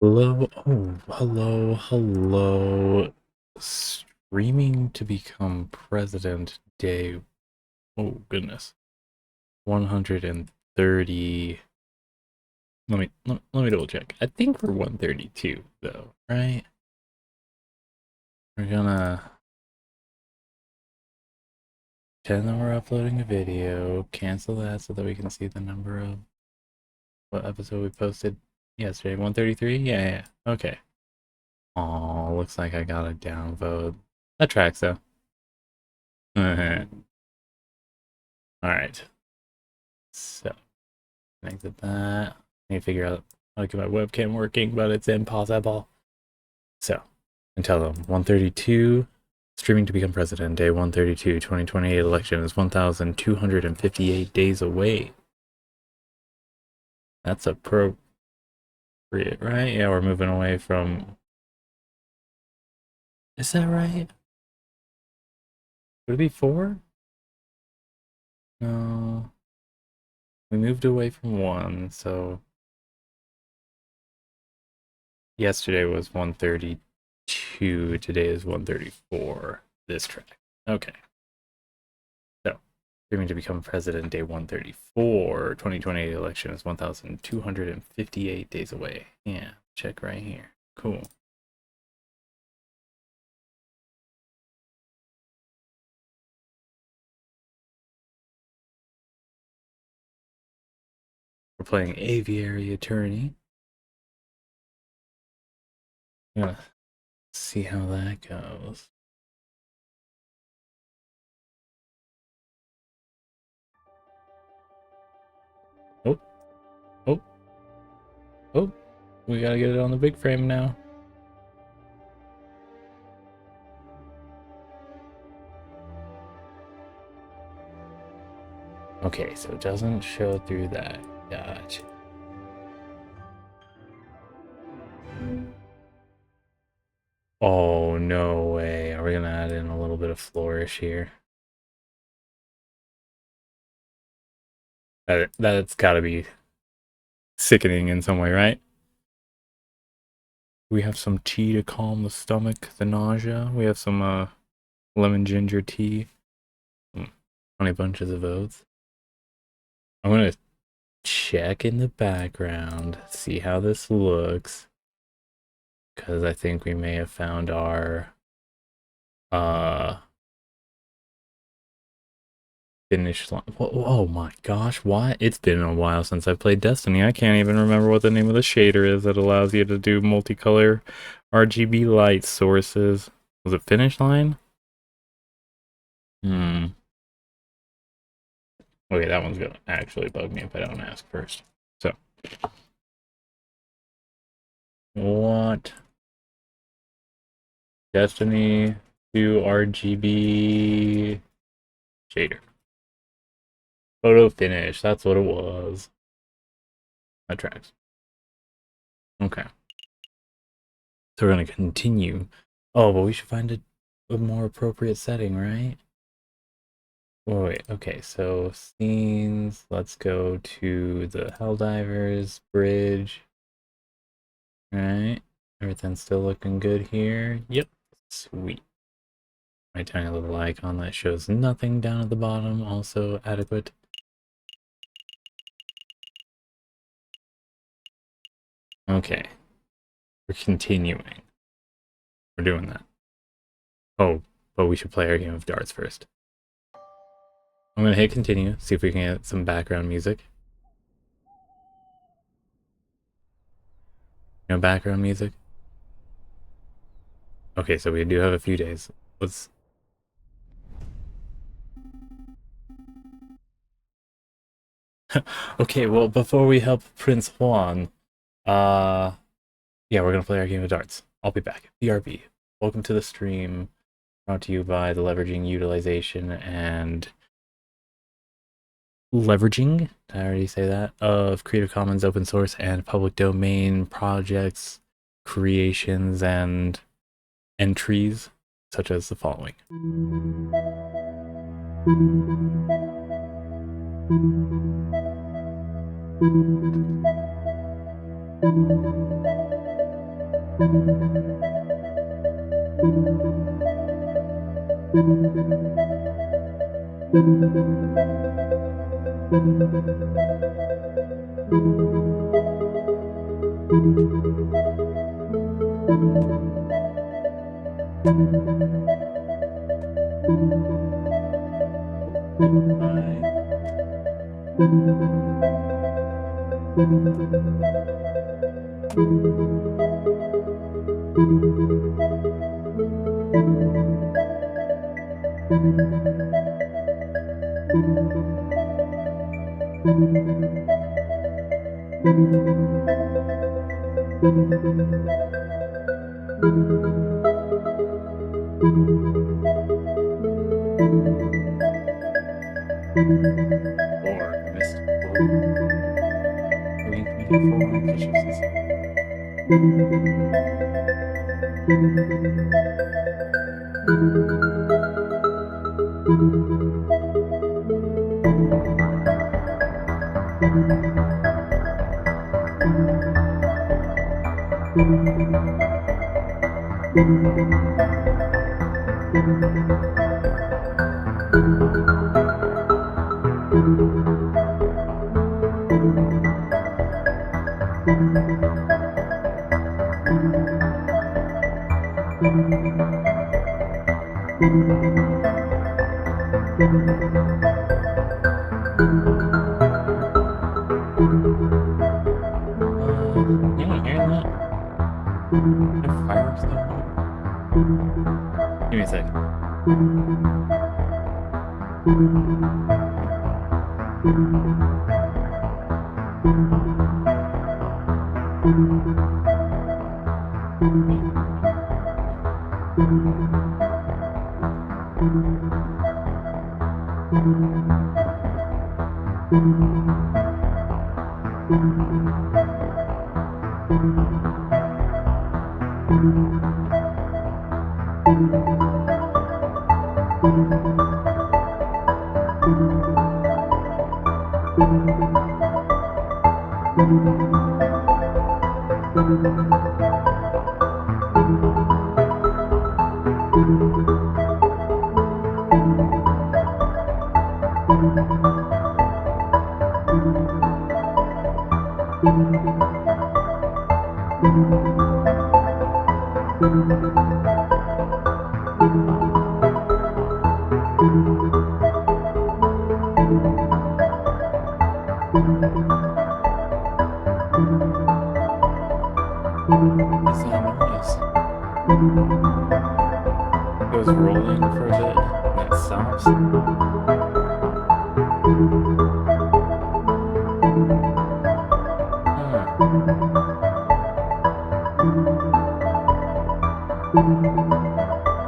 Hello, oh, hello. Streaming to become president day. Oh, goodness. 130. Let me double check. I think we're 132 though, right? We're gonna pretend that we're uploading a video, cancel that so that we can see the number of what episode we posted yesterday. 133? Yeah. Okay. Oh, looks like I got a downvote. That tracks though. Alright. So, exit that. I need to figure out how to get my webcam working, but it's impossible. So, and tell them 132, streaming to become president, day 132, 2028 election is 1,258 days away. That's appropriate, right? Yeah, we're moving away from. Is that right? Would it be 4? No. We moved away from 1, so. Yesterday was 132, today is 134. This track. Okay. So, streaming to become president day 134. 2028 election is 1,258 days away. Yeah, check right here. Cool. We're playing Aviary Attorney. I'm gonna see how that goes. Oh, oh, oh. We gotta get it on the big frame now. Okay, so it doesn't show through that. Gotcha. Oh, no way. Are we gonna add in a little bit of flourish here? That's gotta be sickening in some way, right? We have some tea to calm the stomach, the nausea. We have some lemon ginger tea. 20 bunches of oats. I'm gonna check in the background, see how this looks. Because I think we may have found our finish line. Oh my gosh, why? It's been a while since I've played Destiny. I can't even remember what the name of the shader is that allows you to do multicolor RGB light sources. Was it finish line? Okay, that one's gonna actually bug me if I don't ask first. So, what? Destiny 2 RGB shader. Photo finish, that's what it was. That tracks. Okay. So we're gonna continue. Oh, but we should find a more appropriate setting, right? Oh, wait, okay, so scenes, let's go to the Helldivers bridge. Alright, everything's still looking good here. Yep, sweet. My tiny little icon that shows nothing down at the bottom, also adequate. Okay, we're continuing. We're doing that. Oh, but we should play our game of darts first. I'm gonna hit continue, see if we can get some background music. No background music? Okay, so we do have a few days. Let's... Okay, well, before we help Prince Juan, yeah, we're gonna play our game of darts. I'll be back. BRB. Welcome to the stream. Brought to you by the leveraging, utilization, and leveraging, did I already say that, of Creative Commons open source and public domain projects, creations, and entries, such as the following. Anyone hearing that? Are fireworks going on? Give me a second. What's that noise? It goes rolling for a bit, and then it stops.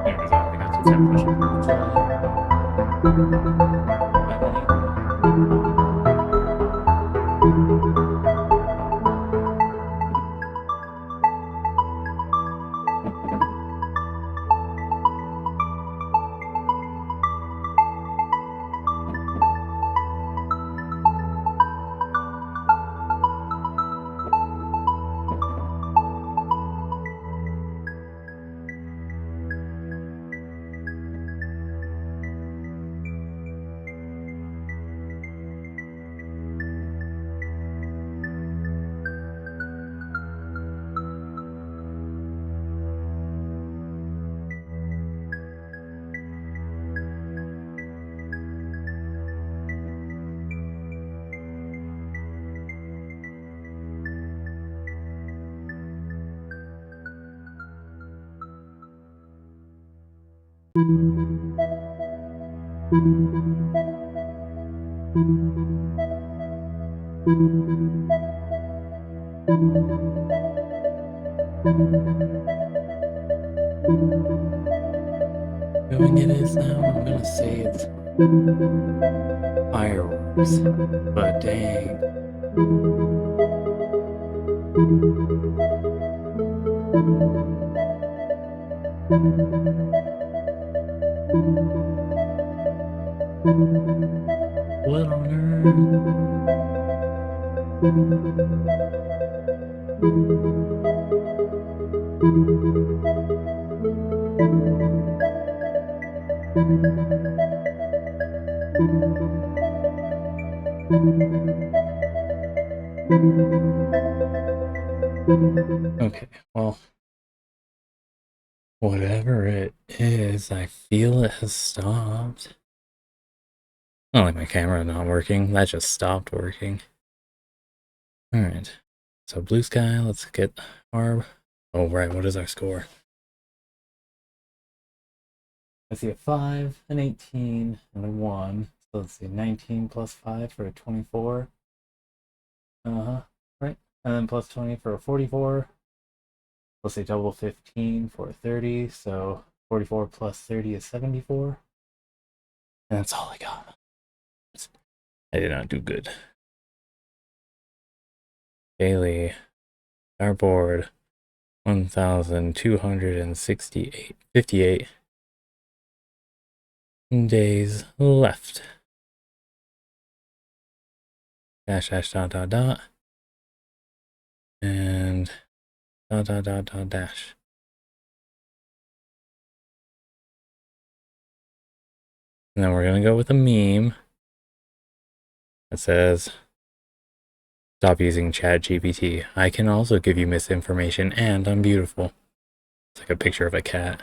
Anyways, I don't think that's what's happening. Doing it is now. I'm gonna say it's fireworks, but dang. What on earth? Okay, well, whatever it is, I feel it has stopped. Not like my camera not working, that just stopped working. Alright, so blue sky, let's get our... Oh, right, what is our score? I see a 5, an 18, and a 1. So let's see, 19 plus 5 for a 24. Right. And then plus 20 for a 44. Let's say double 15 for a 30. So 44 plus 30 is 74. And that's all I got. I did not do good. Daily, our board, 1,258. Days left. Dash, dash, dot, dot, dot. And dot, dot, dot, dot, dash. And then we're going to go with a meme that says, stop using ChatGPT. I can also give you misinformation and I'm beautiful. It's like a picture of a cat.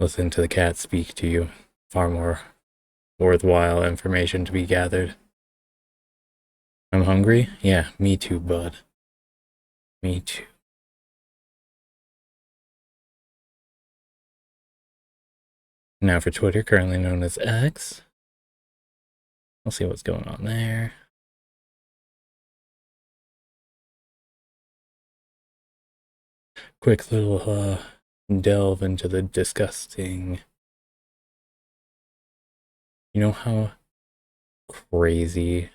Listen to the cat speak to you. Far more worthwhile information to be gathered. I'm hungry? Yeah, me too, bud. Me too. Now for Twitter, currently known as X. We'll see what's going on there. Quick little delve into the disgusting. You know how crazy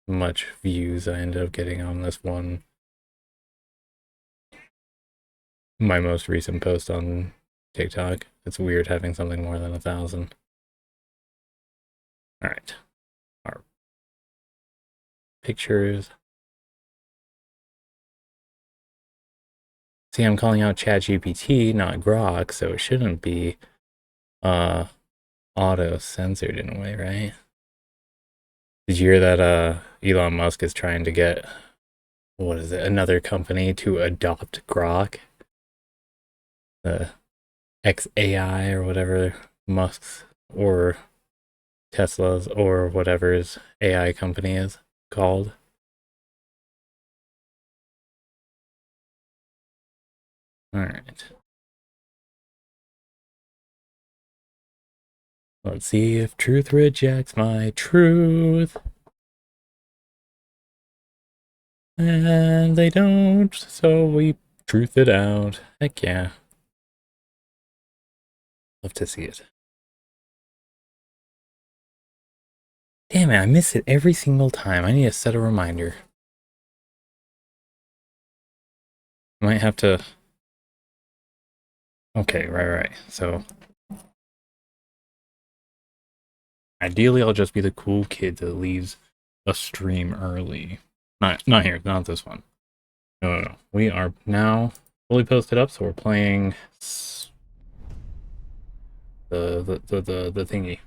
much views I ended up getting on this one? My most recent post on TikTok. It's weird having something more than 1,000. All right, our pictures. See, I'm calling out ChatGPT, not Grok, so it shouldn't be auto-censored in a way, right? Did you hear that Elon Musk is trying to get, what is it, another company to adopt Grok? The XAI or whatever Musk's or Tesla's or whatever's AI company is called. All right. Let's see if truth rejects my truth. And they don't, so we truth it out. Heck yeah. Love to see it. Damn it, I miss it every single time. I need to set a reminder. Might have to... Okay, right. So... Ideally, I'll just be the cool kid that leaves a stream early. Not here, not this one. No. We are now fully posted up, so we're playing the thingy.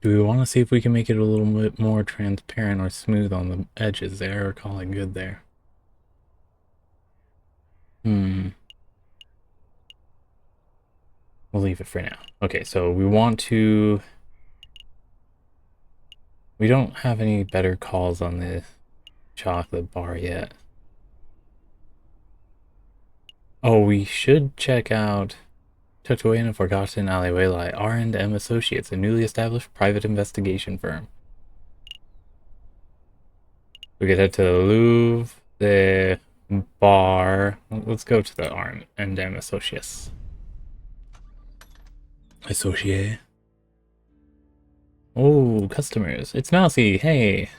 Do we want to see if we can make it a little bit more transparent or smooth on the edges there, or call it good there? We'll leave it for now. Okay, so we want to... We don't have any better calls on the chocolate bar yet. Oh, we should check out tucked away in a forgotten alleyway lie R&M Associates, a newly established private investigation firm. We could head to the Louvre, the bar. Let's go to the R&M Associates. Associate. Oh, customers. It's Mousy. Hey.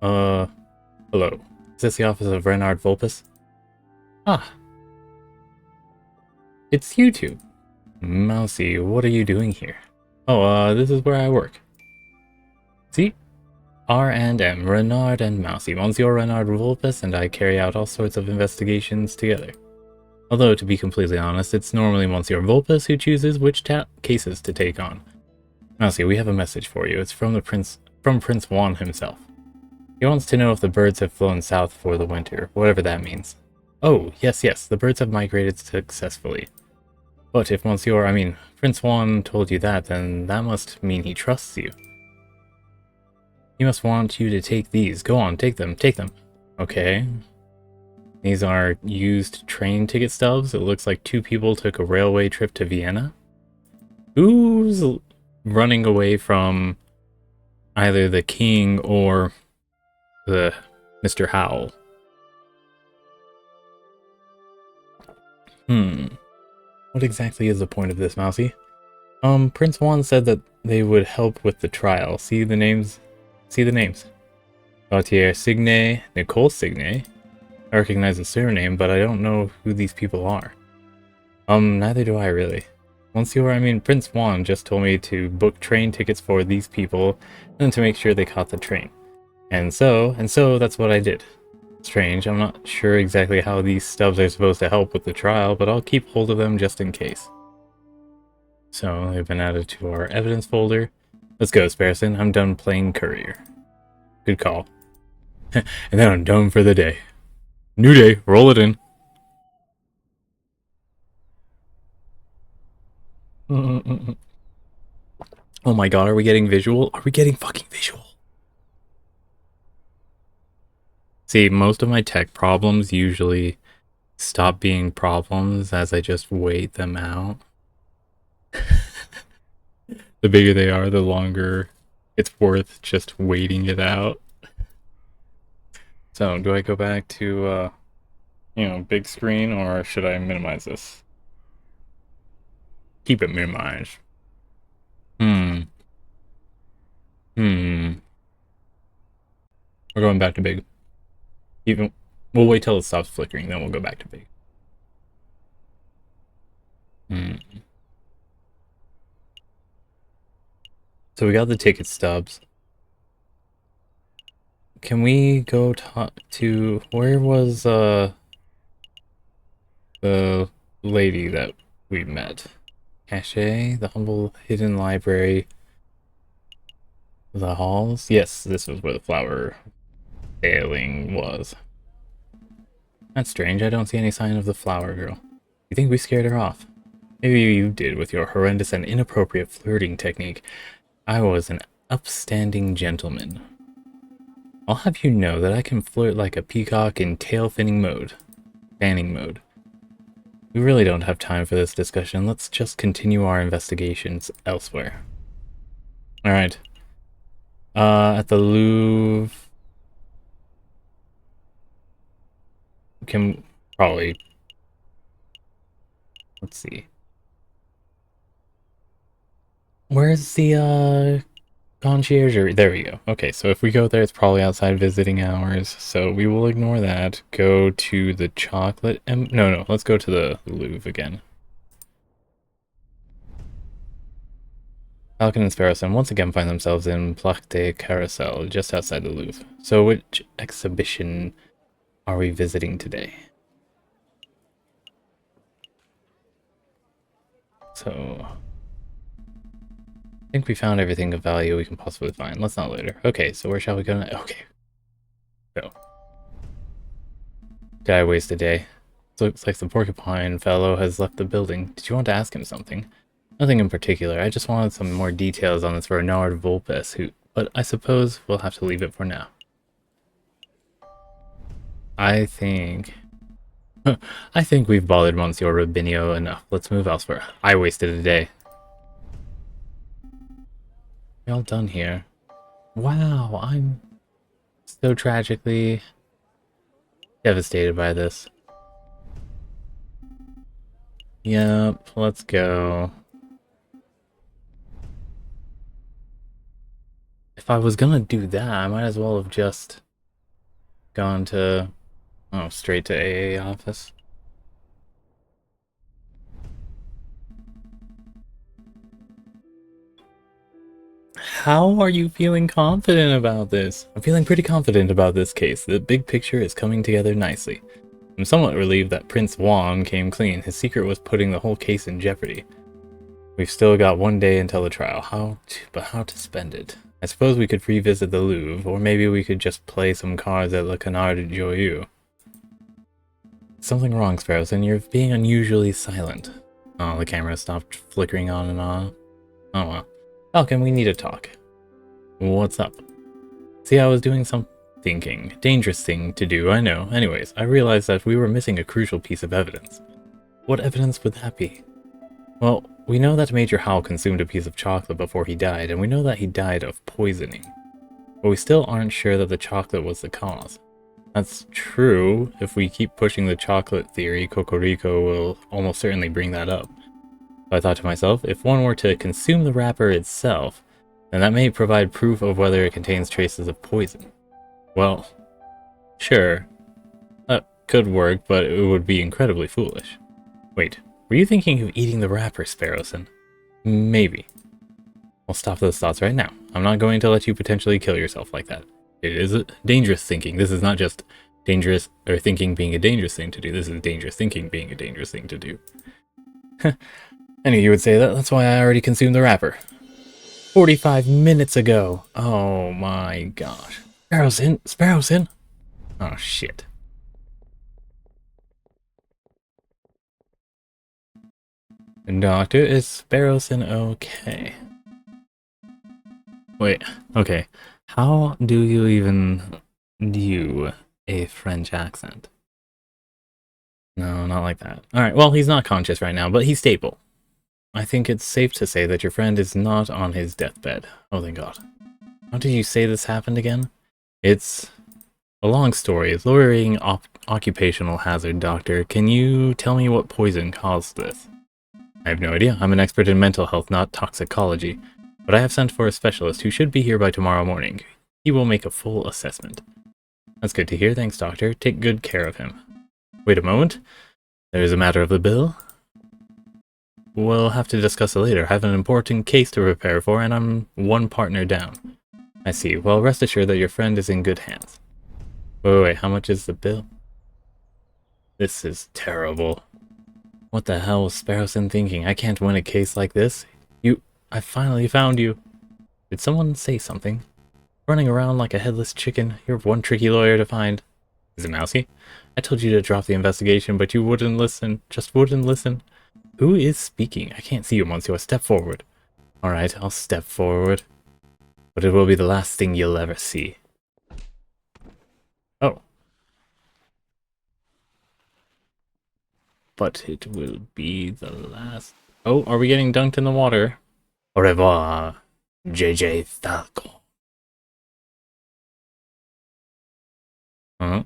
Hello. Is this the office of Renard Vulpus? Ah. It's you two. Mousy, what are you doing here? Oh, this is where I work. See? R&M, Renard and Mousy. Monsieur Renard Vulpes and I carry out all sorts of investigations together. Although, to be completely honest, it's normally Monsieur Vulpes who chooses which cases to take on. Mousy, we have a message for you. It's from Prince Juan himself. He wants to know if the birds have flown south for the winter, whatever that means. Oh, yes, the birds have migrated successfully. But if Prince Juan told you that, then that must mean he trusts you. He must want you to take these. Go on, take them. Okay. These are used train ticket stubs. It looks like 2 people took a railway trip to Vienna. Who's running away from either the king or the Mr. Howell? What exactly is the point of this, Mousy? Prince Juan said that they would help with the trial. See the names? Gautier Signet, Nicole Signet. I recognize the surname, but I don't know who these people are. Neither do I really. Prince Juan just told me to book train tickets for these people, and to make sure they caught the train. And so, that's what I did. Strange, I'm not sure exactly how these stubs are supposed to help with the trial, but I'll keep hold of them just in case. So, they've been added to our evidence folder. Let's go, Sparrowson. I'm done playing courier. Good call. And then I'm done for the day. New day, roll it in. Oh my god, are we getting visual? Are we getting fucking visual? See, most of my tech problems usually stop being problems as I just wait them out. The bigger they are, the longer it's worth just waiting it out. So, do I go back to, big screen, or should I minimize this? Keep it minimized. We're going back to big. We'll wait till it stops flickering, then we'll go back to big. So we got the ticket stubs. Can we go to where was the lady that we met? Cache, the humble hidden library, the halls. Yes, this was where the flower failing was. That's strange. I don't see any sign of the flower girl. You think we scared her off? Maybe you did with your horrendous and inappropriate flirting technique. I was an upstanding gentleman. I'll have you know that I can flirt like a peacock in tail-fanning mode. We really don't have time for this discussion. Let's just continue our investigations elsewhere. Alright. At the Louvre... Can probably... Let's see. Where's the, concierge? There we go. Okay, so if we go there, it's probably outside visiting hours, so we will ignore that. Go to the chocolate... No, let's go to the Louvre again. Falcon and Sparrowson once again find themselves in Place de Carousel, just outside the Louvre. So which exhibition are we visiting today? So... I think we found everything of value we can possibly find. Let's not later. Okay, so where shall we go now? Okay. Go. Did I waste a day? Looks like the porcupine fellow has left the building. Did you want to ask him something? Nothing in particular. I just wanted some more details on this Renard Vulpes, but I suppose we'll have to leave it for now. I think we've bothered Monsieur Rubinio enough. Let's move elsewhere. I wasted a day. We all done here. Wow, I'm so tragically devastated by this. Yep, let's go. If I was gonna do that, I might as well have just gone to... Oh, straight to AA office. How are you feeling confident about this? I'm feeling pretty confident about this case. The big picture is coming together nicely. I'm somewhat relieved that Prince Juan came clean. His secret was putting the whole case in jeopardy. We've still got one day until the trial. But how to spend it? I suppose we could revisit the Louvre, or maybe we could just play some cards at Le Canard de Joyeux. Something wrong, Sparrows, and you're being unusually silent. Oh, the camera stopped flickering on and on. Oh well. Falcon, we need to talk. What's up? See, I was doing some thinking. Dangerous thing to do, I know. Anyways, I realized that we were missing a crucial piece of evidence. What evidence would that be? Well, we know that Major Howell consumed a piece of chocolate before he died, and we know that he died of poisoning. But we still aren't sure that the chocolate was the cause. That's true. If we keep pushing the chocolate theory, Cocorico will almost certainly bring that up. So I thought to myself, if one were to consume the wrapper itself, then that may provide proof of whether it contains traces of poison. Well, sure, that could work, but it would be incredibly foolish. Wait, were you thinking of eating the wrapper, Sparrowson? Maybe. I'll stop those thoughts right now. I'm not going to let you potentially kill yourself like that. It is a dangerous thinking. This is not just dangerous, or thinking being a dangerous thing to do. This is dangerous thinking being a dangerous thing to do. I knew you would say that. That's why I already consumed the wrapper. 45 minutes ago. Oh my gosh. Sparrow's in. Sparrow's in. Oh shit. Doctor, is Sparrowson okay? Wait, okay. How do you even do a French accent? No, not like that. Alright, well, he's not conscious right now, but he's stable. I think it's safe to say that your friend is not on his deathbed. Oh, thank God. How did you say this happened again? It's a long story. It's lowering occupational hazard, Doctor. Can you tell me what poison caused this? I have no idea. I'm an expert in mental health, not toxicology. But I have sent for a specialist who should be here by tomorrow morning. He will make a full assessment. That's good to hear. Thanks, Doctor. Take good care of him. Wait a moment. There is a matter of the bill. We'll have to discuss it later. I have an important case to prepare for, and I'm one partner down. I see. Well, rest assured that your friend is in good hands. Wait, how much is the bill? This is terrible. What the hell was Sparrowson thinking? I can't win a case like this. I finally found you. Did someone say something? Running around like a headless chicken. You're one tricky lawyer to find. Is it Mousy? I told you to drop the investigation, but you wouldn't listen. Just wouldn't listen. Who is speaking? I can't see you, Monsieur. Step forward. Alright, I'll step forward. But it will be the last thing you'll ever see. Oh. But it will be the last... Oh, are we getting dunked in the water? Au revoir, JJ Falcon. Huh?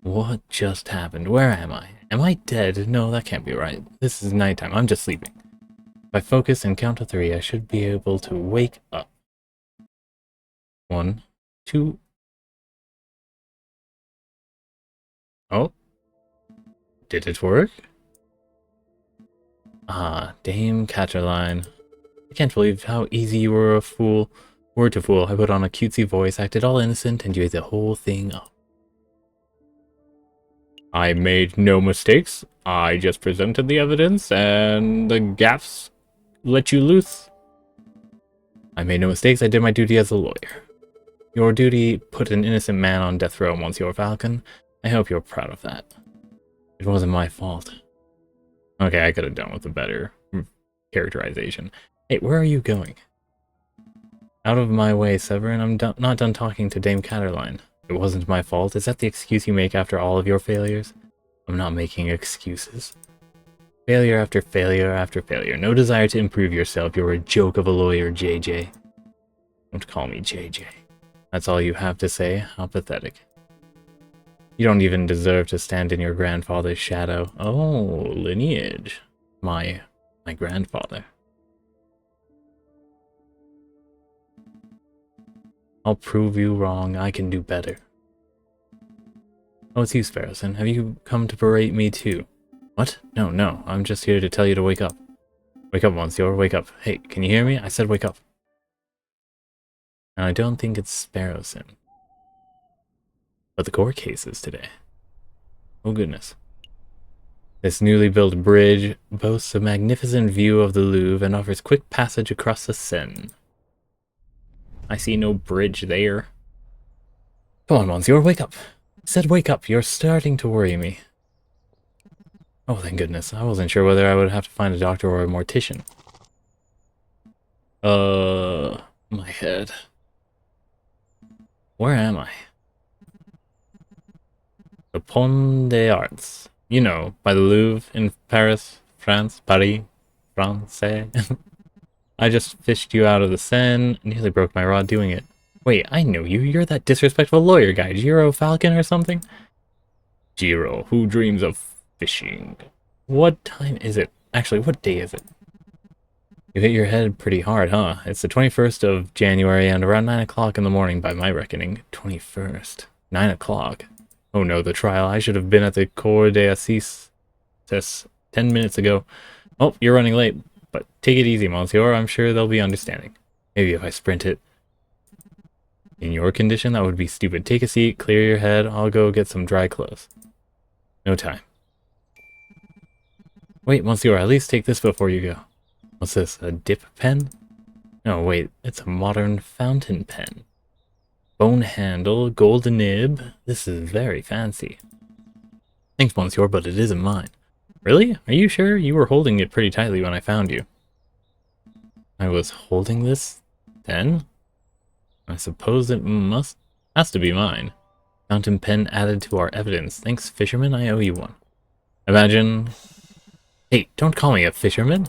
What just happened? Where am I? Am I dead? No, that can't be right. This is nighttime. I'm just sleeping. If I focus and count to 3, I should be able to wake up. 1, 2... Oh? Did it work? Ah, Dame Catcherline. I can't believe how easy you were a fool. Word to fool. I put on a cutesy voice, acted all innocent, and you ate the whole thing up. I made no mistakes. I just presented the evidence, and the gaffes let you loose. I made no mistakes. I did my duty as a lawyer. Your duty put an innocent man on death row, Monsieur Falcon. I hope you're proud of that. It wasn't my fault. Okay, I could have done with a better characterization. Hey, where are you going? Out of my way, Severin. I'm not done talking to Dame Catterline. It wasn't my fault. Is that the excuse you make after all of your failures? I'm not making excuses. Failure after failure after failure. No desire to improve yourself. You're a joke of a lawyer, JJ. Don't call me JJ. That's all you have to say? How pathetic. You don't even deserve to stand in your grandfather's shadow. Oh, lineage. My grandfather. I'll prove you wrong. I can do better. Oh, it's you, Sparrowson. Have you come to berate me too? What? No. I'm just here to tell you to wake up. Wake up, Monsieur. Wake up. Hey, can you hear me? I said wake up. Now, I don't think it's Sparrow Sin. But the court case is today. Oh goodness. This newly built bridge boasts a magnificent view of the Louvre and offers quick passage across the Seine. I see no bridge there. Come on, Monsieur, wake up. I said wake up, you're starting to worry me. Oh, thank goodness. I wasn't sure whether I would have to find a doctor or a mortician. My head. Where am I? The Pont des Arts. You know, by the Louvre in Paris, France, Paris, France. I just fished you out of the Seine, nearly broke my rod doing it. Wait, I know you. You're that disrespectful lawyer guy, Giro Falcon or something? Giro, who dreams of fishing? What time is it? Actually, what day is it? You hit your head pretty hard, huh? It's the 21st of January and around 9 o'clock in the morning by my reckoning. 21st. 9 o'clock. Oh no, the trial. I should have been at the Cour d'Assises 10 minutes ago. Oh, you're running late. But take it easy, Monsieur. I'm sure they'll be understanding. Maybe if I sprint it. In your condition, that would be stupid. Take a seat, clear your head. I'll go get some dry clothes. No time. Wait, Monsieur, at least take this before you go. What's this, a dip pen? No, wait, it's a modern fountain pen. Bone handle, golden nib. This is very fancy. Thanks, Monsieur, but it isn't mine. Really? Are you sure? You were holding it pretty tightly when I found you. I was holding this then? I suppose it has to be mine. Fountain pen added to our evidence. Thanks, fisherman, I owe you one. Imagine... Hey, don't call me a fisherman!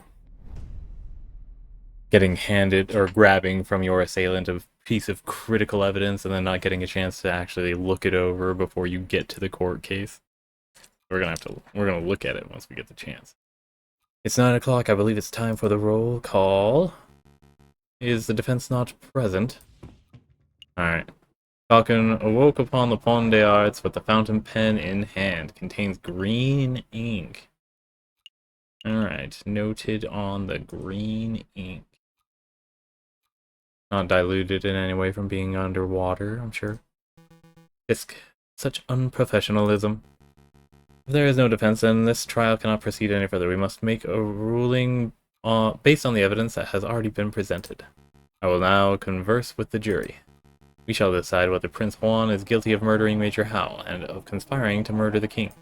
Getting handed or grabbing from your assailant a piece of critical evidence and then not getting a chance to actually look it over before you get to the court case. We're gonna look at it once we get the chance. It's 9 o'clock. I believe it's time for the roll call. Is the defense not present? Alright. Falcon awoke upon the Pont des Arts with the fountain pen in hand. Contains green ink. Alright, noted on the green ink. Not diluted in any way from being underwater, I'm sure. Fisk, such unprofessionalism. If there is no defense, then this trial cannot proceed any further. We must make a ruling based on the evidence that has already been presented. I will now converse with the jury. We shall decide whether Prince Juan is guilty of murdering Major Howell and of conspiring to murder the king.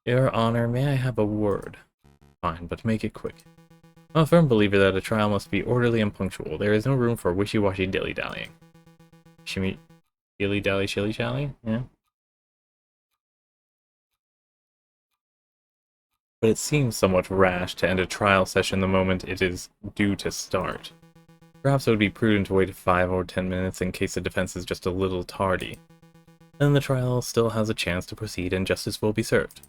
Your Honor, may I have a word? Fine, but make it quick. I'm a firm believer that a trial must be orderly and punctual. There is no room for wishy-washy dilly-dallying. Shimmy... Dilly-dally, shilly-shally? Yeah. But it seems somewhat rash to end a trial session the moment it is due to start. Perhaps it would be prudent to wait 5 or 10 minutes in case the defense is just a little tardy. Then the trial still has a chance to proceed and justice will be served.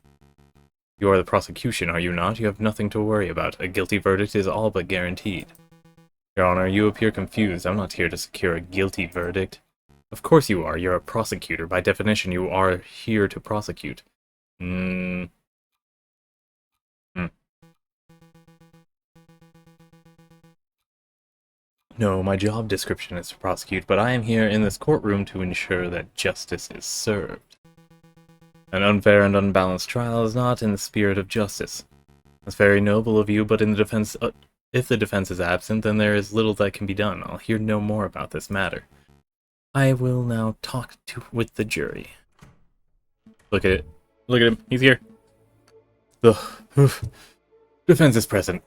You are the prosecution, are you not? You have nothing to worry about. A guilty verdict is all but guaranteed. Your Honor, you appear confused. I'm not here to secure a guilty verdict. Of course you are. You're a prosecutor. By definition, you are here to prosecute. No, my job description is to prosecute, but I am here in this courtroom to ensure that justice is served. An unfair and unbalanced trial is not in the spirit of justice. That's very noble of you, but in the defense, if the defense is absent, then there is little that can be done. I'll hear no more about this matter. I will now talk with the jury. Look at it. Look at him. He's here. The defense is present.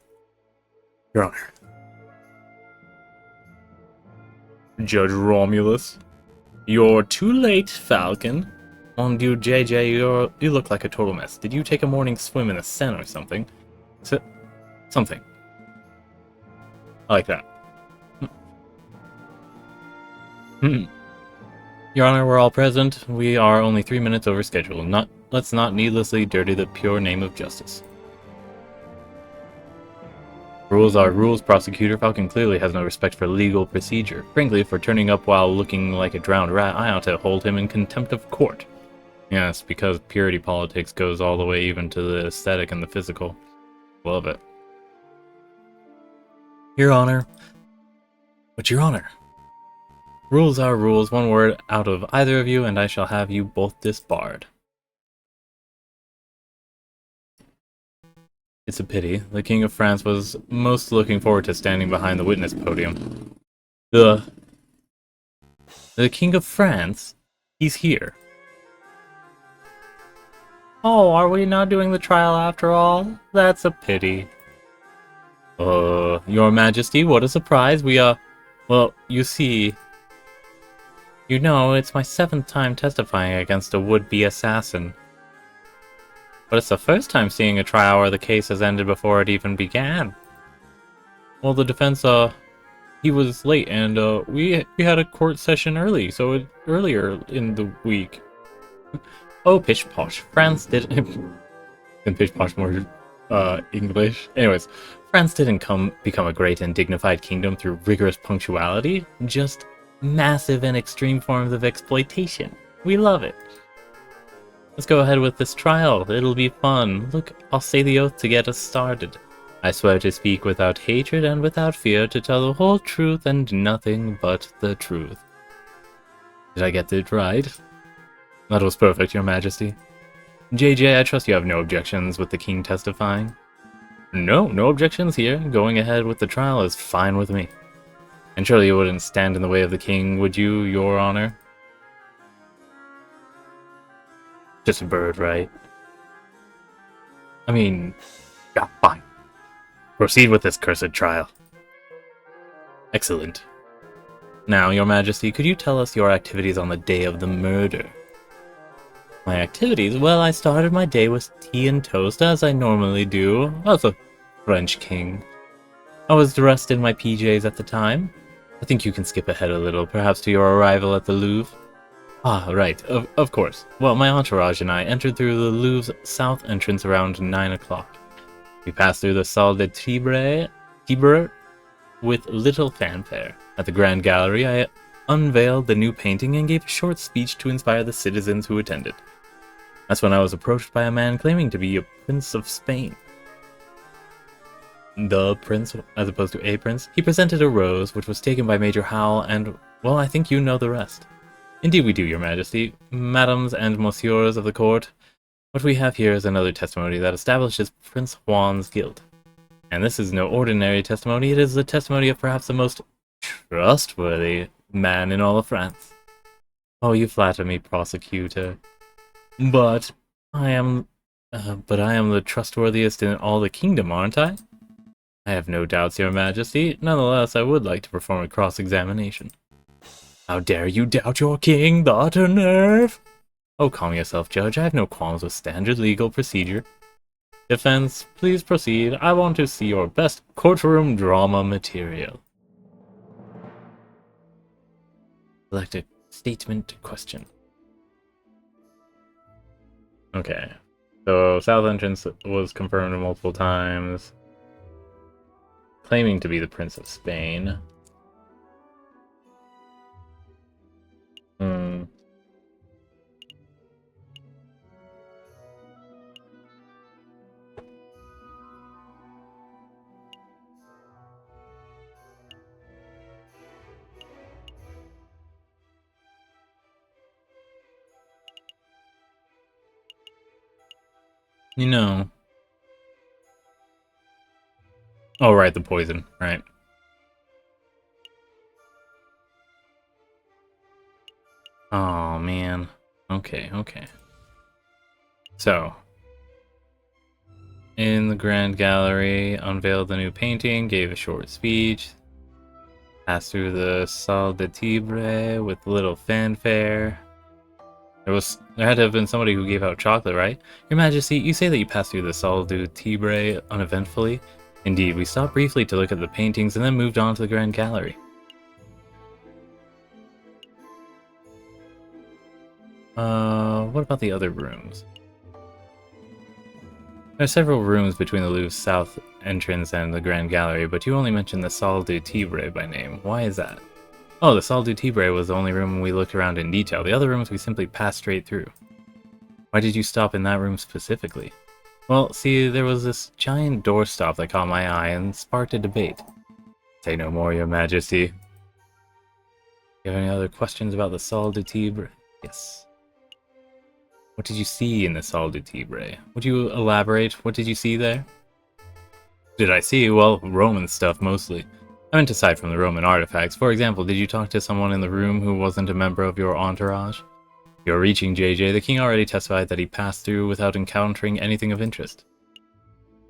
Your Honor. Judge Romulus. You're too late, Falcon. Mon Dieu, JJ, you look like a total mess. Did you take a morning swim in the Seine or something? Something. I like that. Your Honor, we're all present. We are only 3 minutes over schedule. Let's not needlessly dirty the pure name of justice. Rules are rules, Prosecutor. Falcon clearly has no respect for legal procedure. Frankly, for turning up while looking like a drowned rat, I ought to hold him in contempt of court. Yes, because purity politics goes all the way even to the aesthetic and the physical. Love it. Your Honor. But Your Honor. Rules are rules. One word out of either of you, and I shall have you both disbarred. It's a pity. The King of France was most looking forward to standing behind the witness podium. The King of France? He's here. Oh, are we not doing the trial after all? That's a pity. Your Majesty, what a surprise. Well, you see... You know, it's my 7th time testifying against a would-be assassin. But it's the first time seeing a trial where the case has ended before it even began. Well, the defense, he was late, and, we had a court session earlier in the week. Oh, pish posh. France did... and pish posh more, English. Anyways, France didn't become a great and dignified kingdom through rigorous punctuality, just massive and extreme forms of exploitation. We love it. Let's go ahead with this trial. It'll be fun. Look, I'll say the oath to get us started. I swear to speak without hatred and without fear, to tell the whole truth and nothing but the truth. Did I get it right? That was perfect, Your Majesty. JJ, I trust you have no objections with the king testifying? No objections here. Going ahead with the trial is fine with me. And surely you wouldn't stand in the way of the king, would you, Your Honor? Just a bird, right? I mean, yeah, fine. Proceed with this cursed trial. Excellent. Now, Your Majesty, could you tell us your activities on the day of the murder? My activities? Well, I started my day with tea and toast, as I normally do, as a French king. I was dressed in my PJs at the time. I think you can skip ahead a little, perhaps to your arrival at the Louvre. Ah, right, of course. Well, my entourage and I entered through the Louvre's south entrance around 9 o'clock. We passed through the Salle de Tibre with little fanfare. At the Grand Gallery, I unveiled the new painting and gave a short speech to inspire the citizens who attended. That's when I was approached by a man claiming to be a Prince of Spain. The Prince, as opposed to a Prince. He presented a rose, which was taken by Major Howell, and, well, I think you know the rest. Indeed we do, Your Majesty. Madams and Monsieurs of the court, what we have here is another testimony that establishes Prince Juan's guilt. And this is no ordinary testimony, it is the testimony of perhaps the most trustworthy man in all of France. Oh, you flatter me, prosecutor. But I am the trustworthiest in all the kingdom, aren't I? I have no doubts, Your Majesty. Nonetheless, I would like to perform a cross-examination. How dare you doubt your king? The utter nerve! Oh, calm yourself, Judge. I have no qualms with standard legal procedure. Defense, please proceed. I want to see your best courtroom drama material. Select a statement question. Okay. So, South Entrance was confirmed multiple times. Claiming to be the Prince of Spain. You know. Oh, right, the poison, right. Oh, man. Okay. So, in the Grand Gallery, unveiled the new painting, gave a short speech, passed through the Salle de Tibre with little fanfare. There had to have been somebody who gave out chocolate, right? Your Majesty, you say that you passed through the Salle de Tibre uneventfully? Indeed, we stopped briefly to look at the paintings and then moved on to the Grand Gallery. What about the other rooms? There are several rooms between the Louvre's south entrance and the Grand Gallery, but you only mentioned the Salle du Tibre by name. Why is that? Oh, the Salle du Tibre was the only room we looked around in detail. The other rooms we simply passed straight through. Why did you stop in that room specifically? Well, see, there was this giant doorstop that caught my eye and sparked a debate. Say no more, Your Majesty. you have any other questions about the Salle du Tibre? Yes. What did you see in the Salle du Tibre? Would you elaborate? What did you see there? Did I see? Well, Roman stuff mostly. I meant aside from the Roman artifacts. For example, did you talk to someone in the room who wasn't a member of your entourage? You're reaching, JJ. The king already testified that he passed through without encountering anything of interest.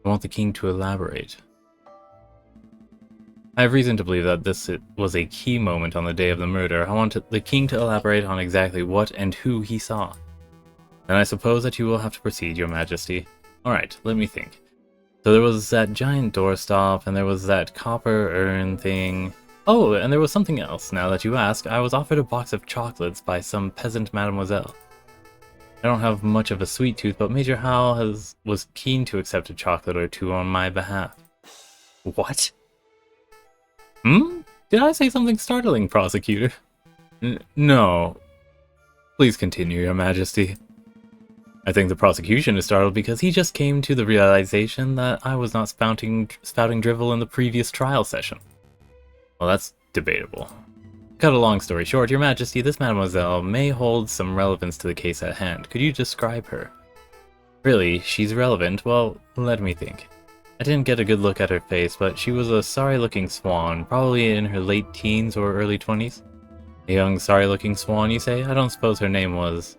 I want the king to elaborate. I have reason to believe that this was a key moment on the day of the murder. I want the king to elaborate on exactly what and who he saw. Then I suppose that you will have to proceed, your majesty. Alright, let me think. So there was that giant doorstop, and there was that copper urn thing. Oh, and there was something else, now that you ask. I was offered a box of chocolates by some peasant mademoiselle. I don't have much of a sweet tooth, but Major Howell was keen to accept a chocolate or two on my behalf. What? Did I say something startling, prosecutor? No. Please continue, your majesty. I think the prosecution is startled because he just came to the realization that I was not spouting drivel in the previous trial session. Well, that's debatable. Cut a long story short, your majesty, this mademoiselle may hold some relevance to the case at hand. Could you describe her? Really, she's relevant? Well, let me think. I didn't get a good look at her face, but she was a sorry-looking swan, probably in her late teens or early 20s. A young, sorry-looking swan, you say? I don't suppose her name was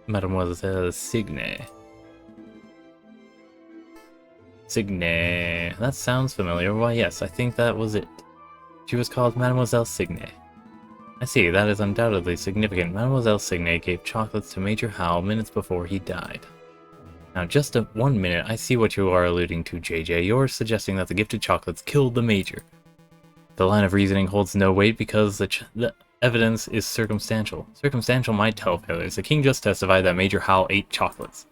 Mademoiselle Signe. Signe. That sounds familiar. Why, yes, I think that was it. She was called Mademoiselle Signe. I see, that is undoubtedly significant. Mademoiselle Signe gave chocolates to Major Howell minutes before he died. Now, just 1 minute, I see what you are alluding to, JJ. You're suggesting that the gifted chocolates killed the Major. The line of reasoning holds no weight because the evidence is circumstantial. Circumstantial might tell failures. The king just testified that Major Howell ate chocolates.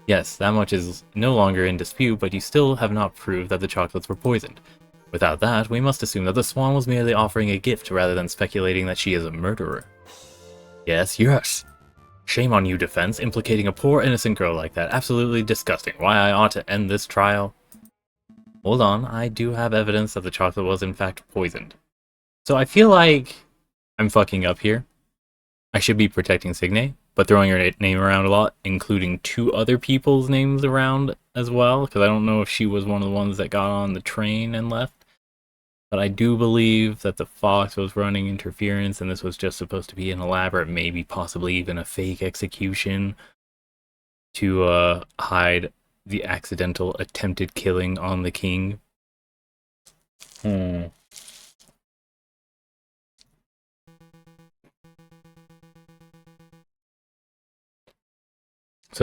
Yes, that much is no longer in dispute, but you still have not proved that the chocolates were poisoned. Without that, we must assume that the swan was merely offering a gift rather than speculating that she is a murderer. Yes, yes. Shame on you, defense, implicating a poor innocent girl like that. Absolutely disgusting. Why I ought to end this trial? Hold on, I do have evidence that the chocolate was in fact poisoned. So I feel like I'm fucking up here. I should be protecting Signe, but throwing her name around a lot, including 2 other people's names around as well, because I don't know if she was one of the ones that got on the train and left. But I do believe that the Fox was running interference, and this was just supposed to be an elaborate, maybe possibly even a fake execution to hide the accidental attempted killing on the king. So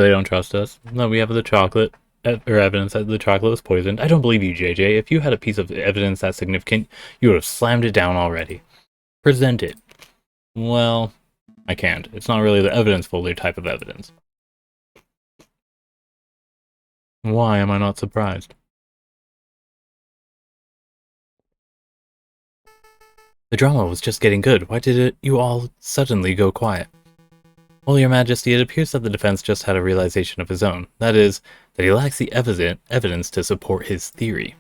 they don't trust us. No, we have the chocolate. Or evidence that the chocolate was poisoned. I don't believe you, JJ. If you had a piece of evidence that significant, you would have slammed it down already. Present it. Well, I can't. It's not really the evidence folder type of evidence. Why am I not surprised? The drama was just getting good. Why did you all suddenly go quiet? Well, your majesty, it appears that the defense just had a realization of his own. That is, that he lacks the evidence to support his theory.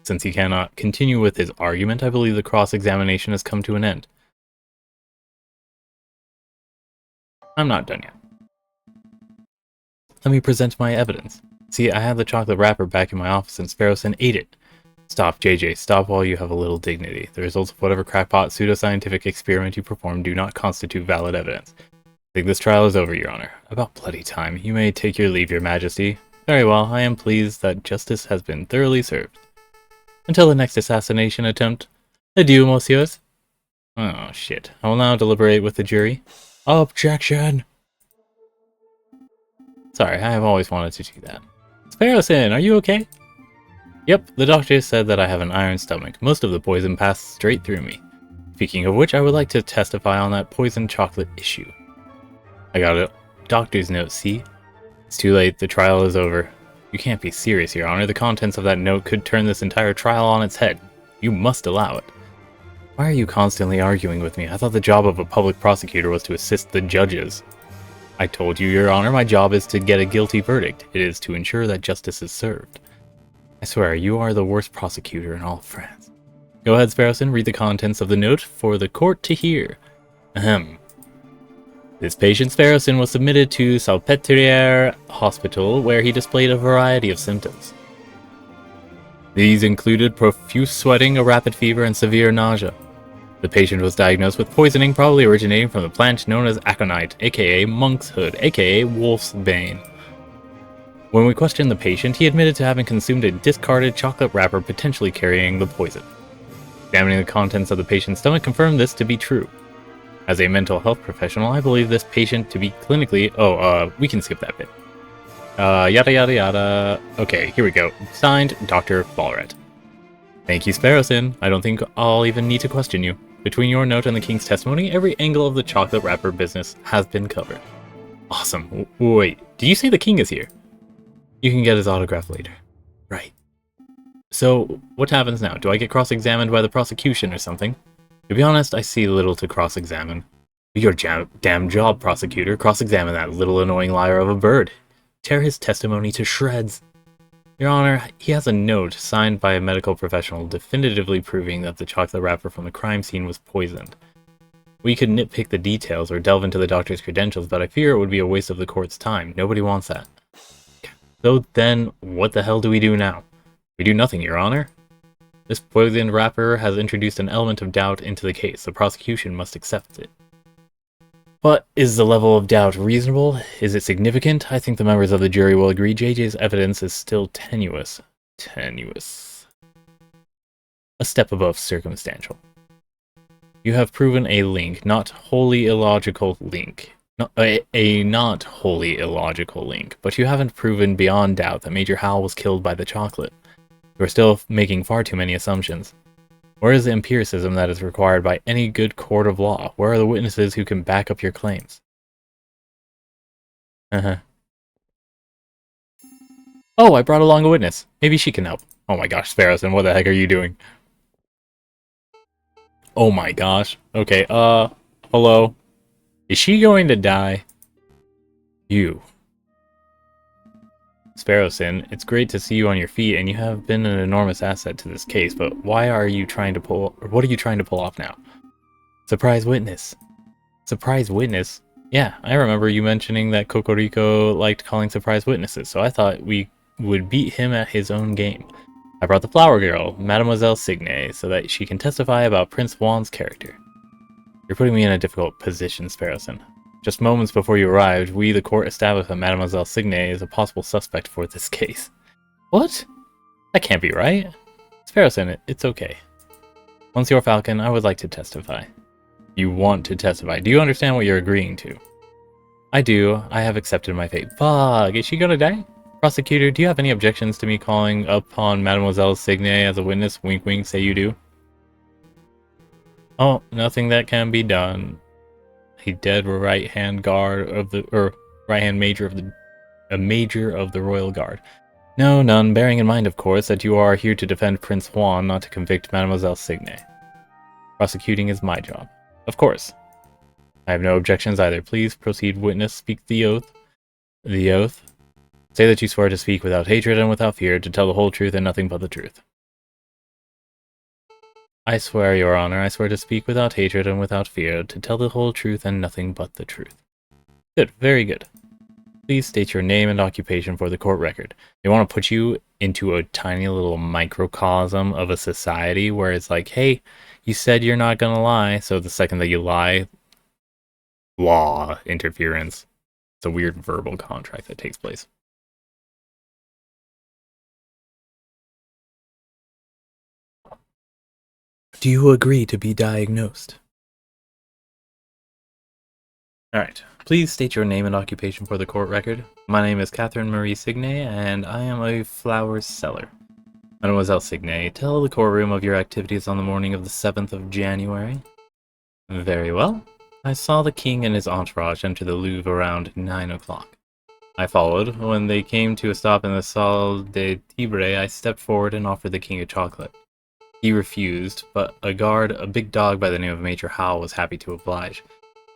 Since he cannot continue with his argument, I believe the cross-examination has come to an end. I'm not done yet. Let me present my evidence. See, I have the chocolate wrapper back in my office and Sparrowson ate it. Stop, JJ. Stop while you have a little dignity. The results of whatever crackpot pseudoscientific experiment you perform do not constitute valid evidence. I think this trial is over, Your Honor. About bloody time. You may take your leave, Your Majesty. Very well, I am pleased that justice has been thoroughly served. Until the next assassination attempt. Adieu, messieurs. Oh, shit. I will now deliberate with the jury. Objection! Sorry, I have always wanted to do that. Sparrowson, are you okay? Yep, the doctor said that I have an iron stomach. Most of the poison passed straight through me. Speaking of which, I would like to testify on that poisoned chocolate issue. I got a doctor's note, see? It's too late, the trial is over. You can't be serious, Your Honor. The contents of that note could turn this entire trial on its head. You must allow it. Why are you constantly arguing with me? I thought the job of a public prosecutor was to assist the judges. I told you, Your Honor, my job is to get a guilty verdict. It is to ensure that justice is served. I swear, you are the worst prosecutor in all of France. Go ahead, Sparrowson, read the contents of the note for the court to hear. Ahem. This patient, Sparrowson, was submitted to Salpêtrière Hospital, where he displayed a variety of symptoms. These included profuse sweating, a rapid fever, and severe nausea. The patient was diagnosed with poisoning, probably originating from the plant known as aconite, aka monk's hood, aka wolf's bane. When we questioned the patient, he admitted to having consumed a discarded chocolate wrapper potentially carrying the poison. Examining the contents of the patient's stomach confirmed this to be true. As a mental health professional, I believe this patient to be clinically... we can skip that bit. Yada yada yada. Okay, here we go. Signed, Dr. Ballret. Thank you, Sparrowson. I don't think I'll even need to question you. Between your note and the king's testimony, every angle of the chocolate wrapper business has been covered. Awesome. Wait, did you say the king is here? You can get his autograph later. Right. So, what happens now? Do I get cross-examined by the prosecution or something? To be honest, I see little to cross-examine. Do your damn job, prosecutor. Cross-examine that little annoying liar of a bird. Tear his testimony to shreds. Your Honor, he has a note signed by a medical professional definitively proving that the chocolate wrapper from the crime scene was poisoned. We could nitpick the details or delve into the doctor's credentials, but I fear it would be a waste of the court's time. Nobody wants that. So then, what the hell do we do now? We do nothing, Your Honor. This poisoned wrapper has introduced an element of doubt into the case. The prosecution must accept it. But is the level of doubt reasonable? Is it significant? I think the members of the jury will agree JJ's evidence is still tenuous. Tenuous. A step above circumstantial. You have proven a link, not wholly illogical link. A not wholly illogical link, but you haven't proven beyond doubt that Major Hal was killed by the chocolate. You are still making far too many assumptions. Where is the empiricism that is required by any good court of law? Where are the witnesses who can back up your claims? Oh, I brought along a witness. Maybe she can help. Oh my gosh, Sparrowson, what the heck are you doing? Oh my gosh. Okay, hello? Is she going to die? You. Sparrowson, it's great to see you on your feet, and you have been an enormous asset to this case, but what are you trying to pull off now? Surprise witness. Surprise witness? Yeah, I remember you mentioning that Cocorico liked calling surprise witnesses, so I thought we would beat him at his own game. I brought the flower girl, Mademoiselle Signe, so that she can testify about Prince Juan's character. You're putting me in a difficult position, Sparrowson. Just moments before you arrived, we, the court, established that Mademoiselle Signe is a possible suspect for this case. What? That can't be right. Sparrowson, it's okay. Monsieur Falcon, I would like to testify. You want to testify. Do you understand what you're agreeing to? I do. I have accepted my fate. Fuck, is she gonna die? Prosecutor, do you have any objections to me calling upon Mademoiselle Signe as a witness? Wink wink, say you do. Oh, nothing that can be done. A dead right-hand guard of the, right-hand major of the, a major of the Royal Guard. No, none, bearing in mind, of course, that you are here to defend Prince Juan, not to convict Mademoiselle Signe. Prosecuting is my job. Of course. I have no objections either. Please proceed, witness. Speak the oath. The oath. Say that you swear to speak without hatred and without fear, to tell the whole truth and nothing but the truth. I swear, Your Honor, I swear to speak without hatred and without fear, to tell the whole truth and nothing but the truth. Good, very good. Please state your name and occupation for the court record. They want to put you into a tiny little microcosm of a society where it's like, hey, you said you're not gonna lie, so the second that you lie, law interference. It's a weird verbal contract that takes place. Do you agree to be diagnosed? Alright, please state your name and occupation for the court record. My name is Catherine Marie Signe, and I am a flower seller. Mademoiselle Signe, tell the courtroom of your activities on the morning of the 7th of January. Very well. I saw the king and his entourage enter the Louvre around 9 o'clock. I followed. When they came to a stop in the Salle des Tibre, I stepped forward and offered the king a chocolate. He refused, but a guard, a big dog by the name of Major Hal, was happy to oblige.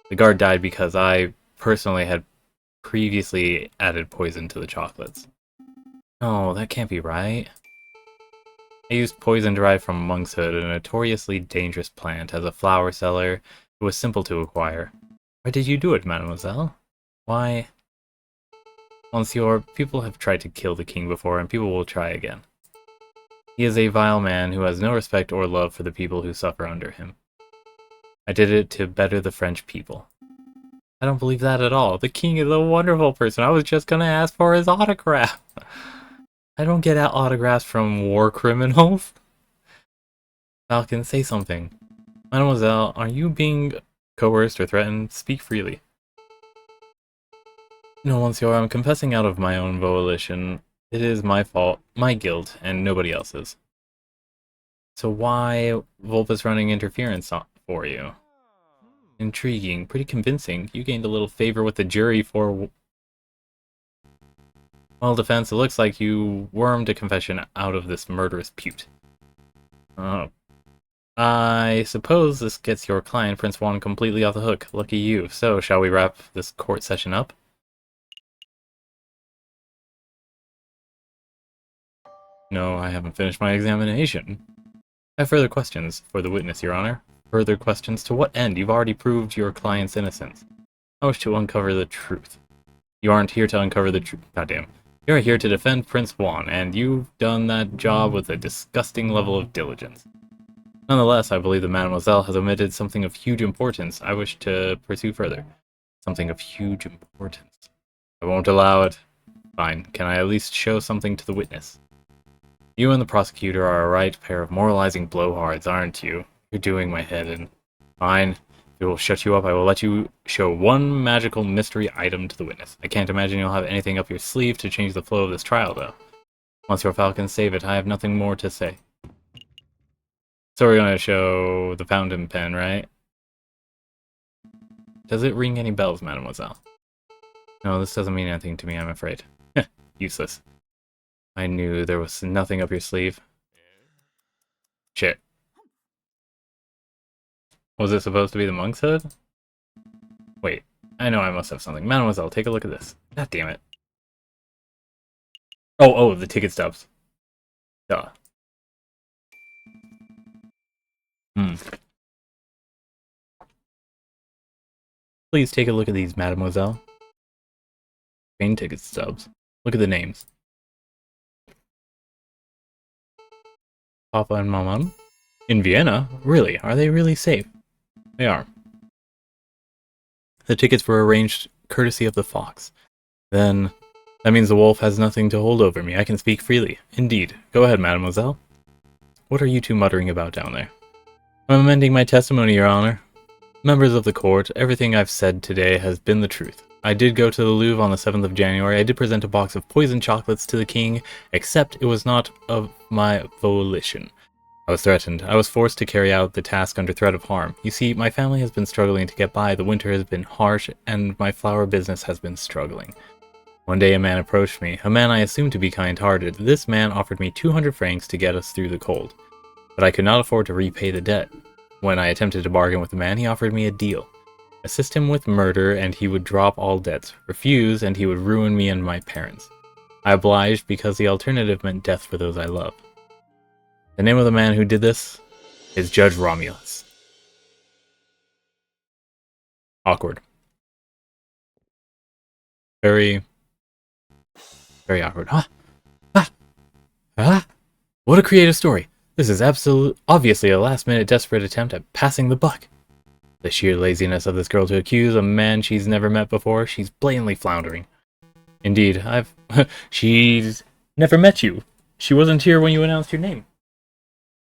The guard died because I personally had previously added poison to the chocolates. Oh, that can't be right. I used poison derived from monkshood, a notoriously dangerous plant, as a flower seller. It was simple to acquire. Why did you do it, mademoiselle? Why? Monsieur, people have tried to kill the king before, and people will try again. He is a vile man who has no respect or love for the people who suffer under him. I did it to better the French people. I don't believe that at all. The king is a wonderful person. I was just gonna ask for his autograph. I don't get out autographs from war criminals. Falcon, say something. Mademoiselle, are you being coerced or threatened? Speak freely. No, monsieur, I'm confessing out of my own volition. It is my fault, my guilt, and nobody else's. So why Vulpus running interference for you? Intriguing, pretty convincing. You gained a little favor with the jury for... Well, defense, it looks like you wormed a confession out of this murderous pute. Oh. I suppose this gets your client, Prince Juan, completely off the hook. Lucky you. So, shall we wrap this court session up? No, I haven't finished my examination. I have further questions for the witness, Your Honor. Further questions? To what end? You've already proved your client's innocence. I wish to uncover the truth. You aren't here to uncover the truth. Goddamn. You're here to defend Prince Juan, and you've done that job with a disgusting level of diligence. Nonetheless, I believe that Mademoiselle has omitted something of huge importance I wish to pursue further. Something of huge importance. I won't allow it. Fine. Can I at least show something to the witness? You and the prosecutor are a right pair of moralizing blowhards, aren't you? You're doing my head in. Fine. If it will shut you up, I will let you show one magical mystery item to the witness. I can't imagine you'll have anything up your sleeve to change the flow of this trial, though. Monsieur Falcon, save it. I have nothing more to say. So we're going to show the fountain pen, right? Does it ring any bells, mademoiselle? No, this doesn't mean anything to me, I'm afraid. Useless. I knew there was nothing up your sleeve. Shit. Was it supposed to be the monk's hood? Wait, I know I must have something. Mademoiselle, take a look at this. God damn it. Oh, the ticket stubs. Duh. Please take a look at these, mademoiselle. Train ticket stubs. Look at the names. Papa and Maman? In Vienna? Really? Are they really safe? They are. The tickets were arranged courtesy of the fox. Then, that means the wolf has nothing to hold over me. I can speak freely. Indeed. Go ahead, mademoiselle. What are you two muttering about down there? I'm amending my testimony, Your Honor. Members of the court, everything I've said today has been the truth. I did go to the Louvre on the 7th of January. I did present a box of poisoned chocolates to the king, except it was not of my volition. I was threatened. I was forced to carry out the task under threat of harm. You see, my family has been struggling to get by. The winter has been harsh, and my flower business has been struggling. One day a man approached me, a man I assumed to be kind-hearted. This man offered me 200 francs to get us through the cold. But I could not afford to repay the debt. When I attempted to bargain with the man, he offered me a deal. Assist him with murder, and he would drop all debts. Refuse, and he would ruin me and my parents. I obliged because the alternative meant death for those I love. The name of the man who did this is Judge Romulus. Awkward. Very awkward. What a creative story. This is obviously a last-minute desperate attempt at passing the buck. The sheer laziness of this girl to accuse a man she's never met before, she's blatantly floundering. Indeed, she's never met you. She wasn't here when you announced your name.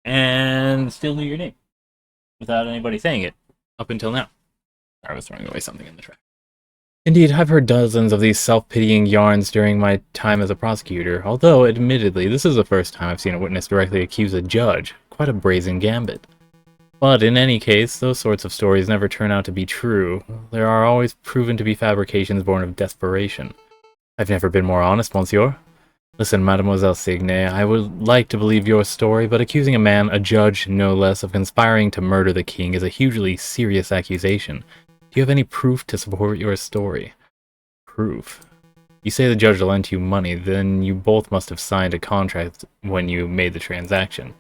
And still knew your name. Without anybody saying it. Up until now. I was throwing away something in the trash. Indeed, I've heard dozens of these self-pitying yarns during my time as a prosecutor, although, admittedly, this is the first time I've seen a witness directly accuse a judge. Quite a brazen gambit. But in any case, those sorts of stories never turn out to be true. There are always proven to be fabrications born of desperation. I've never been more honest, monsieur. Listen, Mademoiselle Signe, I would like to believe your story, but accusing a man, a judge no less, of conspiring to murder the king is a hugely serious accusation. Do you have any proof to support your story? Proof? You say the judge lent you money, then you both must have signed a contract when you made the transaction.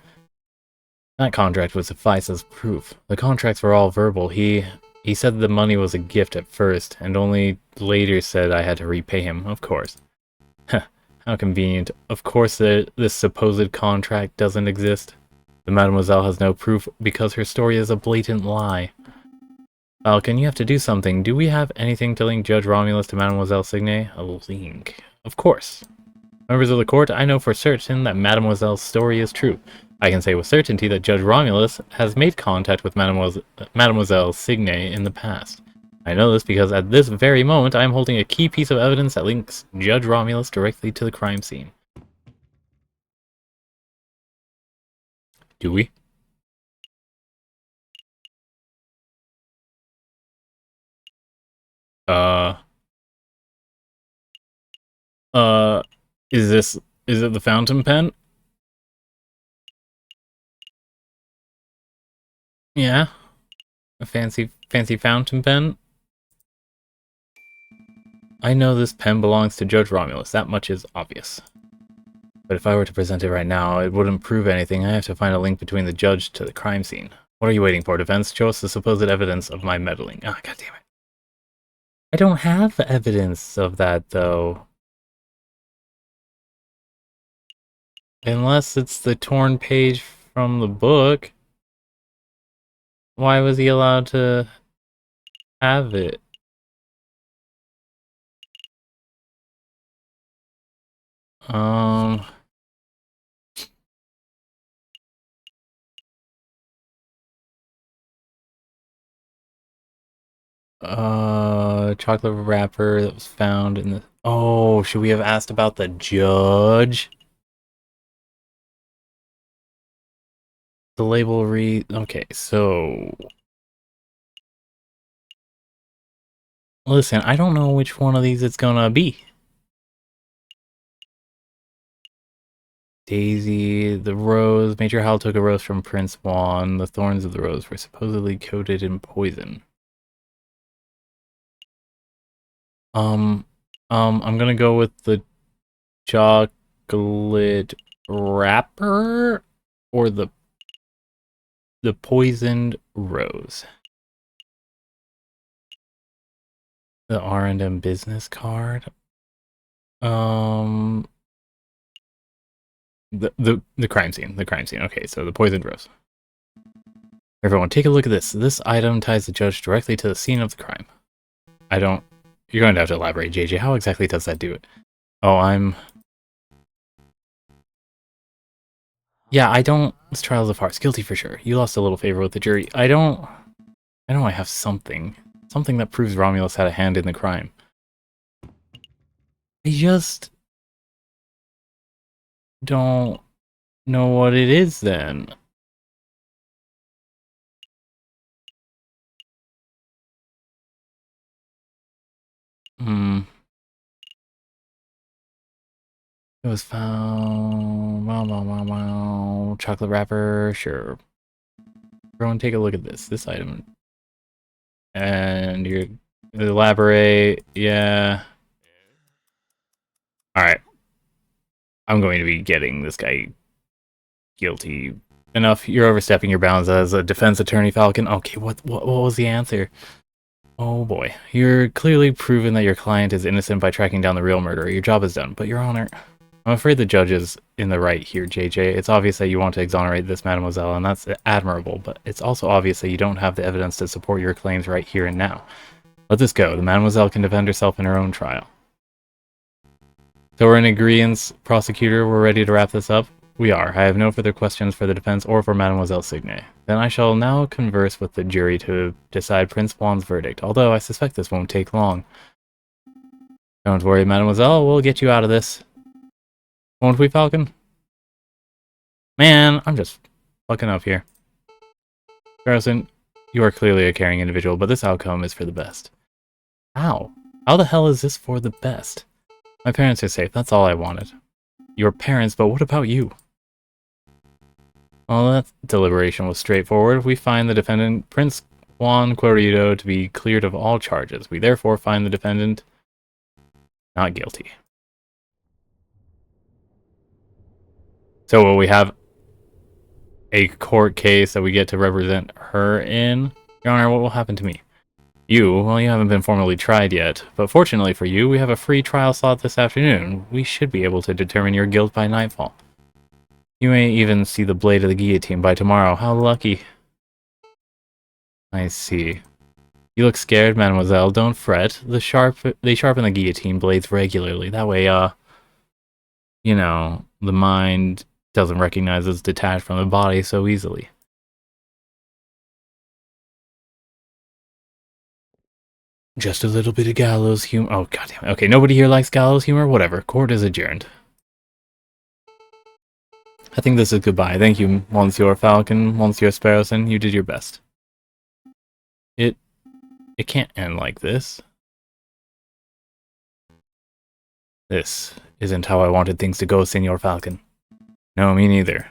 That contract would suffice as proof. The contracts were all verbal. He said the money was a gift at first, and only later said I had to repay him, of course. How convenient. Of course this supposed contract doesn't exist. The Mademoiselle has no proof because her story is a blatant lie. Falcon, you have to do something. Do we have anything to link Judge Romulus to Mademoiselle Signe? A link. Of course. Members of the court, I know for certain that Mademoiselle's story is true. I can say with certainty that Judge Romulus has made contact with Mademoiselle Signe in the past. I know this because at this very moment I am holding a key piece of evidence that links Judge Romulus directly to the crime scene. Do we? Uh, is it the fountain pen? Yeah, a fancy fountain pen. I know this pen belongs to Judge Romulus, that much is obvious. But if I were to present it right now, it wouldn't prove anything. I have to find a link between the judge to the crime scene. What are you waiting for, defense? Show us the supposed evidence of my meddling. Ah, God damn it. I don't have evidence of that, though. Unless it's the torn page from the book. Why was he allowed to have it? Chocolate wrapper that was found in the... Oh, should we have asked about the judge? The label read... Okay, so... Listen, I don't know which one of these it's gonna be. Daisy, the rose. Major Hal took a rose from Prince Juan. The thorns of the rose were supposedly coated in poison. I'm gonna go with the chocolate wrapper or the poisoned rose. The R&M business card. The crime scene. The crime scene. Okay, so the poisoned rose. Everyone, take a look at this. This item ties the judge directly to the scene of the crime. I don't... You're going to have to elaborate, JJ. How exactly does that do it? Oh, Yeah, I don't... This trials of hearts. Guilty for sure. You lost a little favor with the jury. I know I have something. Something that proves Romulus had a hand in the crime. I just... don't know what it is, then. It was found... Chocolate wrapper, sure. Everyone take a look at this. This item. And you elaborate, yeah. Alright. I'm going to be getting this guy guilty. Enough, you're overstepping your bounds as a defense attorney, Falcon. Okay, what was the answer? Oh boy. You're clearly proven that your client is innocent by tracking down the real murderer. Your job is done, but Your Honor... I'm afraid the judge is in the right here, JJ. It's obvious that you want to exonerate this mademoiselle, and that's admirable, but it's also obvious that you don't have the evidence to support your claims right here and now. Let this go. The mademoiselle can defend herself in her own trial. So we're in agreeance, prosecutor. We're ready to wrap this up? We are. I have no further questions for the defense or for Mademoiselle Signe. Then I shall now converse with the jury to decide Prince Juan's verdict, although I suspect this won't take long. Don't worry, Mademoiselle. We'll get you out of this. Won't we, Falcon? Man, I'm just fucking up here. Harrison, you are clearly a caring individual, but this outcome is for the best. How? How the hell is this for the best? My parents are safe, that's all I wanted. Your parents, but what about you? Well, that deliberation was straightforward. We find the defendant, Prince Juan Corrido, to be cleared of all charges. We therefore find the defendant Not guilty. So will we have a court case that we get to represent her in? Your Honor, what will happen to me? Well, you haven't been formally tried yet, but fortunately for you, we have a free trial slot this afternoon. We should be able to determine your guilt by nightfall. You may even see the blade of the guillotine by tomorrow. How lucky. I see. You look scared, mademoiselle. Don't fret. They sharpen the guillotine blades regularly. That way, you know, the mind doesn't recognize it's detached from the body so easily. Just a little bit of gallows humor. Oh, goddamn. Okay, nobody here likes gallows humor? Whatever. Court is adjourned. I think this is goodbye. Thank you, Monsieur Falcon, Monsieur Sparrowson. You did your best. It can't end like this. This isn't how I wanted things to go, Senor Falcon. No, me neither.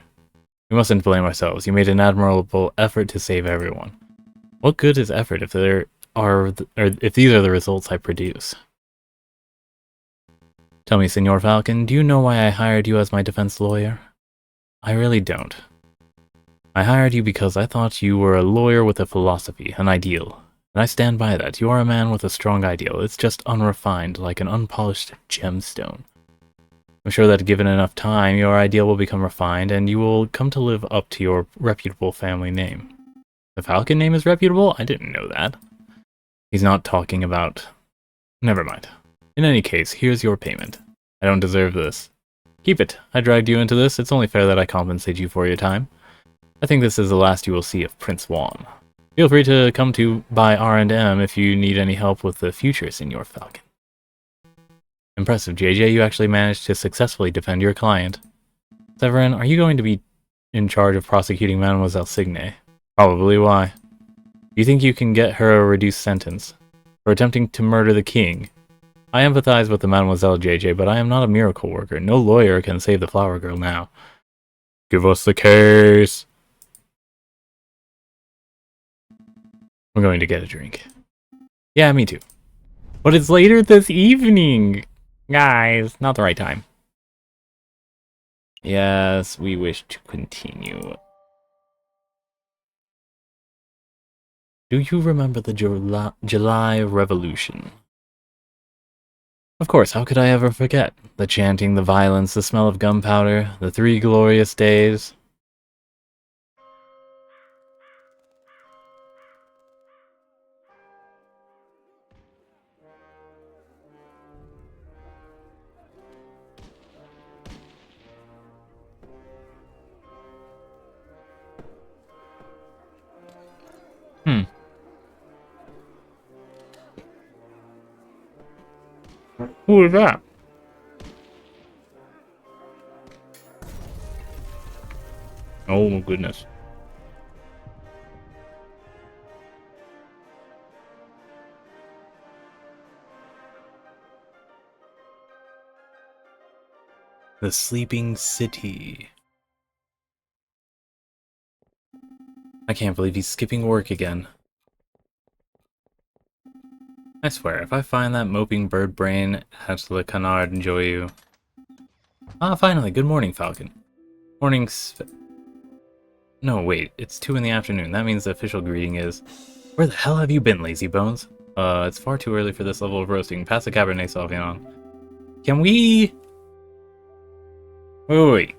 We mustn't blame ourselves. You made an admirable effort to save everyone. What good is effort if if these are the results I produce? Tell me, Senor Falcon, do you know why I hired you as my defense lawyer? I really don't. I hired you because I thought you were a lawyer with a philosophy, an ideal. And I stand by that. You are a man with a strong ideal. It's just unrefined, like an unpolished gemstone. I'm sure that given enough time, your ideal will become refined, and you will come to live up to your reputable family name. The Falcon name is reputable? I didn't know that. He's not talking about... Never mind. In any case, here's your payment. I don't deserve this. Keep it. I dragged you into this. It's only fair that I compensate you for your time. I think this is the last you will see of Prince Juan. Feel free to come to by R&M if you need any help with the future, Senor Falcon. Impressive, JJ. You actually managed to successfully defend your client. Severin, are you going to be in charge of prosecuting Mademoiselle Signe? Probably. Why? Do you think you can get her a reduced sentence for attempting to murder the king? I empathize with the Mademoiselle, JJ, but I am not a miracle worker. No lawyer can save the flower girl now. Give us the case. I'm going to get a drink. Yeah, me too. But it's later this evening! Guys, not the right time. Yes, we wish to continue. Do you remember the July Revolution? Of course, how could I ever forget? The chanting, the violence, the smell of gunpowder, the 3 glorious days. Who is that? Oh my goodness. The Sleeping City. I can't believe he's skipping work again. I swear, if I find that moping bird brain at Le Canard Joyeux. Ah, finally, good morning, Falcon. Morning, No, wait, it's 2 in the afternoon. That means the official greeting is... Where the hell have you been, lazy bones? It's far too early for this level of roasting. Pass the Cabernet Sauvignon. Can we... Wait.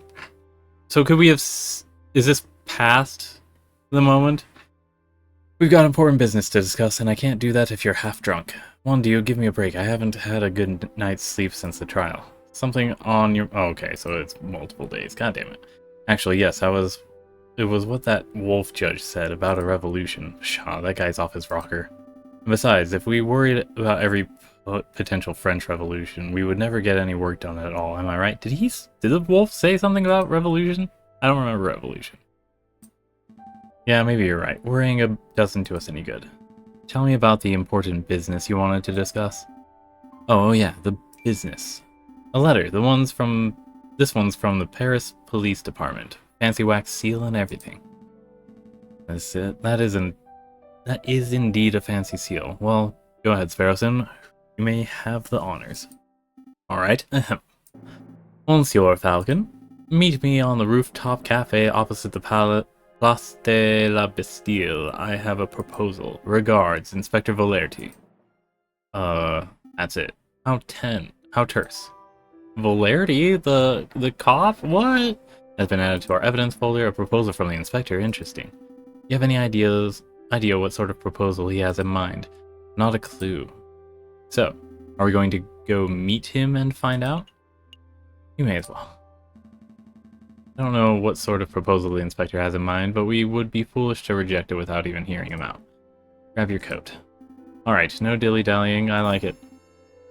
So could we have... Is this past the moment? We've got important business to discuss, and I can't do that if you're half drunk. Juan, do you give me a break? I haven't had a good night's sleep since the trial. Something on your... Oh, okay, so it's multiple days. God damn it. Actually, yes, it was what that wolf judge said about a revolution. Pshaw, that guy's off his rocker. And besides, if we worried about every potential French revolution, we would never get any work done at all. Am I right? Did the wolf say something about revolution? I don't remember revolution. Yeah, maybe you're right. Worrying doesn't do us any good. Tell me about the important business you wanted to discuss. Oh yeah, the business. A letter. This one's from the Paris Police Department. Fancy wax seal and everything. That's it. That is indeed a fancy seal. Well, go ahead, Sparrowson. You may have the honors. Alright. Monsieur Falcon, meet me on the rooftop cafe opposite the Place de la Bastille. I have a proposal. Regards, Inspector Valerti. That's it. How terse. Valerti? The cop? What? Has been added to our evidence folder. A proposal from the inspector. Interesting. You have any idea what sort of proposal he has in mind? Not a clue. So, are we going to go meet him and find out? You may as well. I don't know what sort of proposal the inspector has in mind, but we would be foolish to reject it without even hearing him out. Grab your coat. Alright, no dilly-dallying, I like it.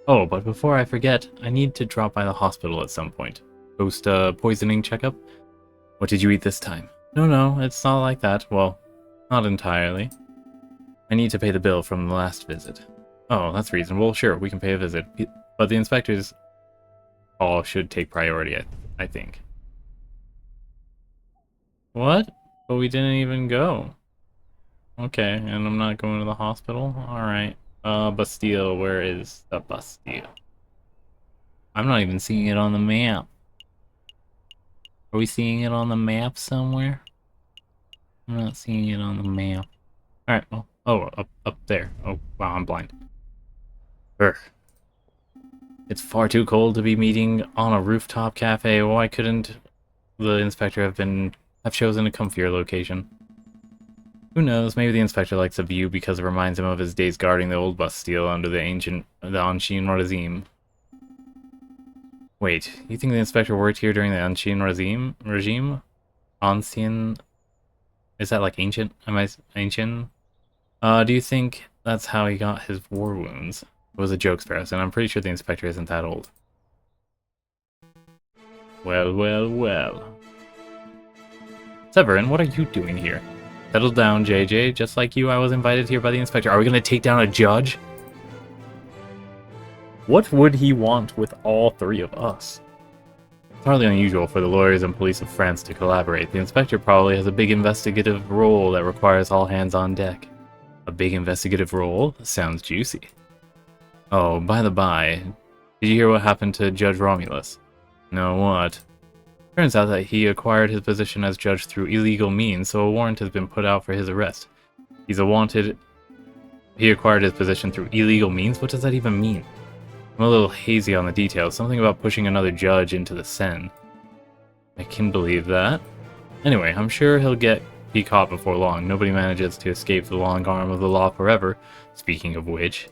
Oh, but before I forget, I need to drop by the hospital at some point. Post a poisoning checkup? What did you eat this time? No, it's not like that. Well, not entirely. I need to pay the bill from the last visit. Oh, that's reasonable. Sure, we can pay a visit. But the inspector's call should take priority, I think. What? But we didn't even go. Okay, and I'm not going to the hospital? Alright. Bastille, where is the Bastille? I'm not even seeing it on the map. Are we seeing it on the map somewhere? I'm not seeing it on the map. Alright, well, oh, up there. Oh, wow, I'm blind. Urgh. It's far too cold to be meeting on a rooftop cafe. Why couldn't the inspector have chosen a comfier location? Who knows, maybe the inspector likes the view because it reminds him of his days guarding the old Bastille under the ancient Ancien regime. Wait, you think the inspector worked here during the Ancien regime? Ancien? Is that like ancient? Am I ancient? Do you think that's how he got his war wounds? It was a joke, Sparrows, and I'm pretty sure the inspector isn't that old. Well. Severin, what are you doing here? Settle down, JJ. Just like you, I was invited here by the inspector. Are we gonna take down a judge? What would he want with all three of us? It's hardly unusual for the lawyers and police of France to collaborate. The inspector probably has a big investigative role that requires all hands on deck. A big investigative role? Sounds juicy. Oh, by the by, did you hear what happened to Judge Romulus? No, what? Turns out that he acquired his position as judge through illegal means, so a warrant has been put out for his arrest. He's a wanted... He acquired his position through illegal means? What does that even mean? I'm a little hazy on the details. Something about pushing another judge into the Seine. I can believe that. Anyway, I'm sure he'll be caught before long. Nobody manages to escape the long arm of the law forever. Speaking of which...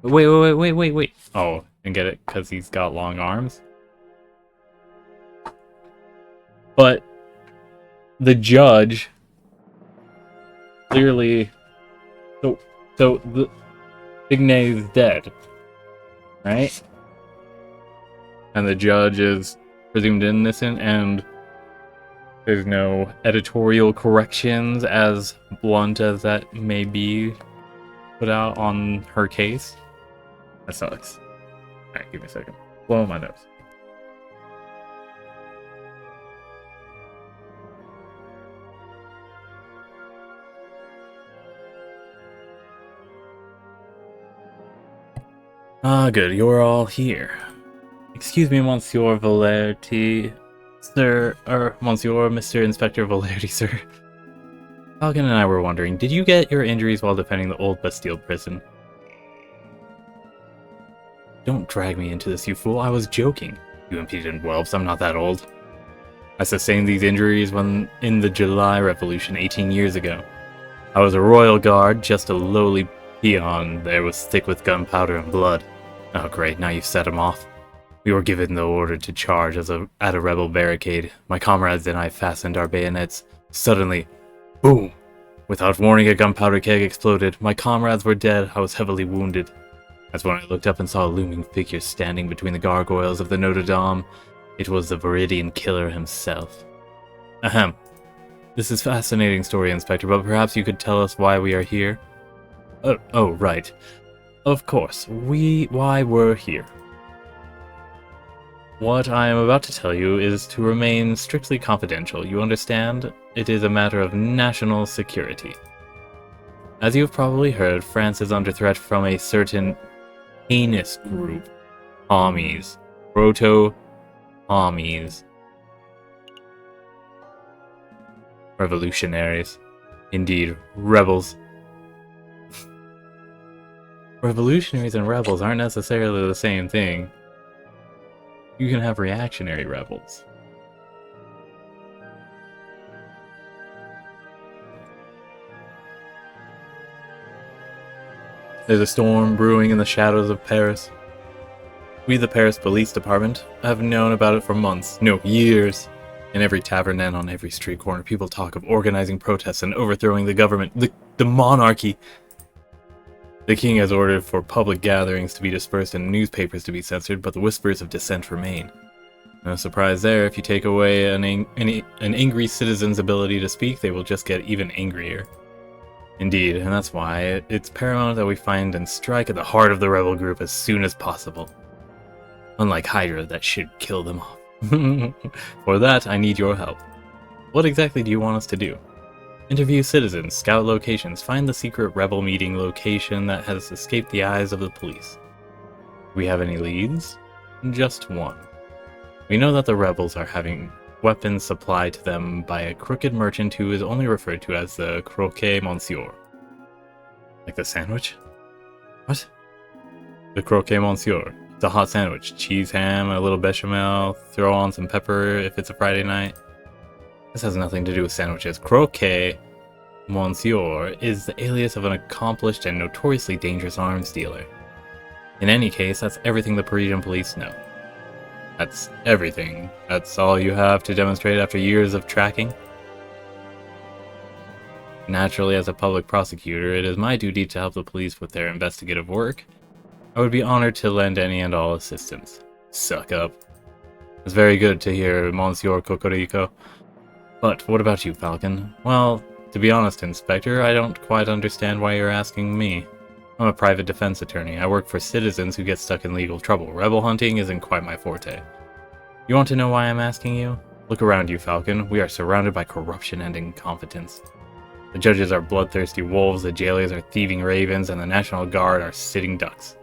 Wait. Oh, and get it? Because he's got long arms? But the judge clearly... So the Ignace is dead, right? And the judge is presumed innocent, and there's no editorial corrections, as blunt as that may be, put out on her case. That sucks. Alright, give me a second. Blow my nose. Ah, good, you're all here. Excuse me, Monsieur Valerti, sir, Monsieur Mr. Inspector Valerti, sir. Falcon and I were wondering, did you get your injuries while defending the old Bastille prison? Don't drag me into this, you fool. I was joking. You impudent whelps, I'm not that old. I sustained these injuries when in the July Revolution 18 years ago. I was a royal guard, just a lowly peon there was thick with gunpowder and blood. Oh great, now you've set him off. We were given the order to charge at a rebel barricade. My comrades and I fastened our bayonets. Suddenly, boom! Without warning, a gunpowder keg exploded. My comrades were dead. I was heavily wounded. That's when I looked up and saw a looming figure standing between the gargoyles of the Notre Dame. It was the Viridian killer himself. Ahem. This is a fascinating story, Inspector, but perhaps you could tell us why we are here? Oh, right. Of course. Why we're here. What I am about to tell you is to remain strictly confidential. You understand? It is a matter of national security. As you have probably heard, France is under threat from a certain heinous group Commies. Proto-commies. Revolutionaries. Indeed, rebels. Revolutionaries and rebels aren't necessarily the same thing. You can have reactionary rebels. There's a storm brewing in the shadows of Paris. We, the Paris Police Department, have known about it for months, no, years. In every tavern and on every street corner, people talk of organizing protests and overthrowing the government, the monarchy. The king has ordered for public gatherings to be dispersed and newspapers to be censored, but the whispers of dissent remain. No surprise there, if you take away an angry citizen's ability to speak, they will just get even angrier. Indeed, and that's why it's paramount that we find and strike at the heart of the rebel group as soon as possible. Unlike Hydra, that should kill them off. For that, I need your help. What exactly do you want us to do? Interview citizens, scout locations, find the secret rebel meeting location that has escaped the eyes of the police. Do we have any leads? Just one. We know that the rebels are having weapons supplied to them by a crooked merchant who is only referred to as the croquet monsieur. Like the sandwich? What? The croquet monsieur. It's a hot sandwich. Cheese, ham, a little bechamel, throw on some pepper if it's a Friday night. This has nothing to do with sandwiches. Croquet monsieur is the alias of an accomplished and notoriously dangerous arms dealer. In any case, that's everything the Parisian police know. That's everything. That's all you have to demonstrate after years of tracking? Naturally, as a public prosecutor, it is my duty to help the police with their investigative work. I would be honored to lend any and all assistance. Suck up. It's very good to hear, Monsieur Cocorico. But what about you, Falcon? Well, to be honest, Inspector, I don't quite understand why you're asking me. I'm a private defense attorney. I work for citizens who get stuck in legal trouble. Rebel hunting isn't quite my forte. You want to know why I'm asking you? Look around you, Falcon. We are surrounded by corruption and incompetence. The judges are bloodthirsty wolves, the jailers are thieving ravens, and the National Guard are sitting ducks.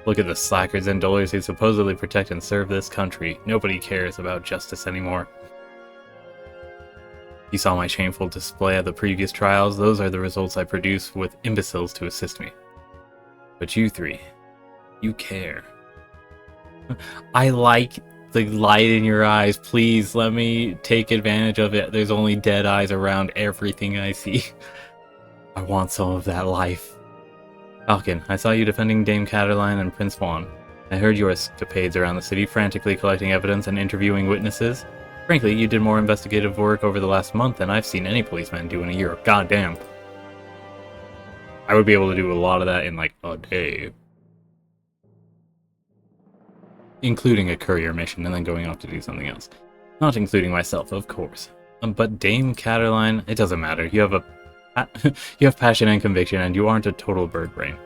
Look at the slackers and dullers who supposedly protect and serve this country. Nobody cares about justice anymore. You saw my shameful display at the previous trials. Those are the results I produce with imbeciles to assist me. But you three, you care. I like the light in your eyes. Please let me take advantage of it. There's only dead eyes around everything I see. I want some of that life. Falcon, I saw you defending Dame Caroline and Prince Juan. I heard your escapades around the city, frantically collecting evidence and interviewing witnesses. Frankly, you did more investigative work over the last month than I've seen any policeman do in a year. Goddamn. I would be able to do a lot of that in like a day. Including a courier mission and then going off to do something else. Not including myself, of course. But Dame Caroline, it doesn't matter. You have passion and conviction, and you aren't a total bird brain.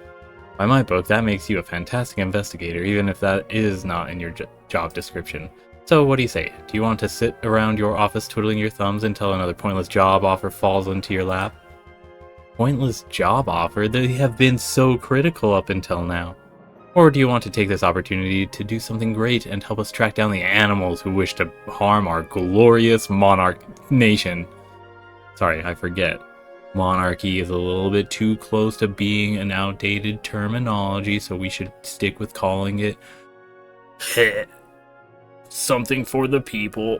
By my book, that makes you a fantastic investigator, even if that is not in your job description. So what do you say? Do you want to sit around your office twiddling your thumbs until another pointless job offer falls into your lap? Pointless job offer? They have been so critical up until now. Or do you want to take this opportunity to do something great and help us track down the animals who wish to harm our glorious monarch nation? Sorry, I forget. Monarchy is a little bit too close to being an outdated terminology, so we should stick with calling it something for the people.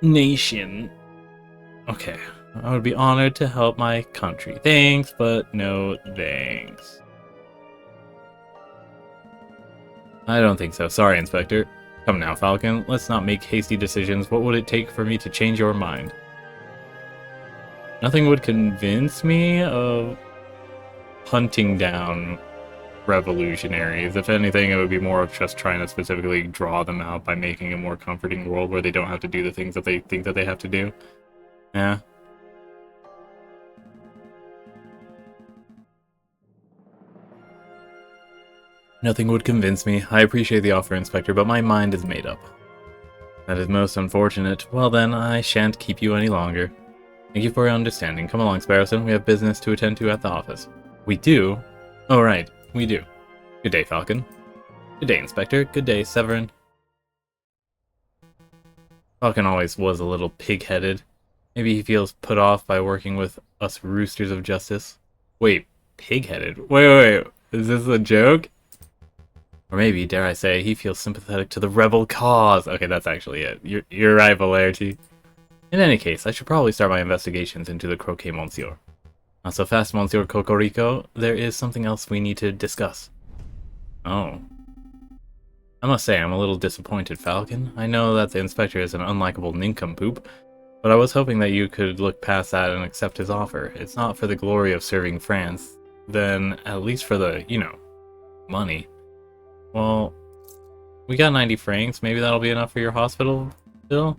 Nation. Okay, I would be honored to help my country. Thanks, but no thanks. I don't think so. Sorry, Inspector. Come now, Falcon. Let's not make hasty decisions. What would it take for me to change your mind? Nothing would convince me of hunting down revolutionaries. If anything, it would be more of just trying to specifically draw them out by making a more comforting world where they don't have to do the things that they think that they have to do. Yeah. Nothing would convince me. I appreciate the offer, Inspector, but my mind is made up. That is most unfortunate. Well then, I shan't keep you any longer. Thank you for your understanding. Come along, Sparrowson. We have business to attend to at the office. We do? Oh, right. We do. Good day, Falcon. Good day, Inspector. Good day, Severin. Falcon always was a little pig-headed. Maybe he feels put off by working with us roosters of justice. Wait, pig-headed? Wait. Is this a joke? Or maybe, dare I say, he feels sympathetic to the rebel cause. Okay, that's actually it. You're right, Valerity. In any case, I should probably start my investigations into the croquet, monsieur. Not so fast, Monsieur Cocorico. There is something else we need to discuss. Oh. I must say, I'm a little disappointed, Falcon. I know that the inspector is an unlikable nincompoop, but I was hoping that you could look past that and accept his offer. It's not for the glory of serving France, then at least for the, money. Well, we got 90 francs. Maybe that'll be enough for your hospital bill?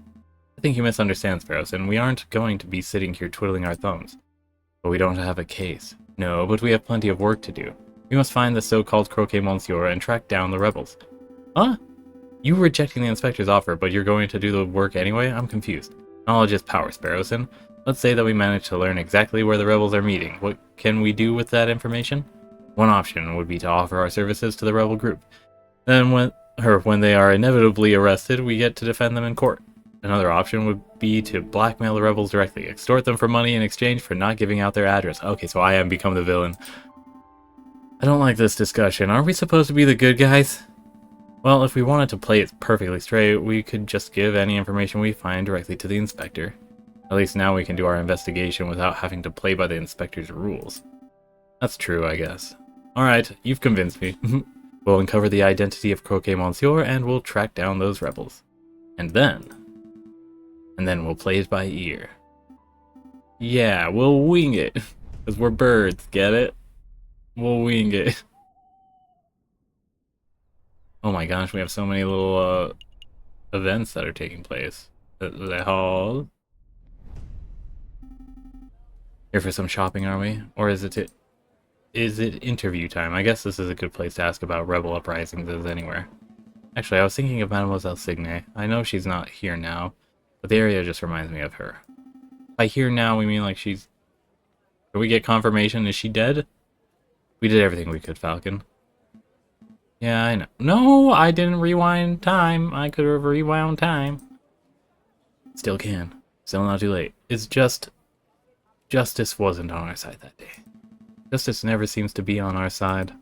I think you misunderstand, Sparrows, and we aren't going to be sitting here twiddling our thumbs. But we don't have a case. No, but we have plenty of work to do. We must find the so-called croquet monsieur and track down the rebels. Huh? You were rejecting the inspector's offer, but you're going to do the work anyway? I'm confused. Knowledge is power, Sparrowson. Let's say that we manage to learn exactly where the rebels are meeting. What can we do with that information? One option would be to offer our services to the rebel group. Then when they are inevitably arrested, we get to defend them in court. Another option would be to blackmail the rebels directly, extort them for money in exchange for not giving out their address. Okay, so I am become the villain. I don't like this discussion. Aren't we supposed to be the good guys? Well, if we wanted to play it perfectly straight, we could just give any information we find directly to the inspector. At least now we can do our investigation without having to play by the inspector's rules. That's true, I guess. Alright, you've convinced me. We'll uncover the identity of Croquet Monsieur and we'll track down those rebels. And then we'll play it by ear. Yeah, we'll wing it. Because we're birds, get it? We'll wing it. Oh my gosh, we have so many little events that are taking place. The hall. Here for some shopping, are we? Or is it interview time? I guess this is a good place to ask about rebel uprisings as anywhere. Actually, I was thinking of Mademoiselle Signe. I know she's not here now, but the area just reminds me of her. By here now, we mean like she's... Can we get confirmation? Is she dead? We did everything we could, Falcon. Yeah, I know. No, I didn't rewind time. I could have rewound time. Still can. Still not too late. It's just... Justice wasn't on our side that day. Justice never seems to be on our side.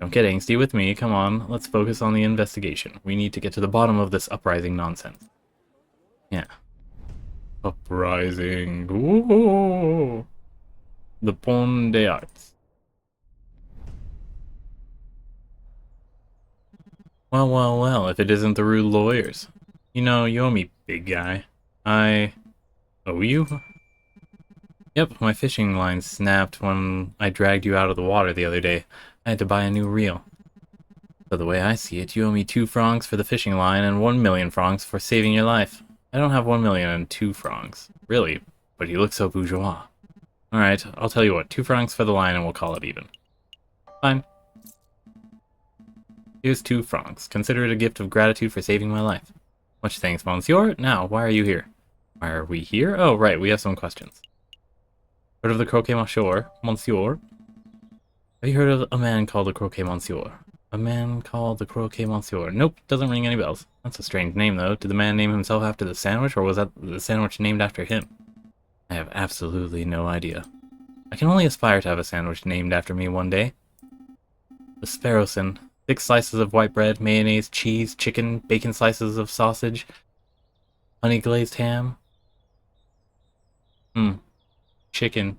Don't get angsty with me. Come on, let's focus on the investigation. We need to get to the bottom of this uprising nonsense. Yeah. Uprising. Ooh. The Pont des Arts. Well, if it isn't the rude lawyers. You know, you owe me, big guy. I owe you? Yep, my fishing line snapped when I dragged you out of the water the other day. I had to buy a new reel. So the way I see it, you owe me 2 francs for the fishing line and 1,000,000 francs for saving your life. I don't have 1,000,000 and 2 francs. Really, but you look so bourgeois. Alright, I'll tell you what, 2 francs for the line and we'll call it even. Fine. Here's 2 francs. Consider it a gift of gratitude for saving my life. Much thanks, monsieur. Now, why are you here? Why are we here? Oh, right, we have some questions. Heard of the croquet monsieur? Monsieur? Have you heard of a man called the croquet monsieur? A man called the croquet monsieur. Nope, doesn't ring any bells. That's a strange name, though. Did the man name himself after the sandwich, or was that the sandwich named after him? I have absolutely no idea. I can only aspire to have a sandwich named after me one day. The Sparrowson. 6 slices of white bread, mayonnaise, cheese, chicken, bacon slices of sausage, honey glazed ham. Chicken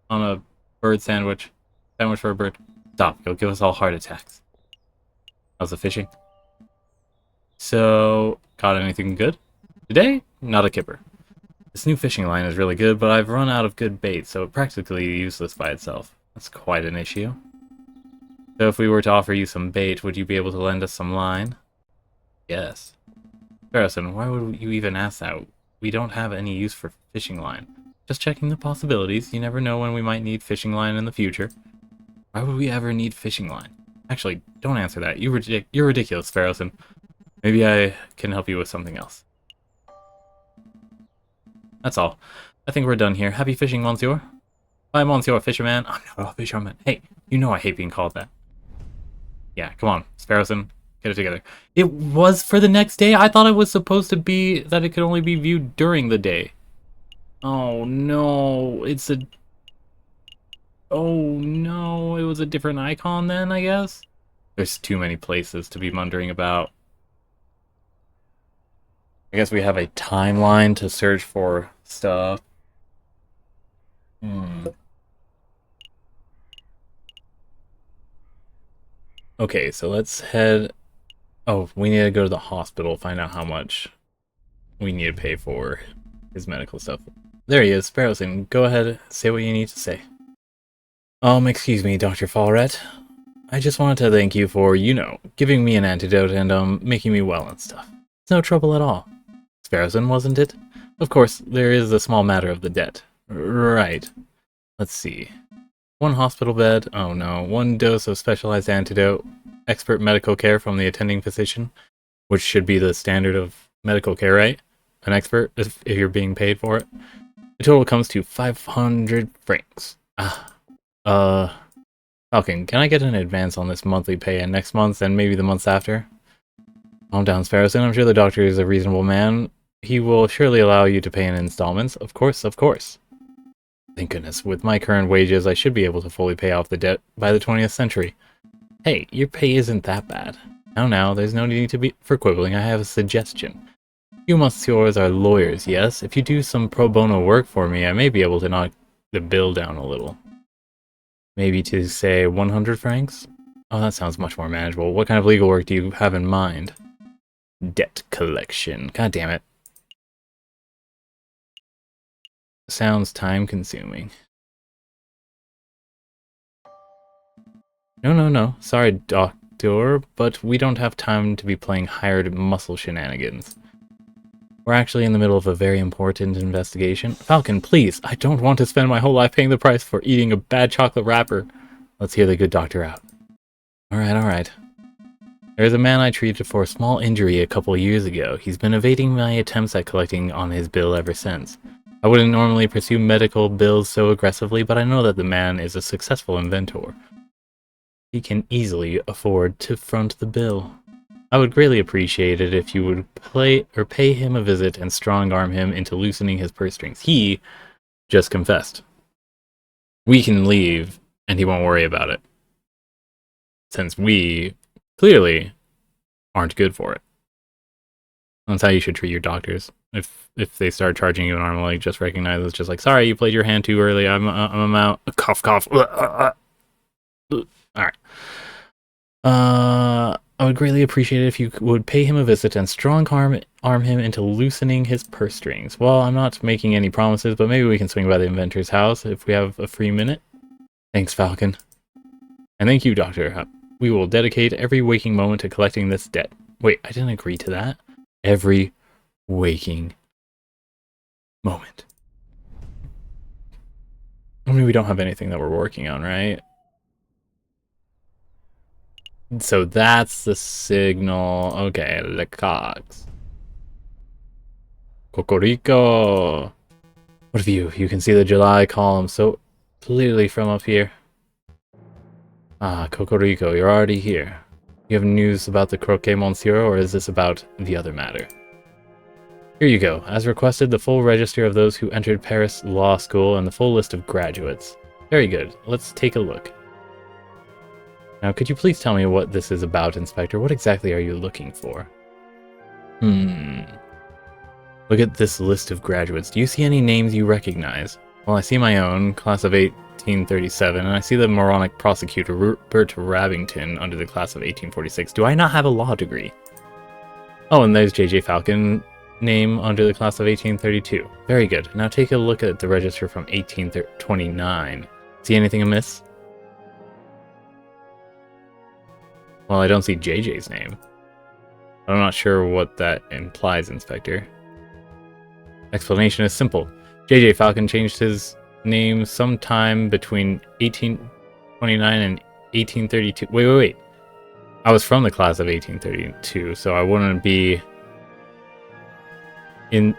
on a bird sandwich. Sandwich for a bird. Stop, you'll give us all heart attacks. How's the fishing? So, caught anything good? Today? Not a kipper. This new fishing line is really good, but I've run out of good bait, so it's practically useless by itself. That's quite an issue. So if we were to offer you some bait, would you be able to lend us some line? Yes. Sparrowson, why would you even ask that? We don't have any use for fishing line. Just checking the possibilities. You never know when we might need fishing line in the future. Why would we ever need fishing line? Actually, don't answer that. You're ridiculous, Sparrowson. Maybe I can help you with something else. That's all. I think we're done here. Happy fishing, monsieur. Bye, monsieur fisherman. I'm not a fisherman. Hey, you know I hate being called that. Yeah, come on, Sparrowson, get it together. It was for the next day? I thought it was supposed to be that it could only be viewed during the day. Oh no, it's a... Oh no, it was a different icon then, I guess? There's too many places to be wondering about. I guess we have a timeline to search for stuff. Okay, so let's head... Oh, we need to go to the hospital, find out how much we need to pay for his medical stuff. There he is, Sparrowson. Go ahead, say what you need to say. Excuse me, Dr. Fallret. I just wanted to thank you for, you know, giving me an antidote and, making me well and stuff. It's no trouble at all. Sparrowson, wasn't it? Of course, there is the small matter of the debt. Right. Let's see. 1 hospital bed, oh no, 1 dose of specialized antidote, expert medical care from the attending physician, which should be the standard of medical care, right? An expert, if you're being paid for it. The total comes to 500 francs. Falcon, can I get an advance on this monthly pay and next month and maybe the months after? Calm down, Sparrowson. I'm sure the doctor is a reasonable man. He will surely allow you to pay in installments. Of course, of course. Thank goodness. With my current wages, I should be able to fully pay off the debt by the 20th century. Hey, your pay isn't that bad. Now, there's no need to be for quibbling. I have a suggestion. You monsieurs are lawyers, yes? If you do some pro bono work for me, I may be able to knock the bill down a little. Maybe to, say, 100 francs? Oh, that sounds much more manageable. What kind of legal work do you have in mind? Debt collection. God damn it. Sounds time-consuming. No. Sorry, doctor, but we don't have time to be playing hired muscle shenanigans. We're actually in the middle of a very important investigation. Falcon, please! I don't want to spend my whole life paying the price for eating a bad chocolate wrapper. Let's hear the good doctor out. Alright. There's a man I treated for a small injury a couple years ago. He's been evading my attempts at collecting on his bill ever since. I wouldn't normally pursue medical bills so aggressively, but I know that the man is a successful inventor. He can easily afford to front the bill. I would greatly appreciate it if you would pay him a visit and strong-arm him into loosening his purse strings. He just confessed. We can leave, and he won't worry about it. Since we, clearly, aren't good for it. That's how you should treat your doctors. If they start charging you an arm and leg, just recognize it's just like, sorry, you played your hand too early, I'm out. Cough. Alright. I would greatly appreciate it if you would pay him a visit and strong-arm him into loosening his purse strings. Well, I'm not making any promises, but maybe we can swing by the inventor's house if we have a free minute. Thanks, Falcon. And thank you, Doctor. We will dedicate every waking moment to collecting this debt. Wait, I didn't agree to that. Every waking moment. I mean, we don't have anything that we're working on, right? So that's the signal. Okay, the cogs. Cocorico! What view? You can see the July column so clearly from up here. Ah, Cocorico, you're already here. You have news about the croquet, monsieur, or is this about the other matter? Here you go. As requested, the full register of those who entered Paris Law School and the full list of graduates. Very good. Let's take a look. Now, could you please tell me what this is about, Inspector? What exactly are you looking for? Look at this list of graduates. Do you see any names you recognize? Well, I see my own, class of 1837, and I see the moronic prosecutor, Rupert Rabington, under the class of 1846. Do I not have a law degree? Oh, and there's J.J. Falcon, name under the class of 1832. Very good. Now take a look at the register from 1829. See anything amiss? Well, I don't see JJ's name. I'm not sure what that implies, Inspector. Explanation is simple. JJ Falcon changed his name sometime between 1829 and 1832. Wait. I was from the class of 1832, so I wouldn't be in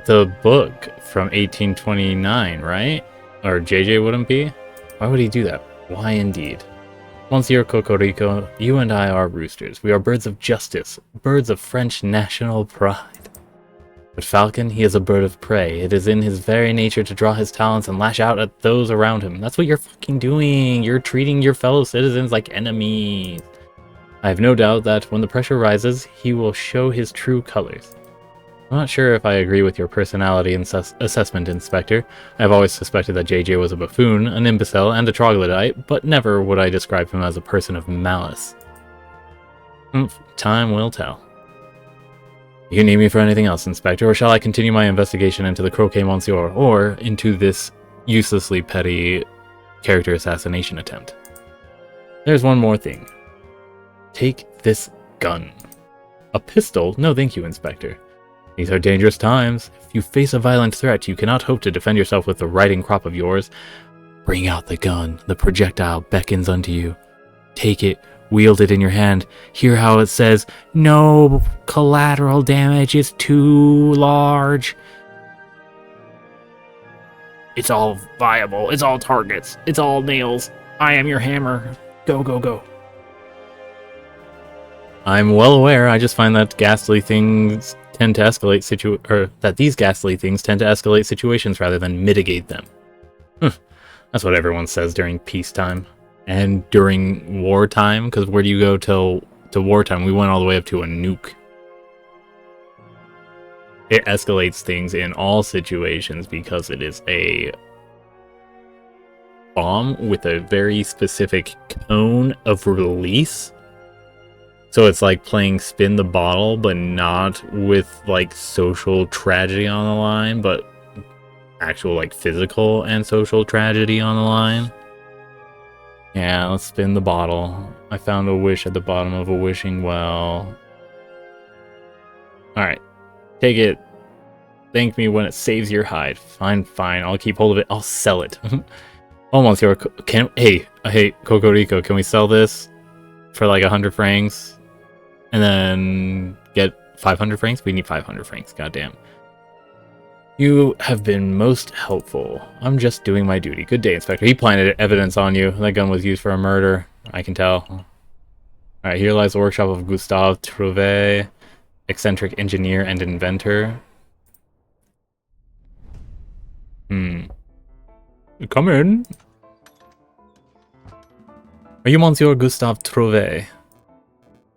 the book from 1829, right? Or JJ wouldn't be? Why would he do that? Why indeed? Monsieur Cocorico, you and I are roosters. We are birds of justice, birds of French national pride. But Falcon, he is a bird of prey. It is in his very nature to draw his talons and lash out at those around him. That's what you're fucking doing. You're treating your fellow citizens like enemies. I have no doubt that when the pressure rises, he will show his true colors. I'm not sure if I agree with your personality assessment, Inspector. I've always suspected that JJ was a buffoon, an imbecile, and a troglodyte, but never would I describe him as a person of malice. Time will tell. You need me for anything else, Inspector, or shall I continue my investigation into the Croquet Monsieur, or into this uselessly petty character assassination attempt? There's one more thing. Take this gun. A pistol? No thank you, Inspector. These are dangerous times. If you face a violent threat, you cannot hope to defend yourself with the riding crop of yours. Bring out the gun. The projectile beckons unto you. Take it. Wield it in your hand. Hear how it says, "No collateral damage is too large." It's all viable. It's all targets. It's all nails. I am your hammer. Go, go, go. I'm well aware. I just find that ghastly things tend to escalate these ghastly things tend to escalate situations rather than mitigate them. That's what everyone says during peacetime. And during wartime, because where do you go to wartime? We went all the way up to a nuke. It escalates things in all situations because it is a bomb with a very specific cone of release. So it's like playing spin the bottle, but not with like social tragedy on the line, but actual like physical and social tragedy on the line. Yeah, let's spin the bottle. I found a wish at the bottom of a wishing well. Alright. Take it. Thank me when it saves your hide. Fine, fine. I'll keep hold of it. I'll sell it. Oh, Monsieur. Hey, Cocorico, can we sell this for like 100 francs? And then get 500 francs? We need 500 francs. Goddamn. You have been most helpful. I'm just doing my duty. Good day, Inspector. He planted evidence on you. That gun was used for a murder. I can tell. Alright, here lies the workshop of Gustave Trouvé, eccentric engineer and inventor. Come in. Are you Monsieur Gustave Trouvé?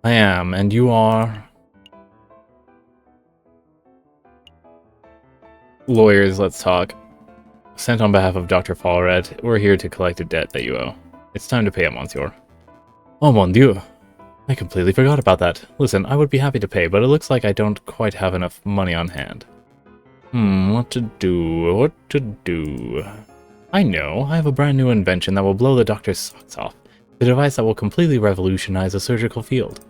I am, and you are... Lawyers, let's talk. Sent on behalf of Dr. Fallred, we're here to collect a debt that you owe. It's time to pay it, Monsieur. Oh mon dieu. I completely forgot about that. Listen, I would be happy to pay, but it looks like I don't quite have enough money on hand. What to do? I know, I have a brand new invention that will blow the doctor's socks off. The device that will completely revolutionize the surgical field.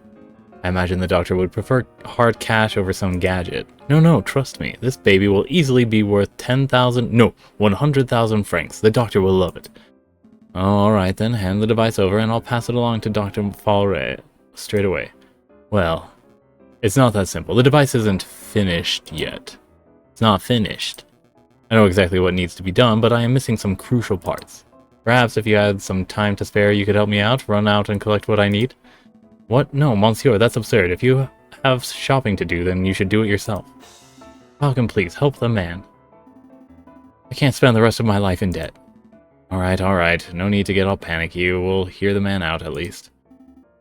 I imagine the doctor would prefer hard cash over some gadget. No, trust me. This baby will easily be worth 100,000 francs. The doctor will love it. Alright then, hand the device over and I'll pass it along to Dr. Fallred straight away. Well, it's not that simple. The device isn't finished yet. It's not finished. I know exactly what needs to be done, but I am missing some crucial parts. Perhaps if you had some time to spare, you could help me out, run out and collect what I need? What? No, Monsieur, that's absurd. If you have shopping to do, then you should do it yourself. Falcon, please, help the man. I can't spend the rest of my life in debt. Alright. No need to get all panicky. We'll hear the man out, at least.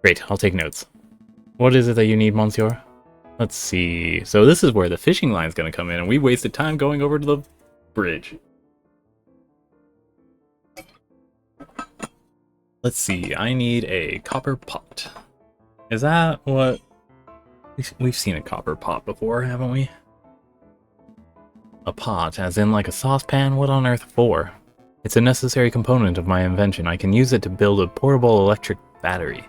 Great, I'll take notes. What is it that you need, Monsieur? Let's see. So this is where the fishing line's gonna come in, and we wasted time going over to the bridge. Let's see. I need a copper pot. Is that what... We've seen a copper pot before, haven't we? A pot, as in like a saucepan? What on earth for? It's a necessary component of my invention. I can use it to build a portable electric battery.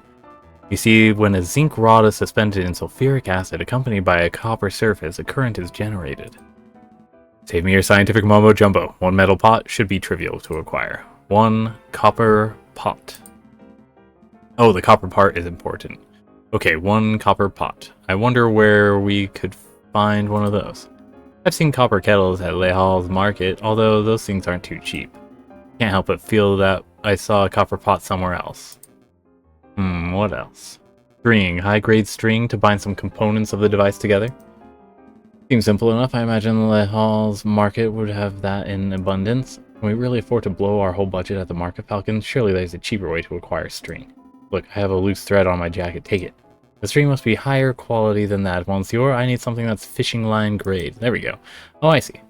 You see, when a zinc rod is suspended in sulfuric acid accompanied by a copper surface, a current is generated. Save me your scientific mumbo-jumbo. One metal pot should be trivial to acquire. One copper pot. Oh, the copper part is important. Okay, one copper pot. I wonder where we could find one of those. I've seen copper kettles at Les Halles Market, although those things aren't too cheap. Can't help but feel that I saw a copper pot somewhere else. What else? String. High-grade string to bind some components of the device together. Seems simple enough. I imagine Le Hall's market would have that in abundance. Can we really afford to blow our whole budget at the market, Falcon? Surely there's a cheaper way to acquire string. Look, I have a loose thread on my jacket. Take it. The string must be higher quality than that, Monsieur. I need something that's fishing line grade. There we go. Oh, I see.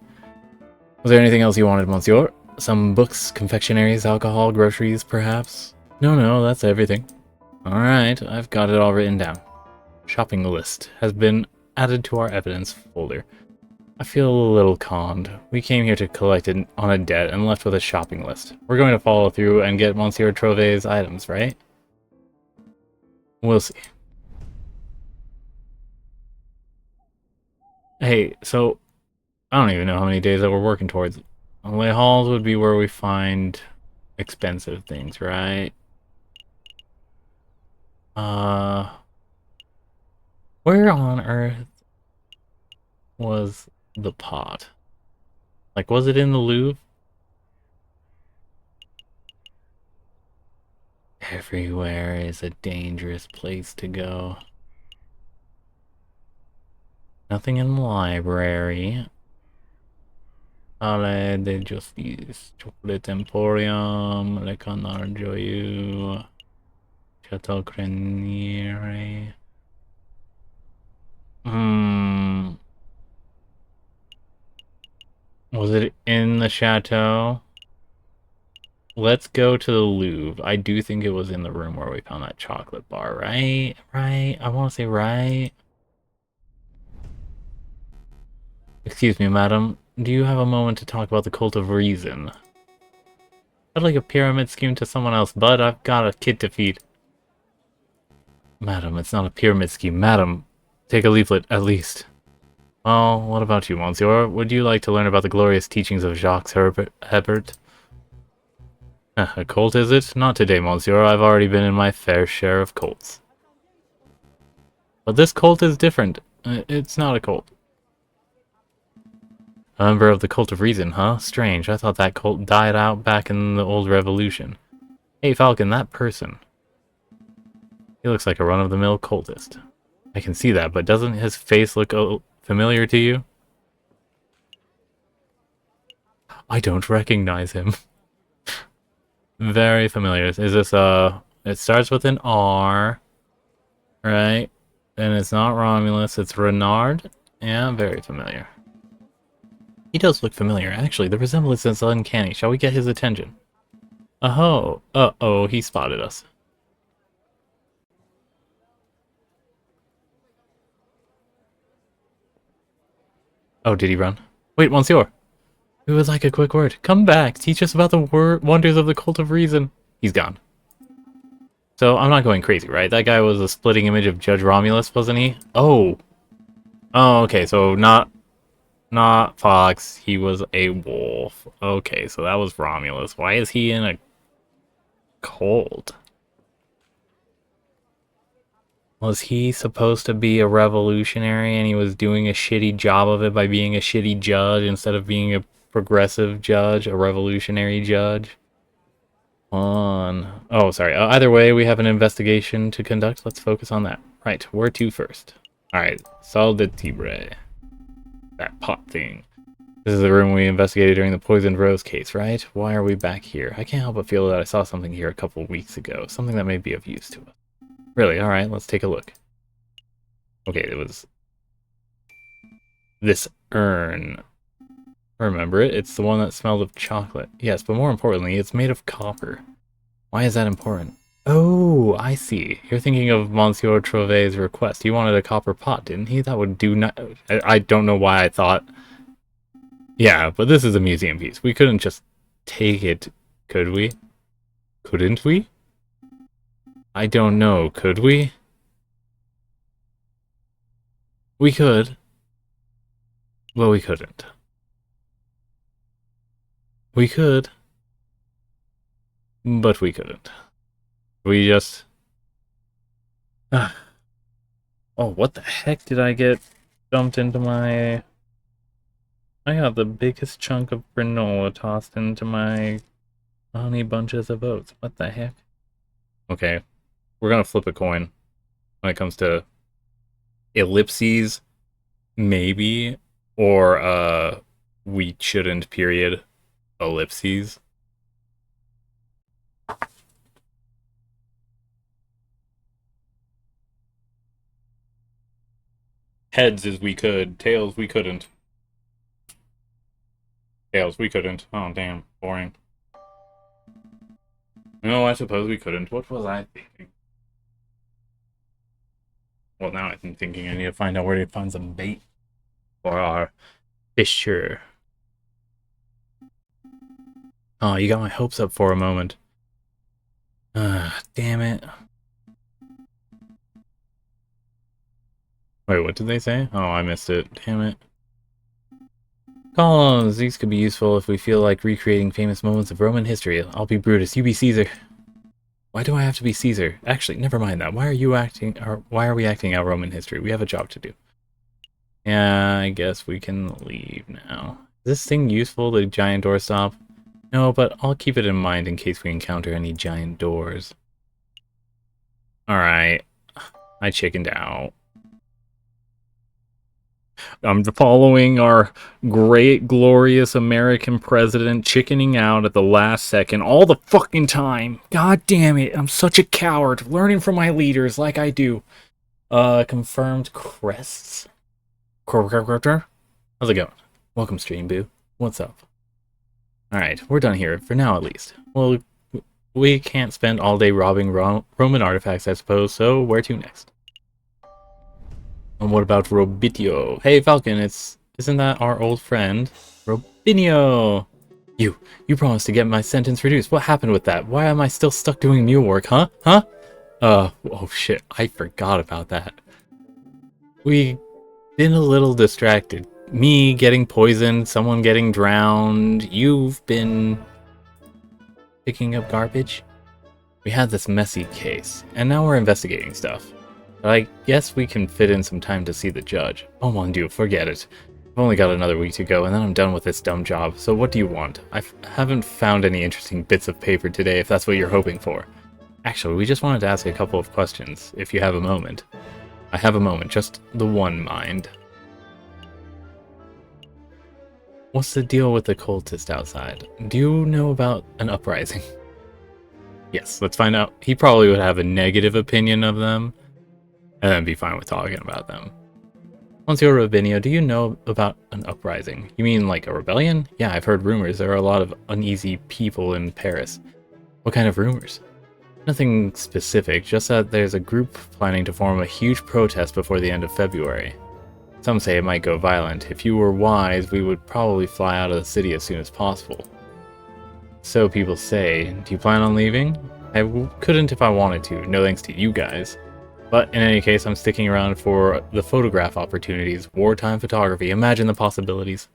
Was there anything else you wanted, Monsieur? Some books, confectionaries, alcohol, groceries, perhaps? No, that's everything. Alright, I've got it all written down. Shopping list has been added to our evidence folder. I feel a little conned. We came here to collect it on a debt and left with a shopping list. We're going to follow through and get Monsieur Trove's items, right? We'll see. Hey, so I don't even know how many days that we're working towards. Les Halls would be where we find expensive things, right? Where on earth was the pot? Like, was it in the Louvre? Everywhere is a dangerous place to go. Nothing in the library. Palais de Justice, Chocolate Emporium, Le Canard Joyeux, Chateau Creniere. Was it in the chateau? Let's go to the Louvre. I do think it was in the room where we found that chocolate bar, right? Right? I want to say right. Excuse me, madam. Do you have a moment to talk about the cult of reason? I'd like a pyramid scheme to someone else, but I've got a kid to feed. Madam, it's not a pyramid scheme. Madam, take a leaflet, at least. Well, what about you, Monsieur? Would you like to learn about the glorious teachings of Jacques Hebert? A cult, is it? Not today, Monsieur. I've already been in my fair share of cults. But this cult is different. It's not a cult. A member of the Cult of Reason, huh? Strange. I thought that cult died out back in the old revolution. Hey, Falcon, that person. He looks like a run-of-the-mill cultist. I can see that, but doesn't his face look familiar to you? I don't recognize him. Very familiar. Is this, it starts with an R, right? And it's not Romulus, it's Renard. Yeah, very familiar. He does look familiar, actually. The resemblance is uncanny. Shall we get his attention? Oh, uh-oh, he spotted us. Oh, did he run? Wait, Monsieur! We would like a quick word. Come back, teach us about the wonders of the Cult of Reason. He's gone. So, I'm not going crazy, right? That guy was a splitting image of Judge Romulus, wasn't he? Oh! Oh, okay, so not Fox, he was a wolf. Okay, so that was Romulus. Why is he in a cult? Was he supposed to be a revolutionary and he was doing a shitty job of it by being a shitty judge instead of being a progressive judge, a revolutionary judge? Oh, sorry. Either way, we have an investigation to conduct. Let's focus on that. Right, where to first? Alright, Salle de Tibre. That pot thing. This is the room we investigated during the Poisoned Rose case, right? Why are we back here? I can't help but feel that I saw something here a couple weeks ago. Something that may be of use to us. Really? Alright, let's take a look. Okay, it was this urn. Remember it? It's the one that smelled of chocolate. Yes, but more importantly, it's made of copper. Why is that important? Oh, I see. You're thinking of Monsieur Trove's request. He wanted a copper pot, didn't he? That would do not... I don't know why I thought... Yeah, but this is a museum piece. We couldn't just take it, could we? Couldn't we? I don't know, could we? We could. Well, we couldn't. We could. But we couldn't. We just... Oh, what the heck did I get dumped into my... I got the biggest chunk of granola tossed into my honey bunches of oats. What the heck? Okay. We're gonna flip a coin when it comes to ellipses, maybe, or we shouldn't, period, ellipses. Heads is we could, tails we couldn't. Tails we couldn't. Oh, damn, boring. No, I suppose we couldn't. What was I thinking? Well, now I'm thinking I need to find out where to find some bait for our fisher. Oh, you got my hopes up for a moment. Damn it. Wait, what did they say? Oh, I missed it. Damn it. Columns. These could be useful if we feel like recreating famous moments of Roman history. I'll be Brutus. You be Caesar. Why do I have to be Caesar? Actually, never mind that. Why are you acting, or why are we acting out Roman history? We have a job to do. Yeah, I guess we can leave now. Is this thing useful, the giant doorstop? No, but I'll keep it in mind in case we encounter any giant doors. Alright. I chickened out. I'm following our great, glorious American president chickening out at the last second all the fucking time. God damn it, I'm such a coward. Learning from my leaders like I do. Confirmed crests. How's it going? Welcome, Stream Boo. What's up? Alright, we're done here, for now at least. Well, we can't spend all day robbing Roman artifacts, I suppose, so where to next? And what about Robitio? Hey, Falcon, isn't that our old friend? Robinio! You promised to get my sentence reduced. What happened with that? Why am I still stuck doing mule work, huh? Huh? Oh shit, I forgot about that. We've been a little distracted. Me getting poisoned, someone getting drowned, you've been picking up garbage? We had this messy case, and now we're investigating stuff. But I guess we can fit in some time to see the judge. Oh mon dieu, forget it. I've only got another week to go, and then I'm done with this dumb job, so what do you want? I haven't found any interesting bits of paper today, if that's what you're hoping for. Actually, we just wanted to ask a couple of questions, if you have a moment. I have a moment, just the one, mind. What's the deal with the cultist outside? Do you know about an uprising? Yes, let's find out. He probably would have a negative opinion of them, and then be fine with talking about them. Monsieur Robinio, do you know about an uprising? You mean like a rebellion? Yeah, I've heard rumors. There are a lot of uneasy people in Paris. What kind of rumors? Nothing specific, just that there's a group planning to form a huge protest before the end of February. Some say it might go violent. If you were wise, we would probably fly out of the city as soon as possible. So people say. Do you plan on leaving? I couldn't if I wanted to, no thanks to you guys. But in any case, I'm sticking around for the photograph opportunities. Wartime photography, imagine the possibilities.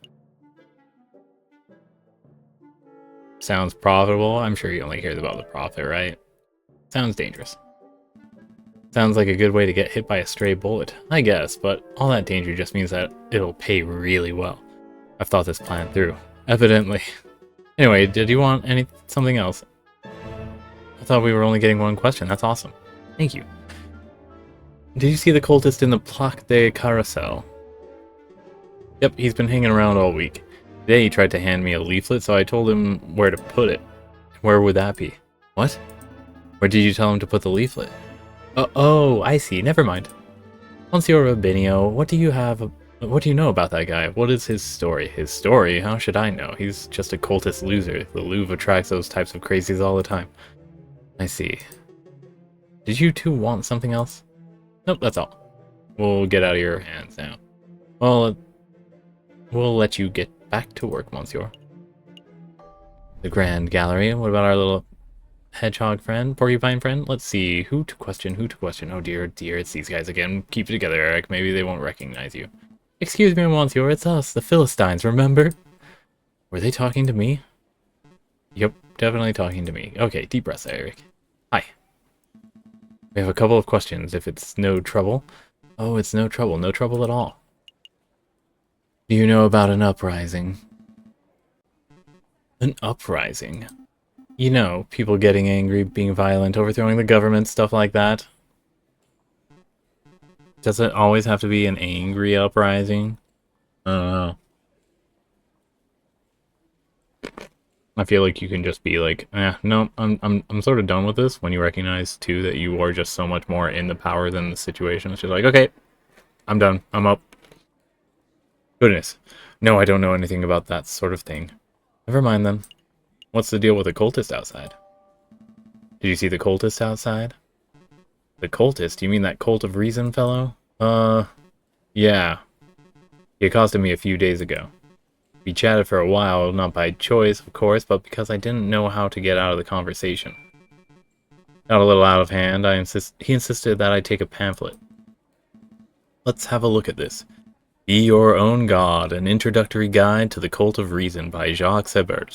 Sounds profitable? I'm sure he only cares about the profit, right? Sounds dangerous. Sounds like a good way to get hit by a stray bullet, I guess, but all that danger just means that it'll pay really well. I've thought this plan through. Evidently. Anyway, did you want something else? I thought we were only getting one question. That's awesome. Thank you. Did you see the cultist in the Plaque de Carousel? Yep, he's been hanging around all week. Today he tried to hand me a leaflet, so I told him where to put it. Where would that be? What? Where did you tell him to put the leaflet? Oh, I see. Never mind. Monsieur Robinio, what do you know about that guy? What is his story? His story? How should I know? He's just a cultist loser. The Louvre attracts those types of crazies all the time. I see. Did you two want something else? Nope, that's all. We'll get out of your hands now. Well, we'll let you get back to work, monsieur. The Grand Gallery. What about our little hedgehog friend, porcupine friend? Let's see. Who to question? Oh dear, it's these guys again. Keep it together, Eric. Maybe they won't recognize you. Excuse me, monsieur. It's us, the Philistines, remember? Were they talking to me? Yep, definitely talking to me. Okay, deep breaths, Eric. Hi. We have a couple of questions, if it's no trouble. Oh, it's no trouble. No trouble at all. Do you know about an uprising? An uprising? You know, people getting angry, being violent, overthrowing the government, stuff like that. Does it always have to be an angry uprising? I don't know. I feel like you can just be like, no, I'm sort of done with this. When you recognize too that you are just so much more in the power than the situation, it's just like, okay, I'm done. I'm up. Goodness, no, I don't know anything about that sort of thing. Never mind then. What's the deal with the cultist outside? Did you see the cultist outside? The cultist? You mean that cult of reason fellow? Yeah. He accosted me a few days ago. We chatted for a while, not by choice, of course, but because I didn't know how to get out of the conversation. Got a little out of hand, he insisted that I take a pamphlet. Let's have a look at this. Be Your Own God, an Introductory Guide to the Cult of Reason by Jacques Severin.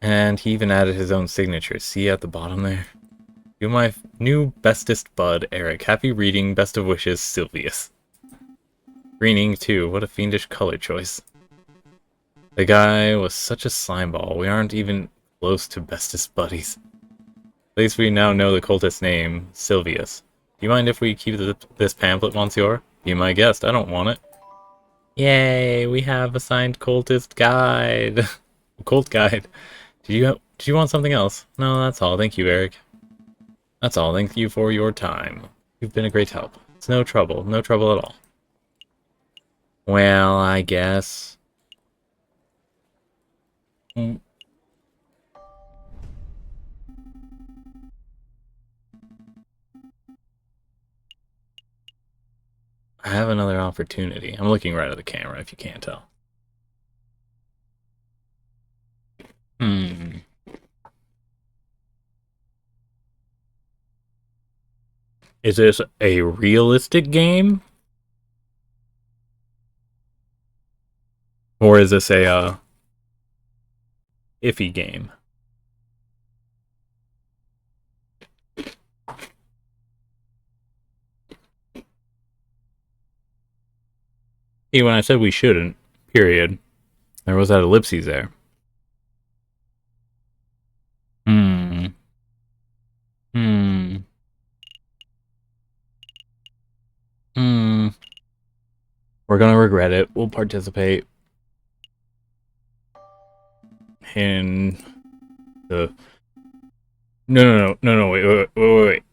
And he even added his own signature. See at the bottom there? To my new bestest bud, Eric. Happy reading. Best of wishes, Sylvius. Green ink, too. What a fiendish color choice. The guy was such a slimeball. We aren't even close to bestest buddies. At least we now know the cultist's name, Sylvius. Do you mind if we keep this pamphlet, Monsieur? Be my guest. I don't want it. Yay! We have a signed cultist guide. Cult guide. Did you want something else? No, that's all. Thank you, Eric. That's all. Thank you for your time. You've been a great help. It's no trouble. No trouble at all. Well, I guess. I have another opportunity. I'm looking right at the camera, if you can't tell. Hmm. Is this a realistic game? Or is this a, iffy game? See, when I said we shouldn't, period, there was that ellipses there. Hmm. Hmm. Hmm. We're gonna regret it. We'll participate in the... No, wait.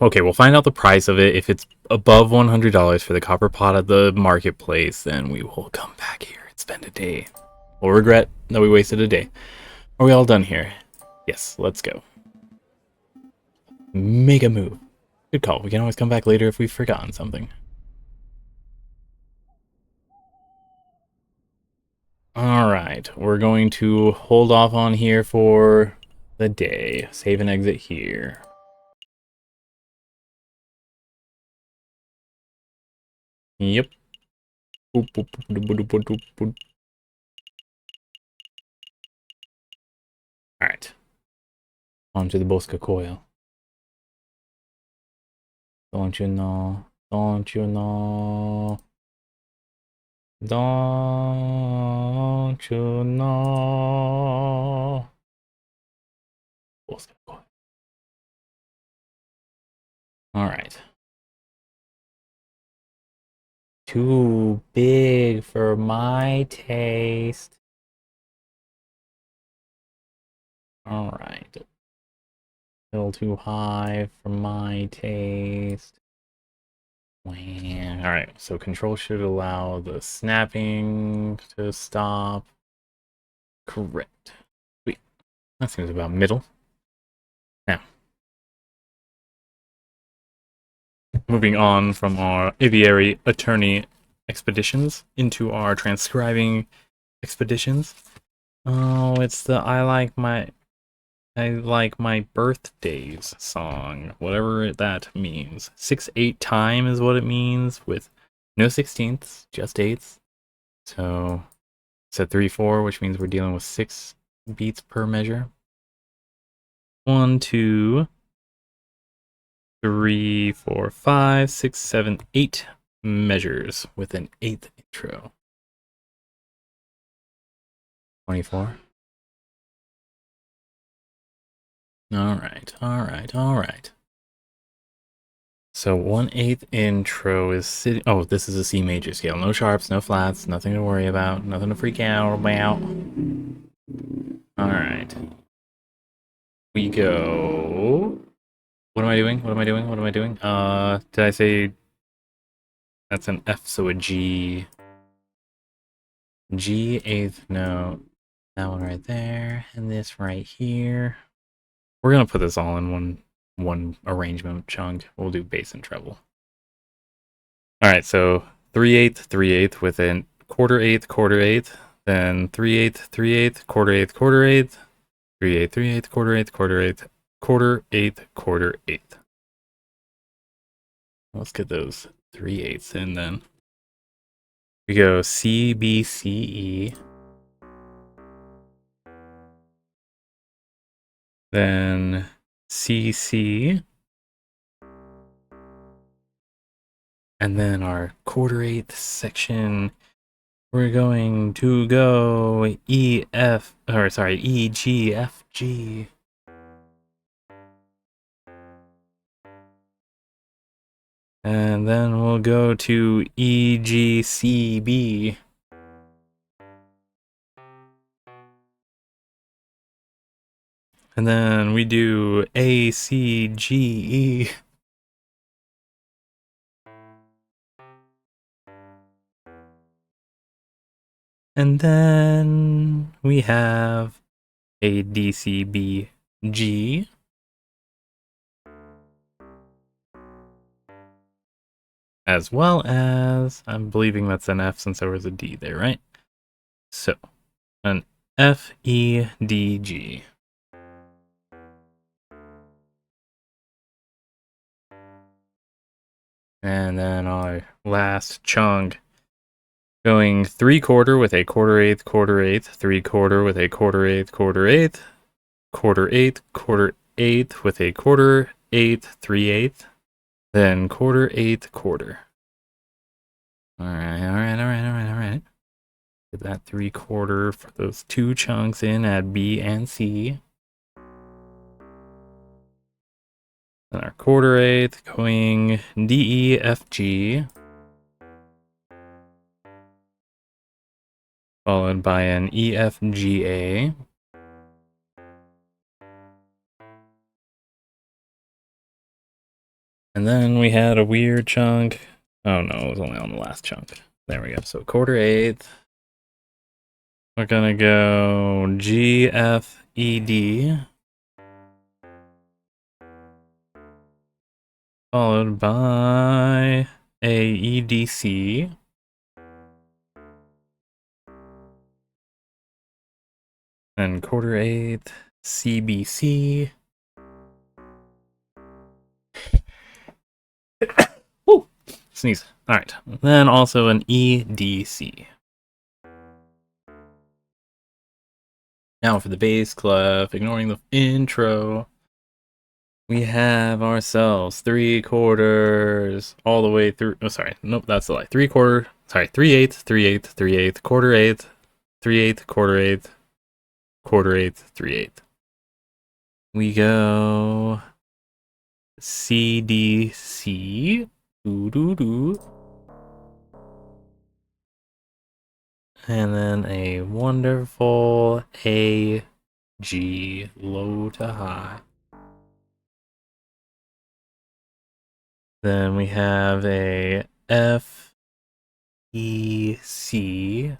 Okay, we'll find out the price of it. If it's above $100 for the copper pot at the marketplace, then we will come back here and spend a day. We'll regret that we wasted a day. Are we all done here? Yes, let's go. Make a move. Good call. We can always come back later if we've forgotten something. Alright, we're going to hold off on here for the day. Save and exit here. Yep. Alright. On to the Bosca coil. Don't you know? Don't you know? Don't you know? Bosca coil. Alright. Too big for my taste. Alright. A little too high for my taste. Alright, so control should allow the snapping to stop. Correct. Sweet. That seems about middle. Now, moving on from our aviary attorney expeditions into our transcribing expeditions. Oh, it's the I like my birthdays song, whatever that means. 6/8 time is what it means, with no 16ths, just 8ths. So it's at 3/4, which means we're dealing with 6 beats per measure. 1, 2, 3, 4, 5, 6, 7, 8 measures with an 8th intro. 24. Alright. So 1/8 intro is sitting. Oh, this is a C major scale. No sharps, no flats, nothing to worry about, nothing to freak out about. Alright. We go. What am I doing? Did I say that's an F, so a G. G eighth note. That one right there, and this right here. We're gonna put this all in one arrangement chunk. We'll do bass and treble. Alright, so 3/8 with a quarter eighth, then 3/8, quarter eighth, 3/8, quarter eighth. Let's get those 3/8 in then. We go C, B, C, E. Then C, C. And then our quarter eighth section, we're going to go E, G, F, G. And then we'll go to E, G, C, B. And then we do A, C, G, E. And then we have A, D, C, B, G. As well as, I'm believing that's an F since there was a D there, right? So, an F, E, D, G. And then our last chunk, going 3/4 with a quarter eighth, 3/4 with a quarter eighth, quarter eighth with a quarter eighth, 3/8, then quarter eighth, quarter. Alright. Get that 3/4 for those two chunks in at B and C. Then our quarter eighth going D, E, F, G. Followed by an E, F, G, A. And then we had a weird chunk. Oh no, it was only on the last chunk. There we go. So quarter eighth. We're gonna go G, F, E, D. Followed by A, E, D, C. And quarter eighth, C, B, C. Woo! Sneeze. Alright. Then also an E, D, C. Now for the bass clef, ignoring the intro, we have ourselves 3/4 all the way through. Oh, sorry. Nope, that's a lie. 3/4. Sorry, 3/8, 3/8, 3/8, quarter eighth, 3/8, quarter eighth, quarter eighth, 3/8. We go C, D, C. Doo, doo, doo. And then a wonderful A, G, low to high. Then we have a F, E, C.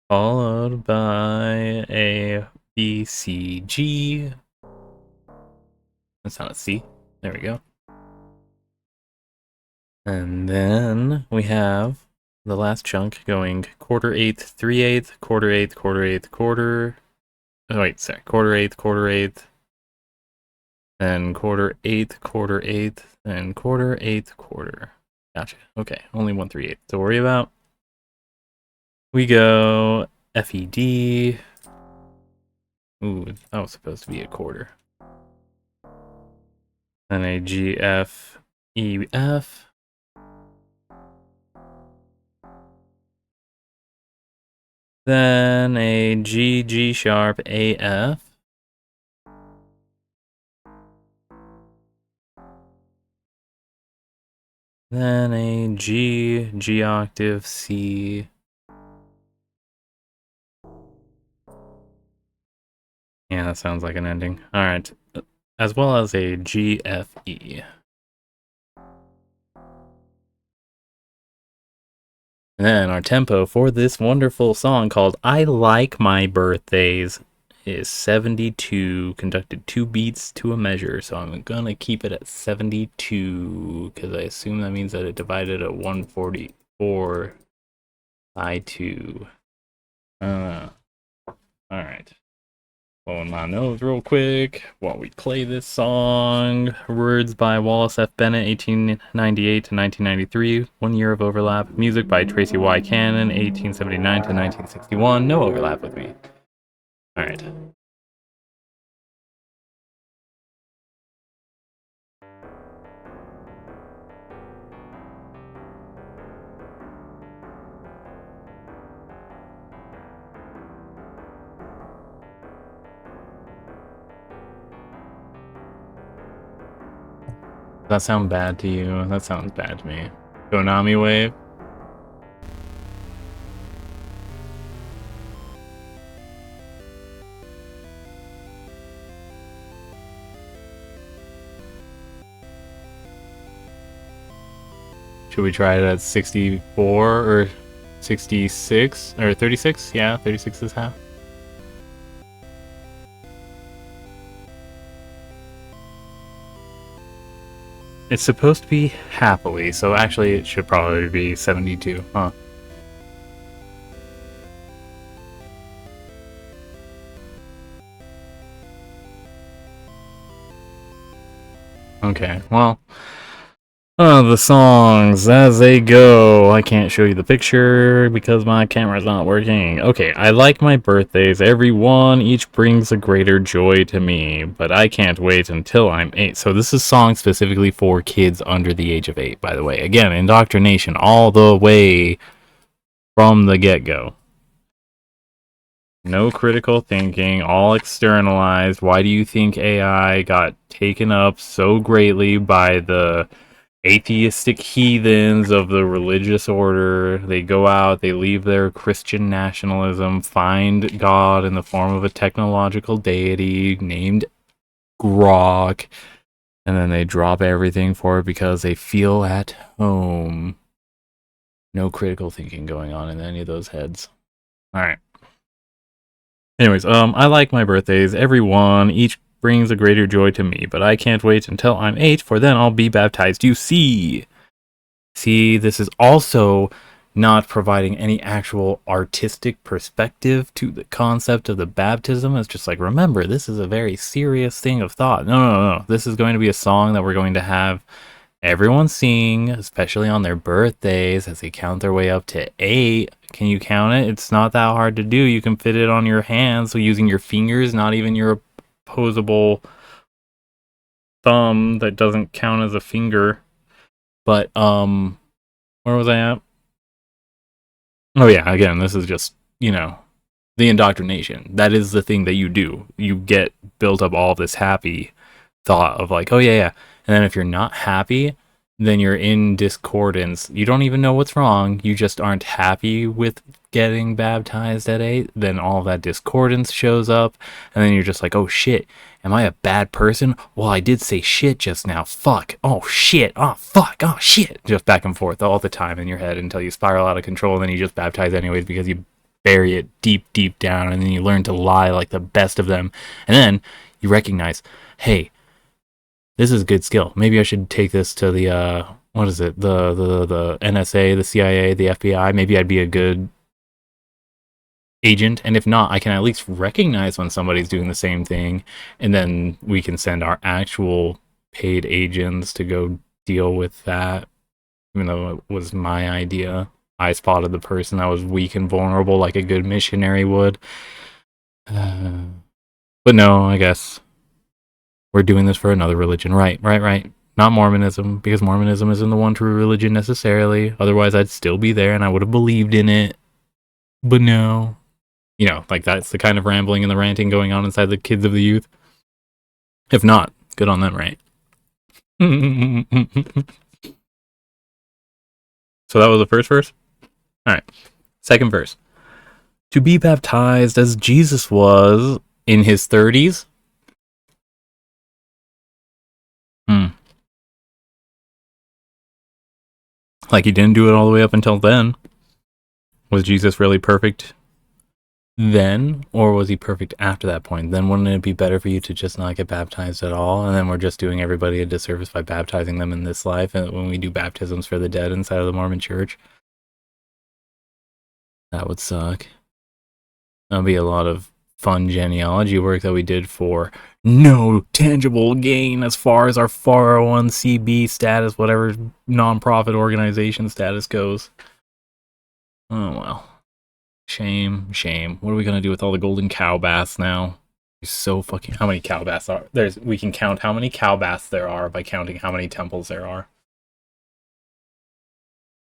Followed by a B, C, G. That's not a C. There we go. And then we have the last chunk going quarter eighth, 3/8, quarter eighth, quarter eighth, quarter. Oh, wait, sorry. Quarter eighth, then quarter eighth, and quarter eighth, quarter. Gotcha. Okay, only 1/3/8 to worry about. We go F, E, D. Ooh, that was supposed to be a quarter. Then a G, F, E, F. Then a G, G sharp, A, F. Then a G, G octave, C. Yeah, that sounds like an ending. Alright. As well as a G, F, E. And then our tempo for this wonderful song called I Like My Birthdays is 72, conducted 2 beats to a measure. So I'm gonna keep it at 72 because I assume that means that it divided at 144 by 2. Alright. Blowing my nose real quick while we play this song. Words by Wallace F. Bennett, 1898 to 1993. 1 year of overlap. Music by Tracy Y. Cannon, 1879 to 1961. No overlap with me. Alright. Does that sound bad to you? That sounds bad to me. Konami Wave? Should we try it at 64 or 66 or 36? Yeah, 36 is half. It's supposed to be happily, so actually it should probably be 72, huh? Okay, well, the songs as they go. I can't show you the picture because my camera's not working. Okay, I like my birthdays. Every one, each brings a greater joy to me, but I can't wait until I'm 8. So this is song specifically for kids under the age of 8, by the way. Again, indoctrination all the way from the get-go. No critical thinking, all externalized. Why do you think AI got taken up so greatly by the atheistic heathens of the religious order? They go out, they leave their Christian nationalism, find God in the form of a technological deity named Grok, and then they drop everything for it because they feel at home. No critical thinking going on in any of those heads. Alright. Anyways, I like my birthdays, every one, each brings a greater joy to me, but I can't wait until I'm 8, for then I'll be baptized. You see? See, this is also not providing any actual artistic perspective to the concept of the baptism. It's just like, remember, this is a very serious thing of thought. No. This is going to be a song that we're going to have everyone sing, especially on their birthdays as they count their way up to 8. Can you count it? It's not that hard to do. You can fit it on your hands, so using your fingers, not even your opposable thumb that doesn't count as a finger. But, where was I at? Oh yeah, again, this is just, the indoctrination. That is the thing that you do. You get built up all this happy thought of like, oh yeah. And then if you're not happy, then you're in discordance. You don't even know what's wrong. You just aren't happy with getting baptized at 8. Then all that discordance shows up. And then you're just like, oh shit, am I a bad person? Well, I did say shit just now. Fuck. Oh shit. Oh fuck. Oh shit. Just back and forth all the time in your head until you spiral out of control. And then you just baptize anyways because you bury it deep, deep down. And then you learn to lie like the best of them. And then you recognize, hey, this is a good skill. Maybe I should take this to the, what is it? The NSA, the CIA, the FBI. Maybe I'd be a good agent. And if not, I can at least recognize when somebody's doing the same thing. And then we can send our actual paid agents to go deal with that. Even though it was my idea. I spotted the person that was weak and vulnerable like a good missionary would. But no, I guess we're doing this for another religion. Right. Not Mormonism, because Mormonism isn't the one true religion necessarily. Otherwise, I'd still be there and I would have believed in it. But no. You know, like that's the kind of rambling and the ranting going on inside the kids of the youth. If not, good on them, right? So that was the first verse? Alright. Second verse. To be baptized as Jesus was in his 30s. Like he didn't do it all the way up until then. Was Jesus really perfect then, or was he perfect after that point? Then wouldn't it be better for you to just not get baptized at all? And then we're just doing everybody a disservice by baptizing them in this life, and when we do baptisms for the dead inside of the Mormon church. That would suck. That would be a lot of fun genealogy work that we did for no tangible gain as far as our 401c status, whatever nonprofit organization status goes. Oh well. Shame, shame. What are we gonna do with all the golden cow baths now? There's so fucking... How many cow baths are there's? We can count how many cow baths there are by counting how many temples there are.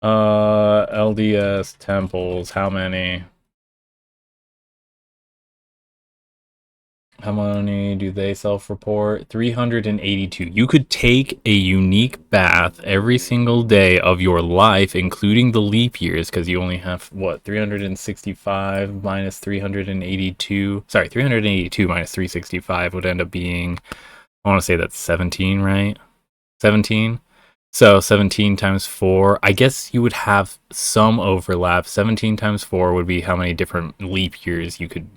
LDS temples, how many? How many do they self-report? 382. You could take a unique bath every single day of your life, including the leap years, because you only have, what, 365 minus 382? Sorry, 382 minus 365 would end up being, I want to say that's 17, right? 17? So 17 times 4. I guess you would have some overlap. 17 times 4 would be how many different leap years you could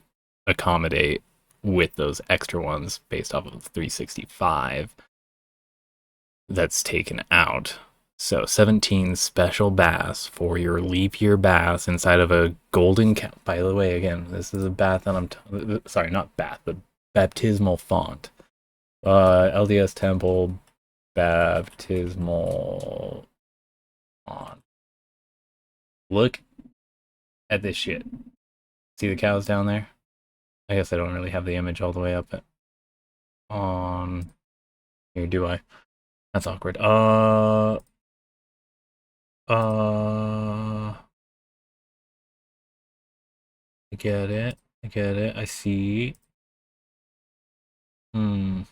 accommodate with those extra ones based off of 365 that's taken out. So 17 special baths for your leap year baths inside of a golden cow. By the way, again, this is a bath that I'm sorry, not bath, but baptismal font. LDS Temple baptismal font. Look at this shit. See the cows down there? I guess I don't really have the image all the way up on here, do I? That's awkward. I get it. I get it. I see. Oh,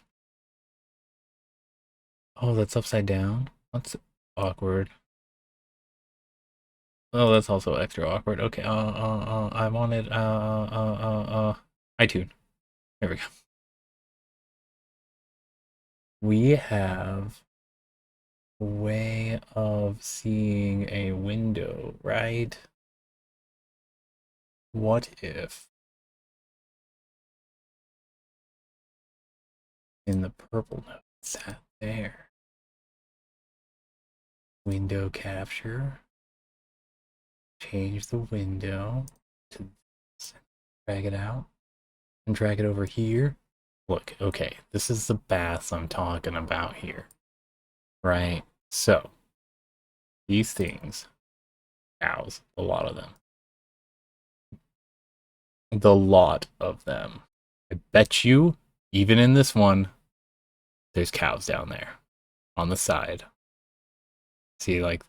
that's upside down. That's awkward. Oh, that's also extra awkward. Okay. I wanted. iTunes. There we go. We have a way of seeing a window, right? What if in the purple note sat there? Window capture. Change the window to drag it out and drag it over here. Look, okay, this is the baths I'm talking about here, right? So, these things, cows, a lot of them. The lot of them. I bet you, even in this one, there's cows down there on the side. See, like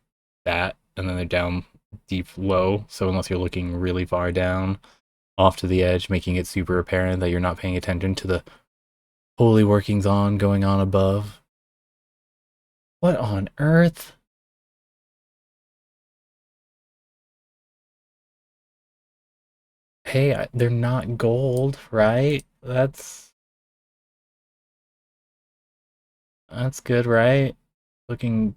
that, and then they're down deep low, so unless you're looking really far down off to the edge, making it super apparent that you're not paying attention to the holy workings going on above. What on earth? Hey, they're not gold, right? That's good, right? Looking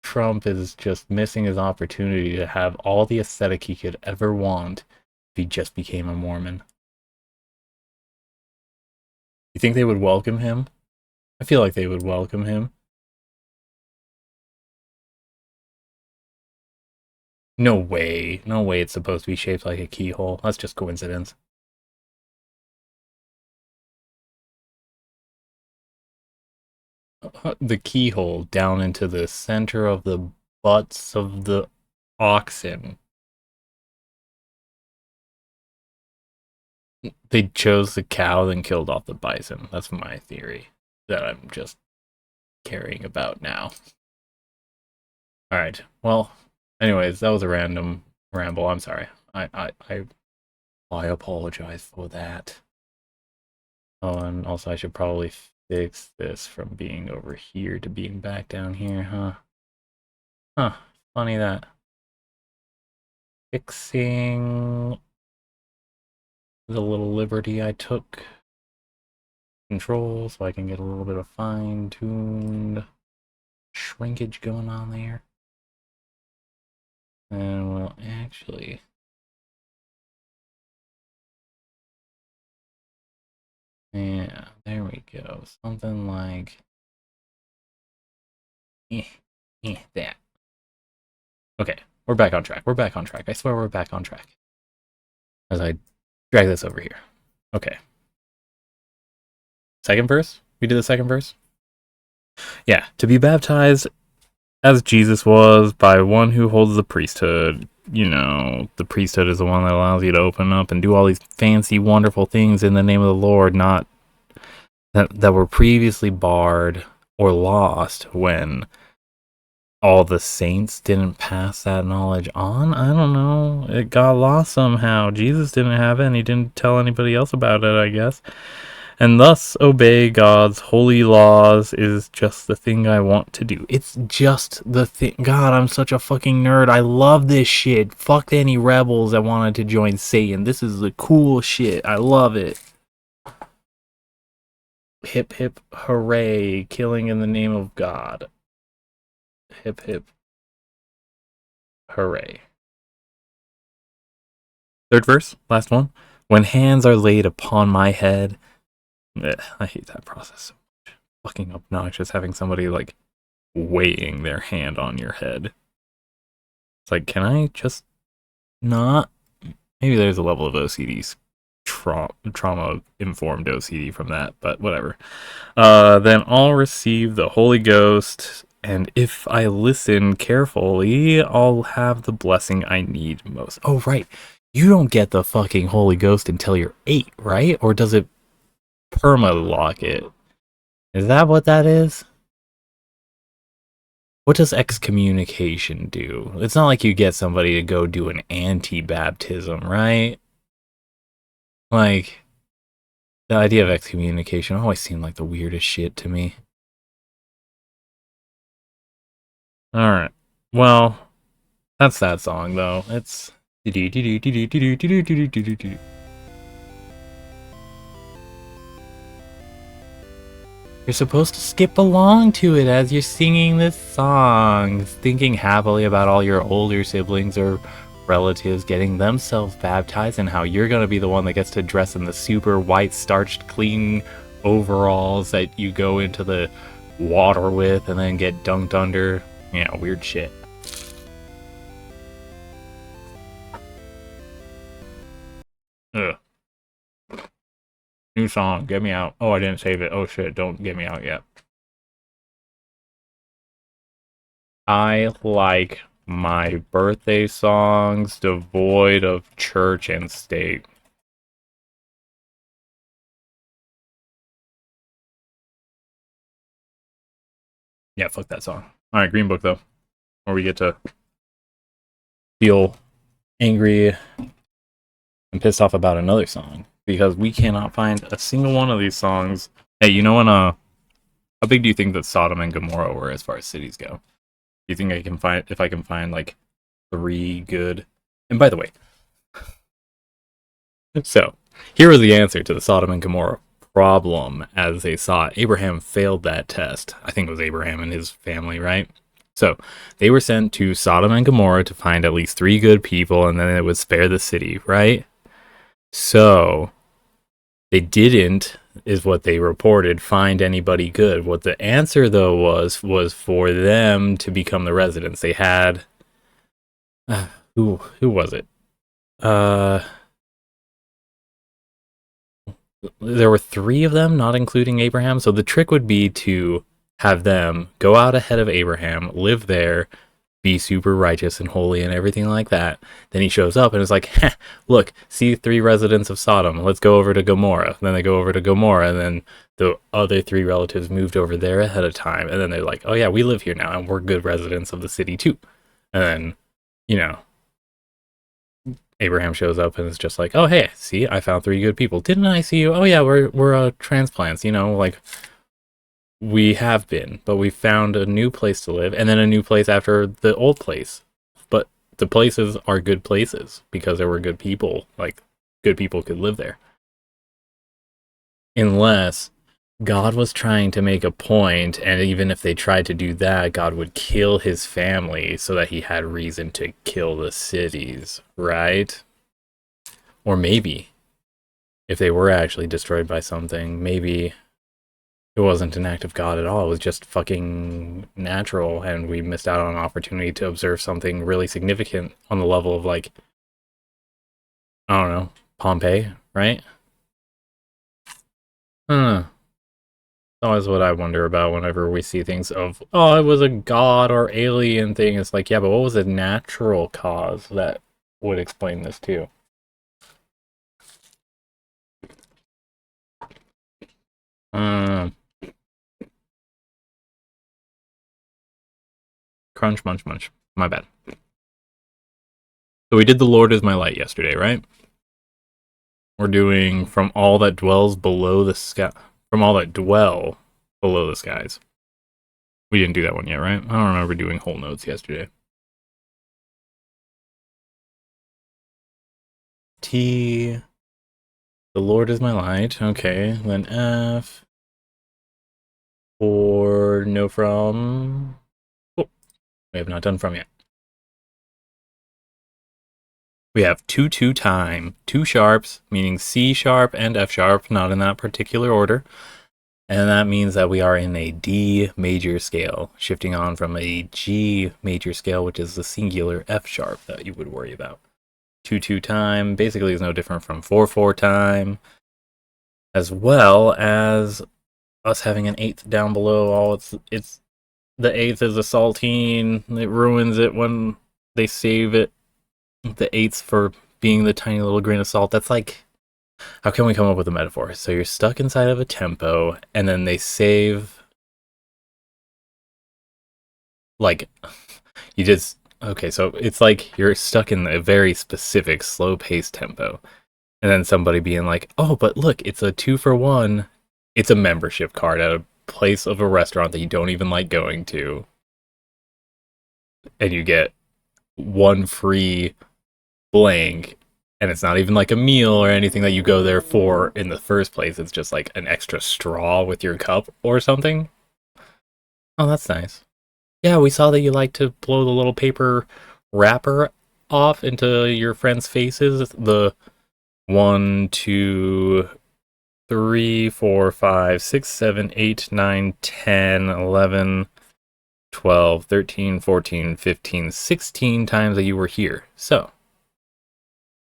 Trump is just missing his opportunity to have all the aesthetic he could ever want if he just became a Mormon. You think they would welcome him? I feel like they would welcome him. No way. No way it's supposed to be shaped like a keyhole. That's just coincidence. The keyhole down into the center of the butts of the oxen. They chose the cow, then killed off the bison. That's my theory that I'm just caring about now. Alright, well, anyways, that was a random ramble. I'm sorry. I I apologize for that. Oh, and also I should probably fix this from being over here to being back down here, huh? Huh, funny that. Fixing the little liberty I took. Control so I can get a little bit of fine-tuned shrinkage going on there. And we'll actually... Yeah, there we go. Something like... that. Okay, we're back on track. We're back on track. I swear we're back on track. As I drag this over here. Okay. Second verse? We did the second verse? Yeah, to be baptized as Jesus was by one who holds the priesthood. You know, the priesthood is the one that allows you to open up and do all these fancy, wonderful things in the name of the Lord, not that were previously barred or lost when all the saints didn't pass that knowledge on. I don't know. It got lost somehow. Jesus didn't have it, and he didn't tell anybody else about it, I guess. And thus obey God's holy laws is just the thing I want to do. It's just the thing. God, I'm such a fucking nerd. I love this shit. Fuck any rebels that wanted to join Satan. This is the cool shit. I love it. Hip hip hooray. Killing in the name of God. Hip hip hooray. Third verse, last one. When hands are laid upon my head. I hate that process so much. Fucking obnoxious having somebody like weighing their hand on your head. It's like, can I just not? Maybe there's a level of OCD, trauma-informed OCD from that, but whatever. Then I'll receive the Holy Ghost, and if I listen carefully, I'll have the blessing I need most. Oh, right. You don't get the fucking Holy Ghost until you're 8, right? Or does it perma-lock it? Is that what that is? What does excommunication do? It's not like you get somebody to go do an anti-baptism, right? Like, the idea of excommunication always seemed like the weirdest shit to me. Alright. Well, that's that song, though. It's... You're supposed to skip along to it as you're singing this song, thinking happily about all your older siblings or relatives getting themselves baptized and how you're going to be the one that gets to dress in the super white, starched, clean overalls that you go into the water with and then get dunked under. Yeah, weird shit. Ugh. New song, get me out. Oh, I didn't save it. Oh shit, don't get me out yet. I like my birthday songs devoid of church and state. Yeah, fuck that song. Alright, Green Book though. Where we get to feel angry and pissed off about another song. Because we cannot find a single one of these songs. Hey, you know when how big do you think that Sodom and Gomorrah were as far as cities go? Do you think I can find if I can find like 3 good? And by the way, so here was the answer to the Sodom and Gomorrah problem as they saw it. Abraham failed that test. I think it was Abraham and his family, right? So they were sent to Sodom and Gomorrah to find at least 3 good people, and then it would spare the city, right? So they didn't, is what they reported, find anybody good. What the answer though was for them to become the residents. They had who was it? There were 3 of them, not including Abraham. So the trick would be to have them go out ahead of Abraham, live there, be super righteous and holy and everything like that. Then he shows up and is like, look, see 3 residents of Sodom. Let's go over to Gomorrah. Then they go over to Gomorrah, and then the other 3 relatives moved over there ahead of time. And then they're like, oh yeah, we live here now, and we're good residents of the city too. And then, you know, Abraham shows up and is just like, oh, hey, see, I found 3 good people. Didn't I see you? Oh, yeah, we're transplants, like, we have been, but we found a new place to live, and then a new place after the old place. But the places are good places because there were good people. Like, good people could live there. Unless God was trying to make a point, and even if they tried to do that, God would kill his family so that he had reason to kill the cities, right? Or maybe, if they were actually destroyed by something, maybe it wasn't an act of God at all. It was just fucking natural, and we missed out on an opportunity to observe something really significant on the level of, like, I don't know, Pompeii, right? Huh. Always what I wonder about whenever we see things of, oh, it was a god or alien thing. It's like, yeah, but what was a natural cause that would explain this too? Um, Crunch, munch, munch. My bad. So we did the Lord is my light yesterday, right? We're doing from all that dwells below the sky, from all that dwell below the skies. We didn't do that one yet, right? I don't remember doing whole notes yesterday. T. The Lord is my light. Okay, then F. For no from. Oh, we have not done from yet. We have 2 time, 2 sharps, meaning C sharp and F sharp, not in that particular order. And that means that we are in a D major scale, shifting on from a G major scale, which is the singular F sharp that you would worry about. 2 time basically is no different from 4 time, as well as us having an 8th down below. All it's the 8th is a saltine. It ruins it when they save it. The 8th for being the tiny little grain of salt. That's like, how can we come up with a metaphor? So you're stuck inside of a tempo, and then they save, like, you just, okay, so it's like you're stuck in a very specific slow-paced tempo, and then somebody being like, oh, but look, it's a 2-for-1. It's a membership card at a place of a restaurant that you don't even like going to, and you get 1 free blank, and it's not even like a meal or anything that you go there for in the first place. It's just like an extra straw with your cup or something. Oh, that's nice. Yeah, we saw that you like to blow the little paper wrapper off into your friends' faces. The 1, 2, 3, 4, 5, 6, 7, 8, 9, 10, 11, 12, 13, 14, 15, 16 times that you were here. So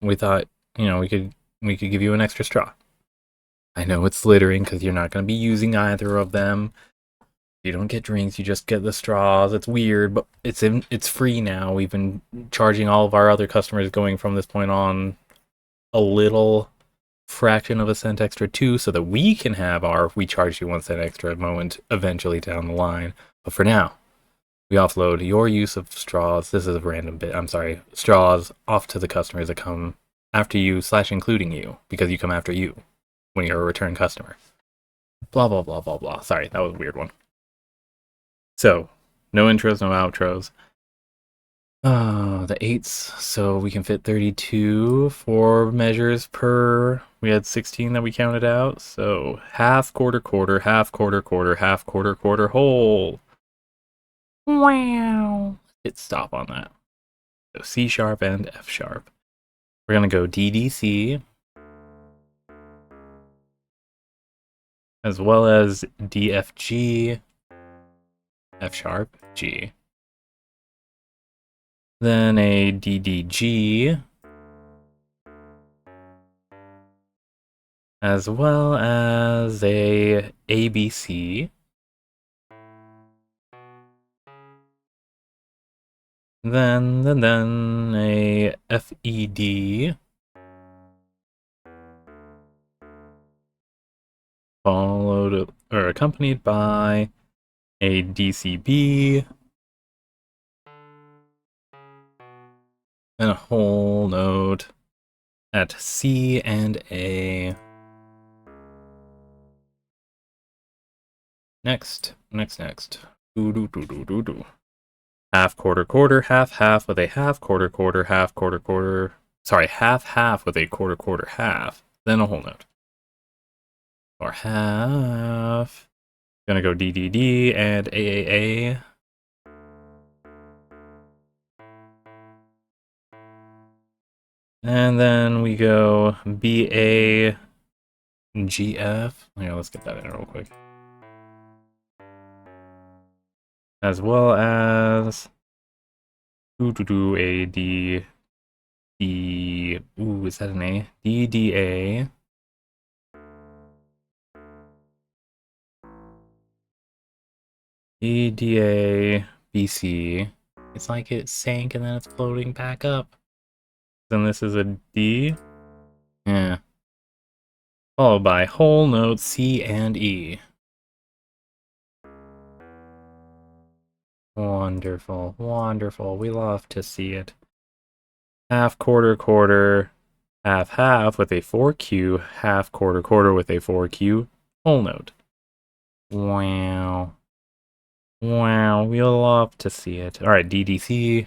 we thought, we could give you an extra straw. I know it's littering because you're not going to be using either of them. You don't get drinks, you just get the straws. It's weird, but it's free now. We've been charging all of our other customers going from this point on a little fraction of a cent extra too, so that we can have our we charge you 1 cent extra moment eventually down the line. But for now, we offload your use of straws. This is a random bit. I'm sorry. Straws off to the customers that come after you / including you, because you come after you when you're a return customer. Blah, blah, blah, blah, blah. Sorry, that was a weird one. So, no intros, no outros. The 8s, so we can fit 32 4 measures per. We had 16 that we counted out, so half, quarter, quarter, half, quarter, quarter, half, quarter, quarter, whole. Wow. Hit stop on that. So C sharp and F sharp. We're going to go DDC, as well as DFG, F sharp, G. Then a DDG, as well as a ABC, then a FED, followed or accompanied by a DCB, and a whole note, at C and A. Next. Do. Half, quarter, quarter, half, half with a half, quarter, quarter, half, quarter, quarter. Sorry, half, half with a quarter, quarter, half. Then a whole note. Or half. Gonna go D, D, D, and A, A, A. And then we go B, A, G, F. Here, let's get that in real quick. As well as A, D, D. Ooh, is that an A? D, D, A. D, D, A, B, C. It's like it sank and then it's floating back up. Then this is a D. Yeah. Followed by whole note C and E. Wonderful, wonderful. We love to see it. Half, quarter, quarter, half, half with a 4Q, half, quarter, quarter with a 4Q, whole note. Wow. Wow, we love to see it. Alright, DDC.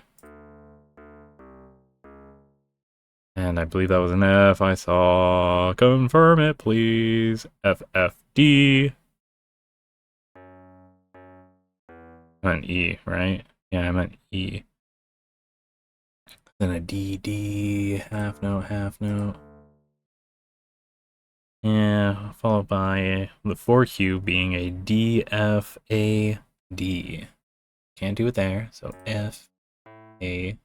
And I believe that was an F. I saw. Confirm it, please. FFD. I meant E, right? Yeah, I meant E. Then a DD. Half note, half note. Yeah, followed by the 4Q being a DFAD. Can't do it there, so FAD.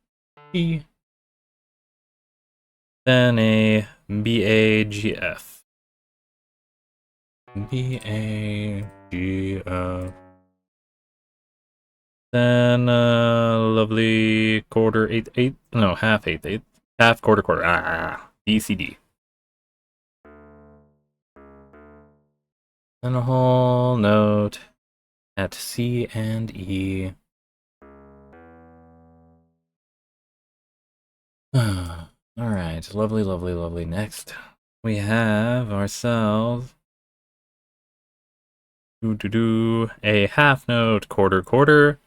Then a BAGF. BAGF. Then lovely quarter, eighth, eighth. No, half, eighth, eighth. Half, quarter, quarter. BCD. Then a whole note at C and E. Alright, lovely, lovely, lovely. Next, we have ourselves a half note, quarter, quarter,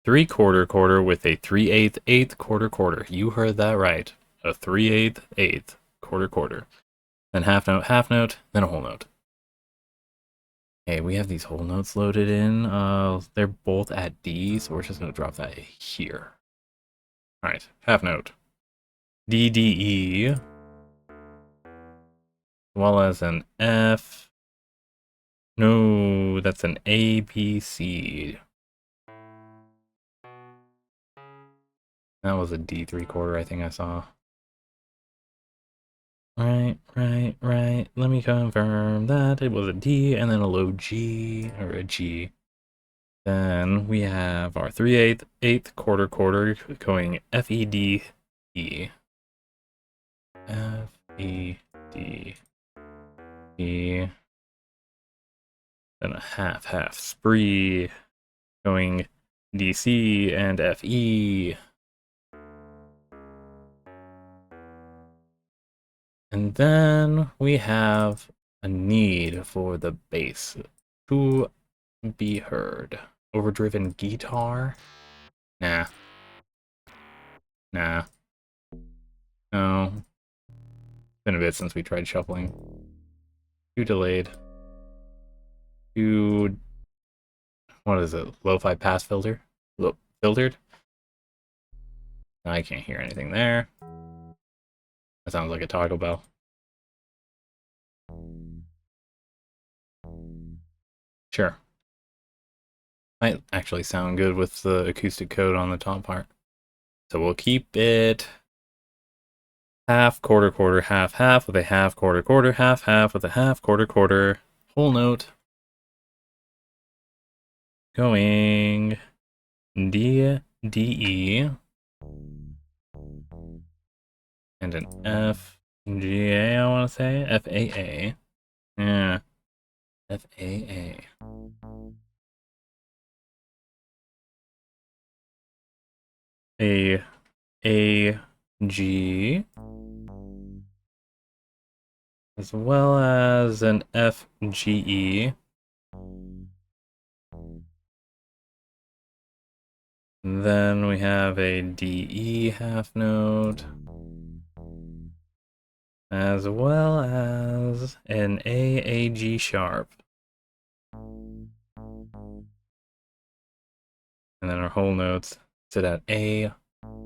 3/4, quarter with a 3/8, eighth, quarter, quarter. You heard that right. A 3/8, eighth, quarter, quarter. Then half note, then a whole note. Okay, we have these whole notes loaded in. They're both at D, so we're just gonna drop that here. Alright, half note. D, D, E. As well as an F. No, that's an A, B, C. That was a D 3/4, I think I saw. Right. Let me confirm that it was a D and then a low G, or a G. Then we have our 3/8, eighth, quarter, quarter going F, E, D, E. F, E, D, E. Then a half, half spree going D, C, and F, E. And then we have a need for the bass to be heard. Overdriven guitar? Nah. No. Been a bit since we tried shuffling. Too delayed. Too... What is it? Lo-fi pass filter? Filtered? I can't hear anything there. That sounds like a Taco Bell. Sure. Might actually sound good with the acoustic code on the top part. So we'll keep it half, quarter, quarter, half, half with a half, quarter, quarter, half, half with a half, quarter, quarter, whole note. Going D, D, E. And an F, G, A, I want to say. F, A, A. Yeah. F, A, A. A, G. as well as an F, G, E. Then we have a D, E half note, as well as an A, G sharp. And then our whole notes sit at A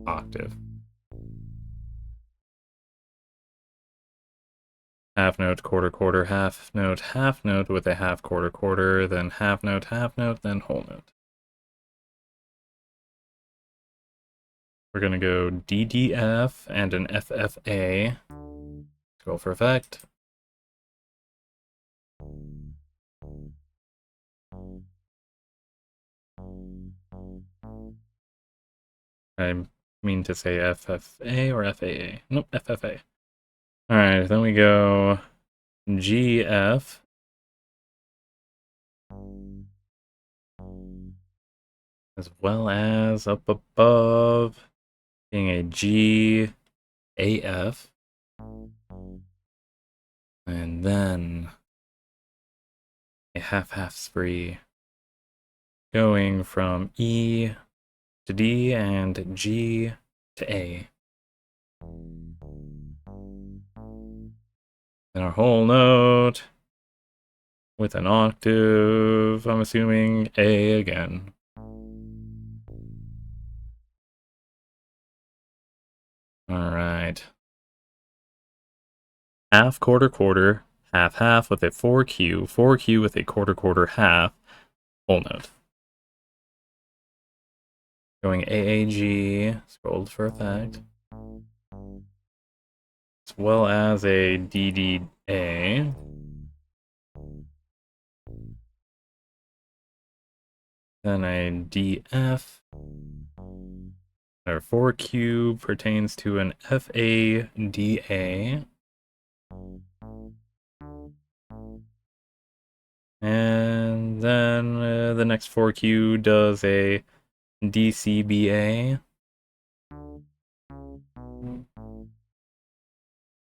octave. Half note, quarter, quarter, half note with a half, quarter, quarter, then half note, then whole note. We're going to go D, D, F and an F, F, A. Go for effect. I mean to say FFA or FAA. Nope, FFA. Alright, then we go GF. As well as up above being a G, AF. And then a half-half spree. Going from E to D and G to A. And our whole note with an octave, I'm assuming A again. Alright. Half, quarter, quarter, half, half with a 4Q, 4Q with a quarter, quarter, half, whole note. Going AAG, scrolled for effect. As well as a DDA. Then a DF. Our 4Q pertains to an FADA. And then the next 4Q does a DCBA.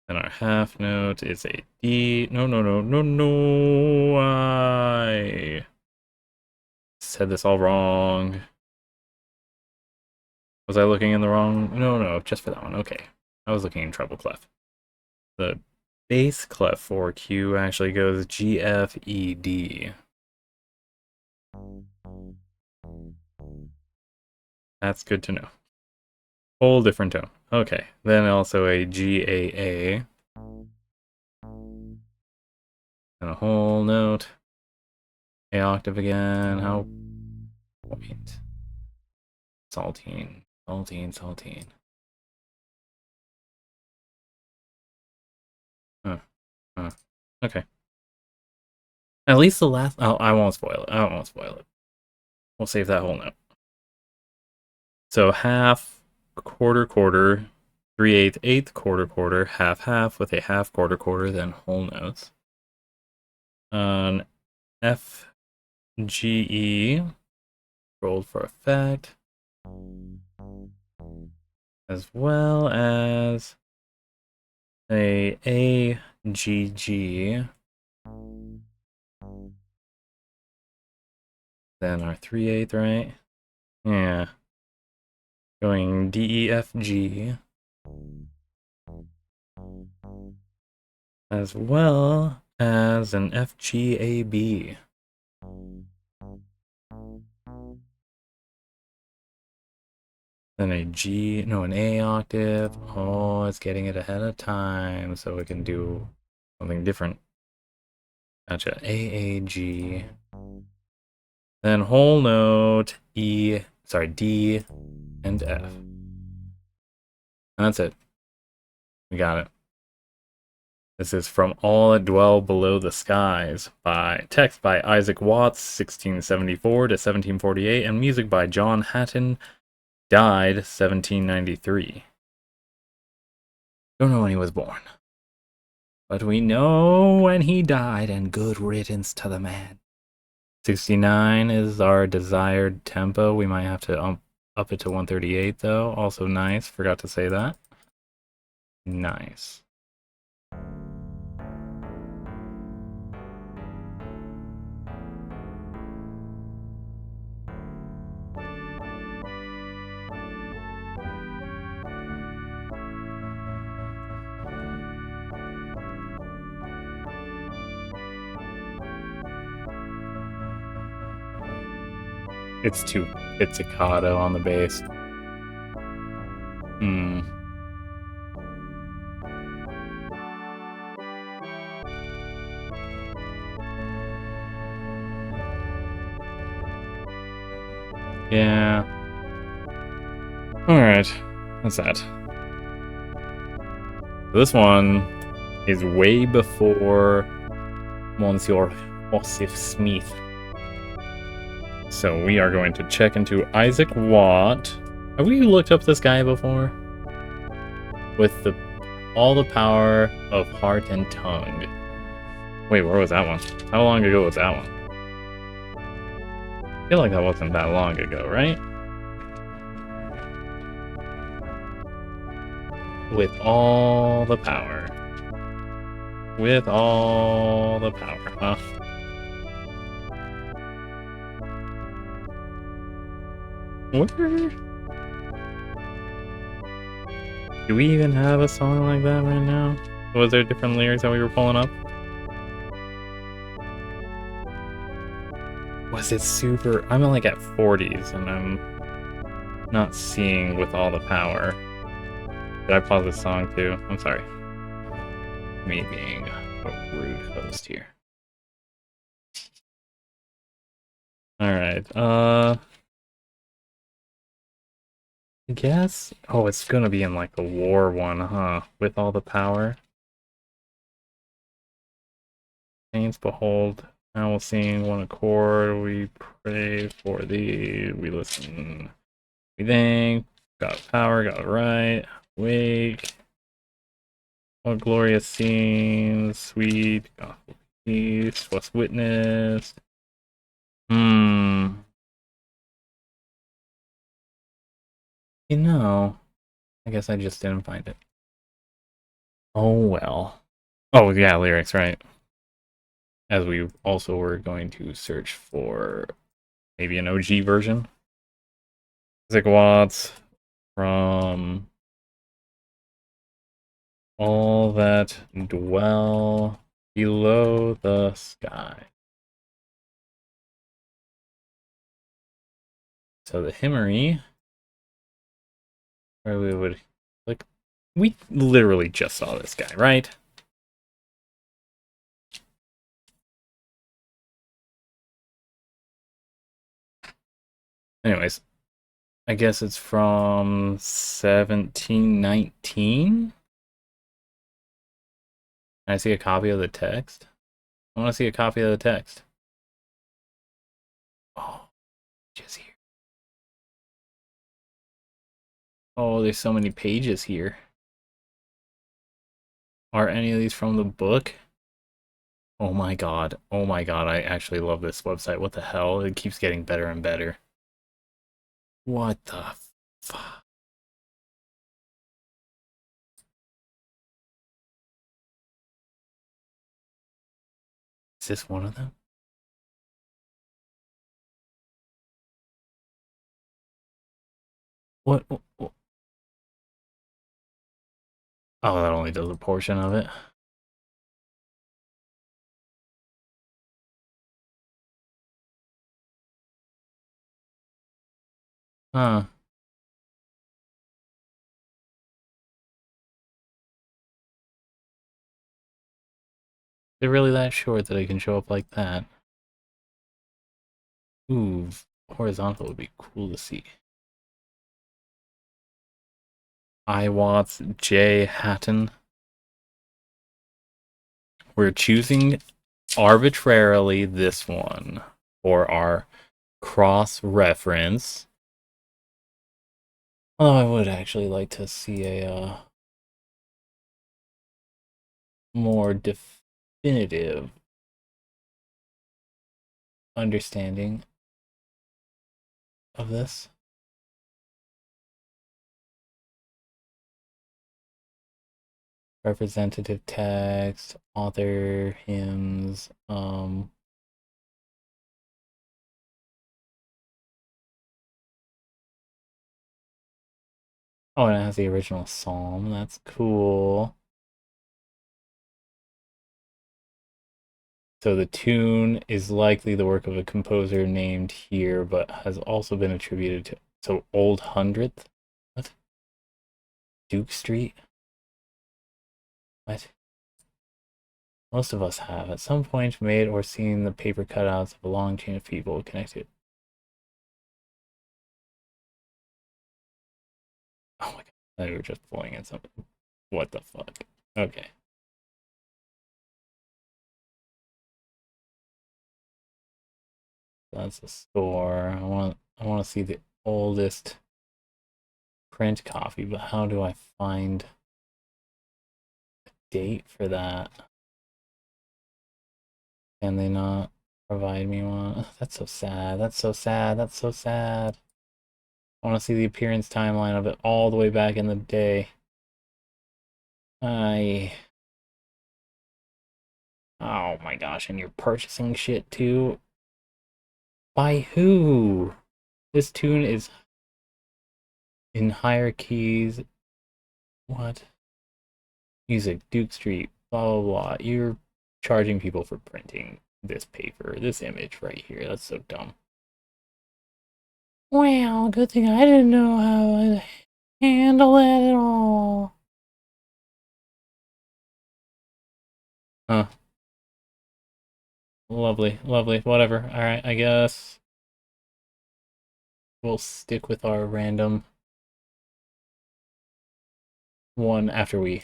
And our half note is a D. No. I said this all wrong. Was I looking in the wrong? No, just for that one. Okay. I was looking in treble clef. The bass clef 4Q actually goes G, F, E, D. That's good to know. Whole different tone. Okay. Then also a G, A. And a whole note. A octave again. How point? Saltine. Okay. At least the last. Oh, I won't spoil it. We'll save that whole note. So half, quarter, quarter, 3/8, eighth, quarter, quarter, half, half with a half, quarter, quarter, then whole notes. On F, G, E, rolled for effect, as well as a G, G. Then our 3/8, right? Yeah. Going D, E, F, G. As well as an F, G, A, B. Then a G, no, an A octave. Oh, it's getting it ahead of time, so we can do something different. Gotcha. A, G. Then whole note, D, and F. And that's it. We got it. This is From All That Dwell Below the Skies, by text by Isaac Watts, 1674 to 1748, and music by John Hatton, died 1793. Don't know when he was born, but we know when he died, and good riddance to the man. 69 is our desired tempo. We might have to up it to 138 though. Also nice, forgot to say that. Nice. It's too pizzicato on the bass. Hmm. Yeah. Alright. That's that. This one is way before Monsieur Joseph Smith. So we are going to check into Isaac Watt. Have we looked up this guy before? With all the power of heart and tongue. Wait, where was that one? How long ago was that one? I feel like that wasn't that long ago, right? With all the power. With all the power, huh? Where? Do we even have a song like that right now? Was there different lyrics that we were pulling up? Was it super... I'm like at 40s and I'm not seeing with all the power. Did I pause this song too? I'm sorry. Me being a rude host here. Alright, I guess... Oh, it's gonna be in like the war one, huh? With all the power. Saints behold, now we'll sing one accord, we pray for thee, we listen. We thank, got power, got right, wake. What glorious scenes, sweet, gospel peace, what's witnessed. You know, I guess I just didn't find it. Oh well. Oh yeah, lyrics, right. As we also were going to search for maybe an OG version. Isaac Watts from All That Dwell Below the Sky. So the Himmery, where we would click. We literally just saw this guy, right? Anyways, I guess it's from 1719. Can I see a copy of the text? I want to see a copy of the text. Oh, just here. Oh, there's so many pages here. Are any of these from the book? Oh my god. Oh my god, I actually love this website. What the hell? It keeps getting better and better. What the fuck? Is this one of them? What? Oh, that only does a portion of it. Huh. They're really that short that I can show up like that. Ooh, horizontal would be cool to see. I Watts J Hatton. We're choosing arbitrarily this one for our cross reference. Although I would actually like to see a more definitive understanding of this. Representative text, author, hymns, Oh, and it has the original psalm. That's cool. So the tune is likely the work of a composer named here, but has also been attributed to. So Old Hundredth? What? Duke Street? What? Most of us have, at some point, made or seen the paper cutouts of a long chain of people connected. Oh my god, they were just pulling in something. What the fuck? Okay. That's the store. I want to see the oldest print copy, but how do I find a date for that? Can they not provide me one? Ugh, that's so sad. That's so sad. That's so sad. I want to see the appearance timeline of it all the way back in the day. I. Oh my gosh, and you're purchasing shit too? By who? This tune is in higher keys. What? Music, Duke Street, blah blah blah. You're charging people for printing this paper, this image right here. That's so dumb. Well, good thing I didn't know how to handle that at all. Huh. Lovely, lovely, whatever. Alright, I guess we'll stick with our random one after we.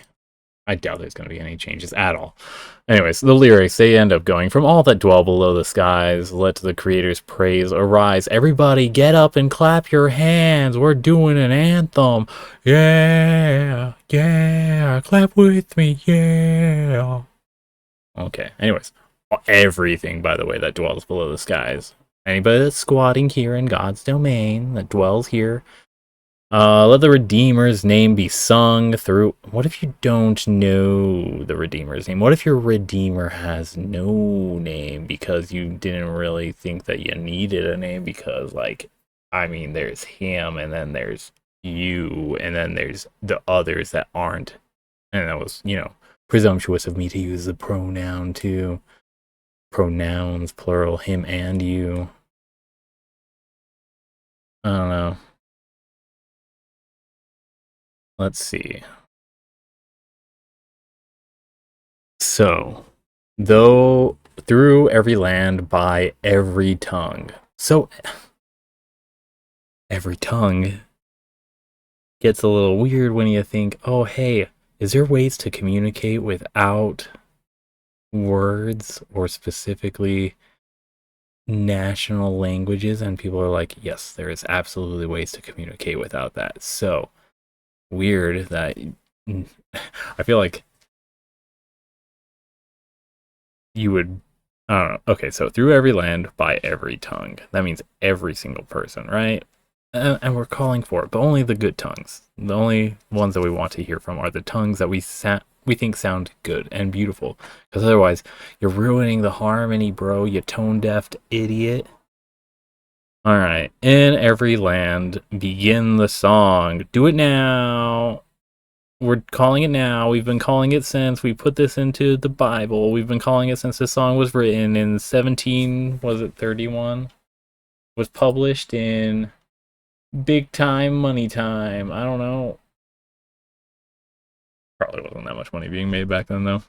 I doubt there's going to be any changes at all. Anyways, the lyrics, they end up going from all that dwell below the skies, let the creator's praise arise. Everybody get up and clap your hands. We're doing an anthem. Yeah, yeah, clap with me, yeah. Okay, anyways, everything, by the way, that dwells below the skies. Anybody that's squatting here in God's domain, that dwells here, let the Redeemer's name be sung through. What if you don't know the Redeemer's name? What if your Redeemer has no name because you didn't really think that you needed a name? Because, like, I mean, there's him, and then there's you, and then there's the others that aren't. And that was, presumptuous of me to use the pronoun too. Pronouns, plural, him and you. I don't know. Let's see. So, though through every land by every tongue. So, every tongue gets a little weird when you think, oh, hey, is there ways to communicate without words or specifically national languages? And people are like, yes, there is absolutely ways to communicate without that. So, weird that I feel like you would. I don't know. Okay, so through every land by every tongue. That means every single person, right? And we're calling for it, but only the good tongues. The only ones that we want to hear from are the tongues that we think sound good and beautiful. Because otherwise, you're ruining the harmony, bro. You tone deaf idiot. All right, in every land, begin the song. Do it now. We're calling it now. We've been calling it since we put this into the Bible. We've been calling it since this song was written in 17, was it 31? Was published in Big Time Money Time. I don't know. Probably wasn't that much money being made back then, though.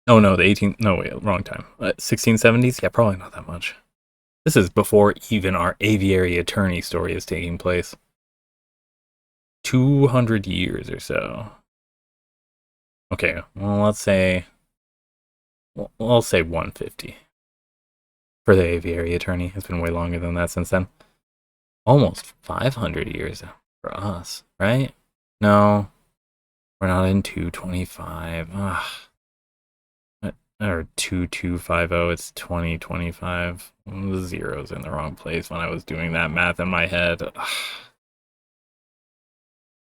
Oh no, the 18. No, wait, wrong time. 1670s? Yeah, probably not that much. This is before even our aviary attorney story is taking place. 200 years or so. Okay, well, let's say 150 for the aviary attorney. It's been way longer than that since then. Almost 500 years for us, right? No, we're not in 225. Ugh. Or 2250, it's 2025. The zero's in the wrong place when I was doing that math in my head. Ugh.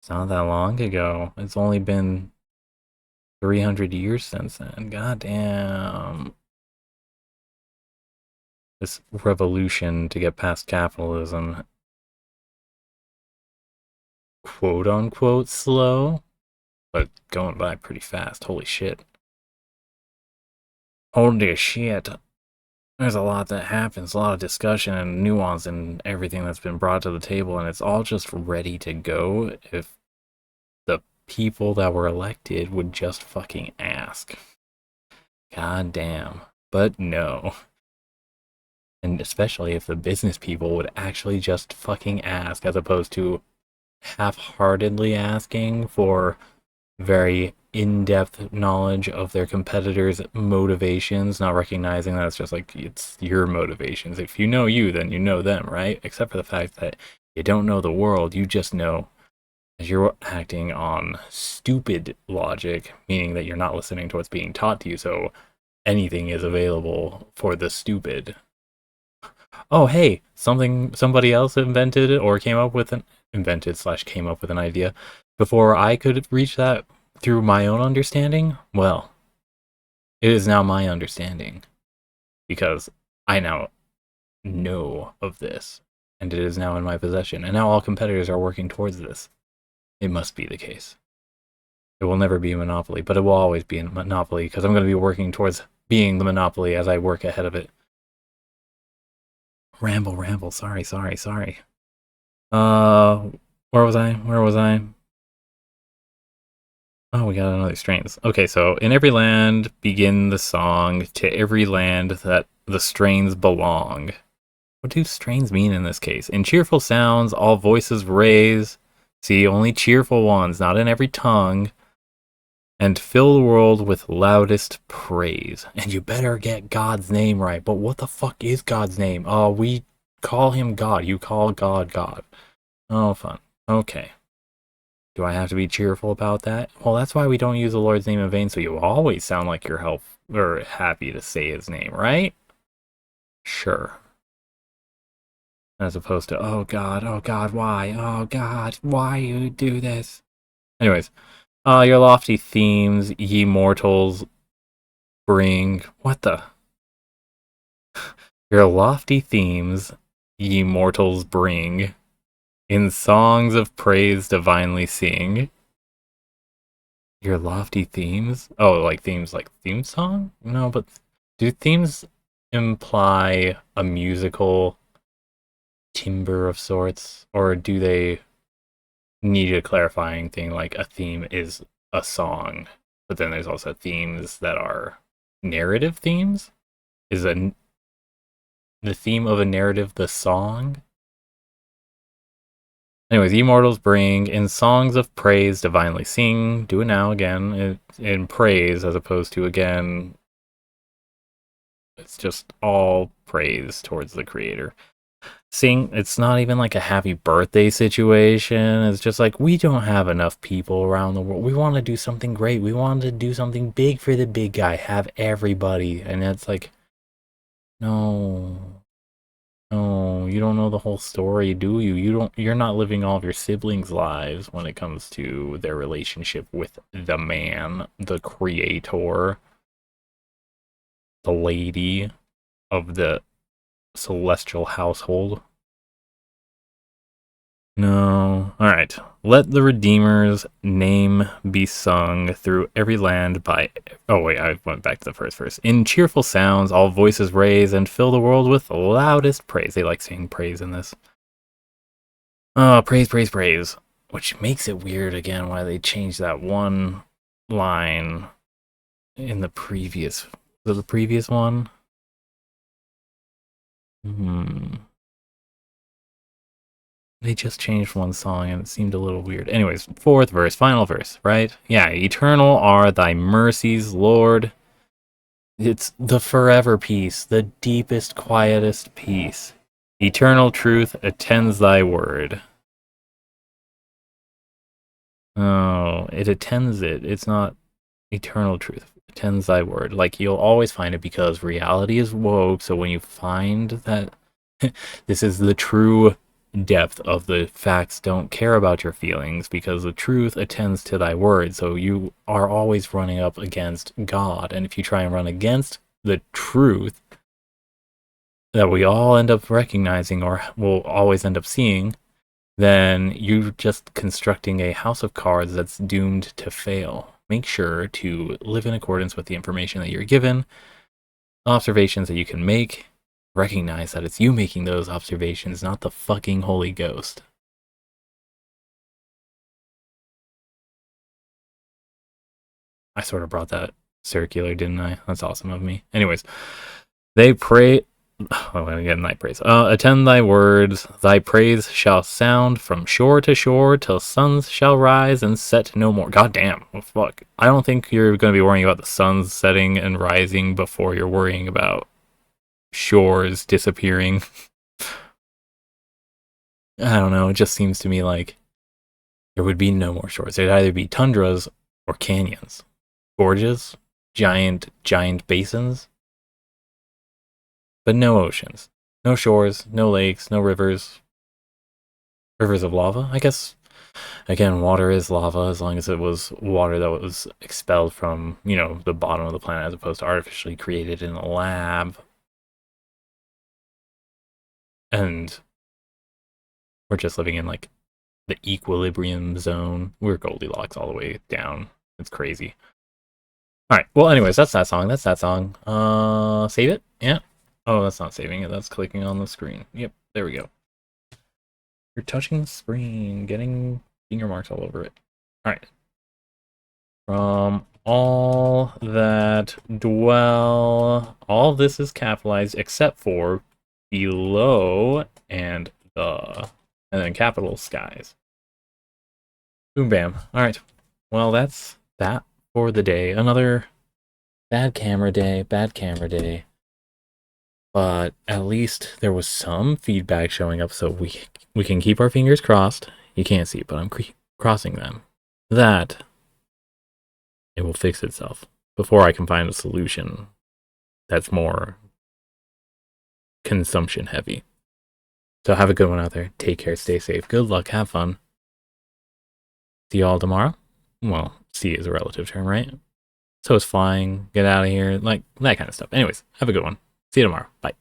It's not that long ago. It's only been 300 years since then. God damn. This revolution to get past capitalism, quote unquote, slow, but going by pretty fast. Holy shit. Holy shit. There's a lot that happens, a lot of discussion and nuance and everything that's been brought to the table, and it's all just ready to go if the people that were elected would just fucking ask. God damn. But no. And especially if the business people would actually just fucking ask, as opposed to half-heartedly asking for very in-depth knowledge of their competitors' motivations, not recognizing that it's just like it's your motivations. If you know you, then you know them, right? Except for the fact that you don't know the world, you just know that you're acting on stupid logic, meaning that you're not listening to what's being taught to you, so anything is available for the stupid. Oh, hey, somebody else invented it or came up with an invented slash came up with an idea before I could reach that through my own understanding. Well, it is now my understanding because I now know of this and it is now in my possession. And now all competitors are working towards this. It must be the case. It will never be a monopoly, but it will always be a monopoly because I'm going to be working towards being the monopoly as I work ahead of it. Ramble. Sorry. Uh, where was I? Oh, we got another strains. Okay, so in every land begin the song, to every land that the strains belong. What do strains mean in this case? In cheerful sounds, all voices raise. See, only cheerful ones, not in every tongue. And fill the world with loudest praise. And you better get God's name right. But what the fuck is God's name? Oh, we call him God. You call God God. Oh, fun. Okay. Do I have to be cheerful about that? Well, that's why we don't use the Lord's name in vain, so you always sound like you're or happy to say his name, right? Sure. As opposed to, oh God, why? Oh God, why you do this? Anyways, your lofty themes, ye mortals, bring... What the? Your lofty themes, ye mortals, bring, in songs of praise divinely sing. Your lofty themes? Oh, like themes like theme song? No, but do themes imply a musical timbre of sorts? Or do they need a clarifying thing like a theme is a song, but then there's also themes that are narrative themes? Is the theme of a narrative the song? Anyways, immortals bring in songs of praise divinely sing. Do it now again in praise as opposed to again. It's just all praise towards the creator. Sing, it's not even like a happy birthday situation. It's just like, we don't have enough people around the world. We want to do something great. We want to do something big for the big guy. Have everybody. And it's like, no. No, you don't know the whole story, do you? You're not living all of your siblings' lives when it comes to their relationship with the man, the creator, the lady of the celestial household. No. Alright. Let the Redeemer's name be sung through every land by... Oh, wait, I went back to the first verse. In cheerful sounds, all voices raise and fill the world with loudest praise. They like saying praise in this. Oh, praise. Which makes it weird again why they changed that one line in the previous... The previous one? They just changed one song and it seemed a little weird. Anyways, fourth verse, final verse, right? Yeah, eternal are thy mercies, Lord. It's the forever peace, the deepest, quietest peace. Eternal truth attends thy word. Oh, it attends it. It's not eternal truth. It attends thy word. Like, you'll always find it because reality is woke, so when you find that this is the true depth of the facts, don't care about your feelings because the truth attends to thy word. So you are always running up against God. And if you try and run against the truth that we all end up recognizing or will always end up seeing, then you're just constructing a house of cards that's doomed to fail. Make sure to live in accordance with the information that you're given. observations that you can make. Recognize that it's you making those observations, not the fucking Holy Ghost. I sort of brought that circular, didn't I? That's awesome of me. Anyways, they pray. Oh, again, thy praise. Attend thy words. Thy praise shall sound from shore to shore till suns shall rise and set no more. God damn. Well, fuck. I don't think you're going to be worrying about the suns setting and rising before you're worrying about shores disappearing. I don't know. It just seems to me like there would be no more shores. There'd either be tundras or canyons. Gorges, giant basins, but no oceans. No shores, no lakes, no rivers. Rivers of lava? I guess, again, water is lava as long as it was water that was expelled from, the bottom of the planet as opposed to artificially created in a lab. And we're just living in, like, the equilibrium zone. We're Goldilocks all the way down. It's crazy. Alright, well, anyways, that's that song. Save it? Yeah. Oh, that's not saving it. That's clicking on the screen. Yep, there we go. You're touching the screen, getting finger marks all over it. Alright. From all that dwell, all this is capitalized except for below and the, and then capital skies. Boom, bam. Alright. Well, that's that for the day. Another bad camera day. But at least there was some feedback showing up, so we can keep our fingers crossed. You can't see it, but I'm crossing them. That it will fix itself before I can find a solution that's more consumption heavy. So have a good one out there. Take care, stay safe, good luck, have fun. See you all tomorrow. Well, see is a relative term, right? So is flying, get out of here, like that kind of stuff. Anyways, have a good one. See you tomorrow. Bye.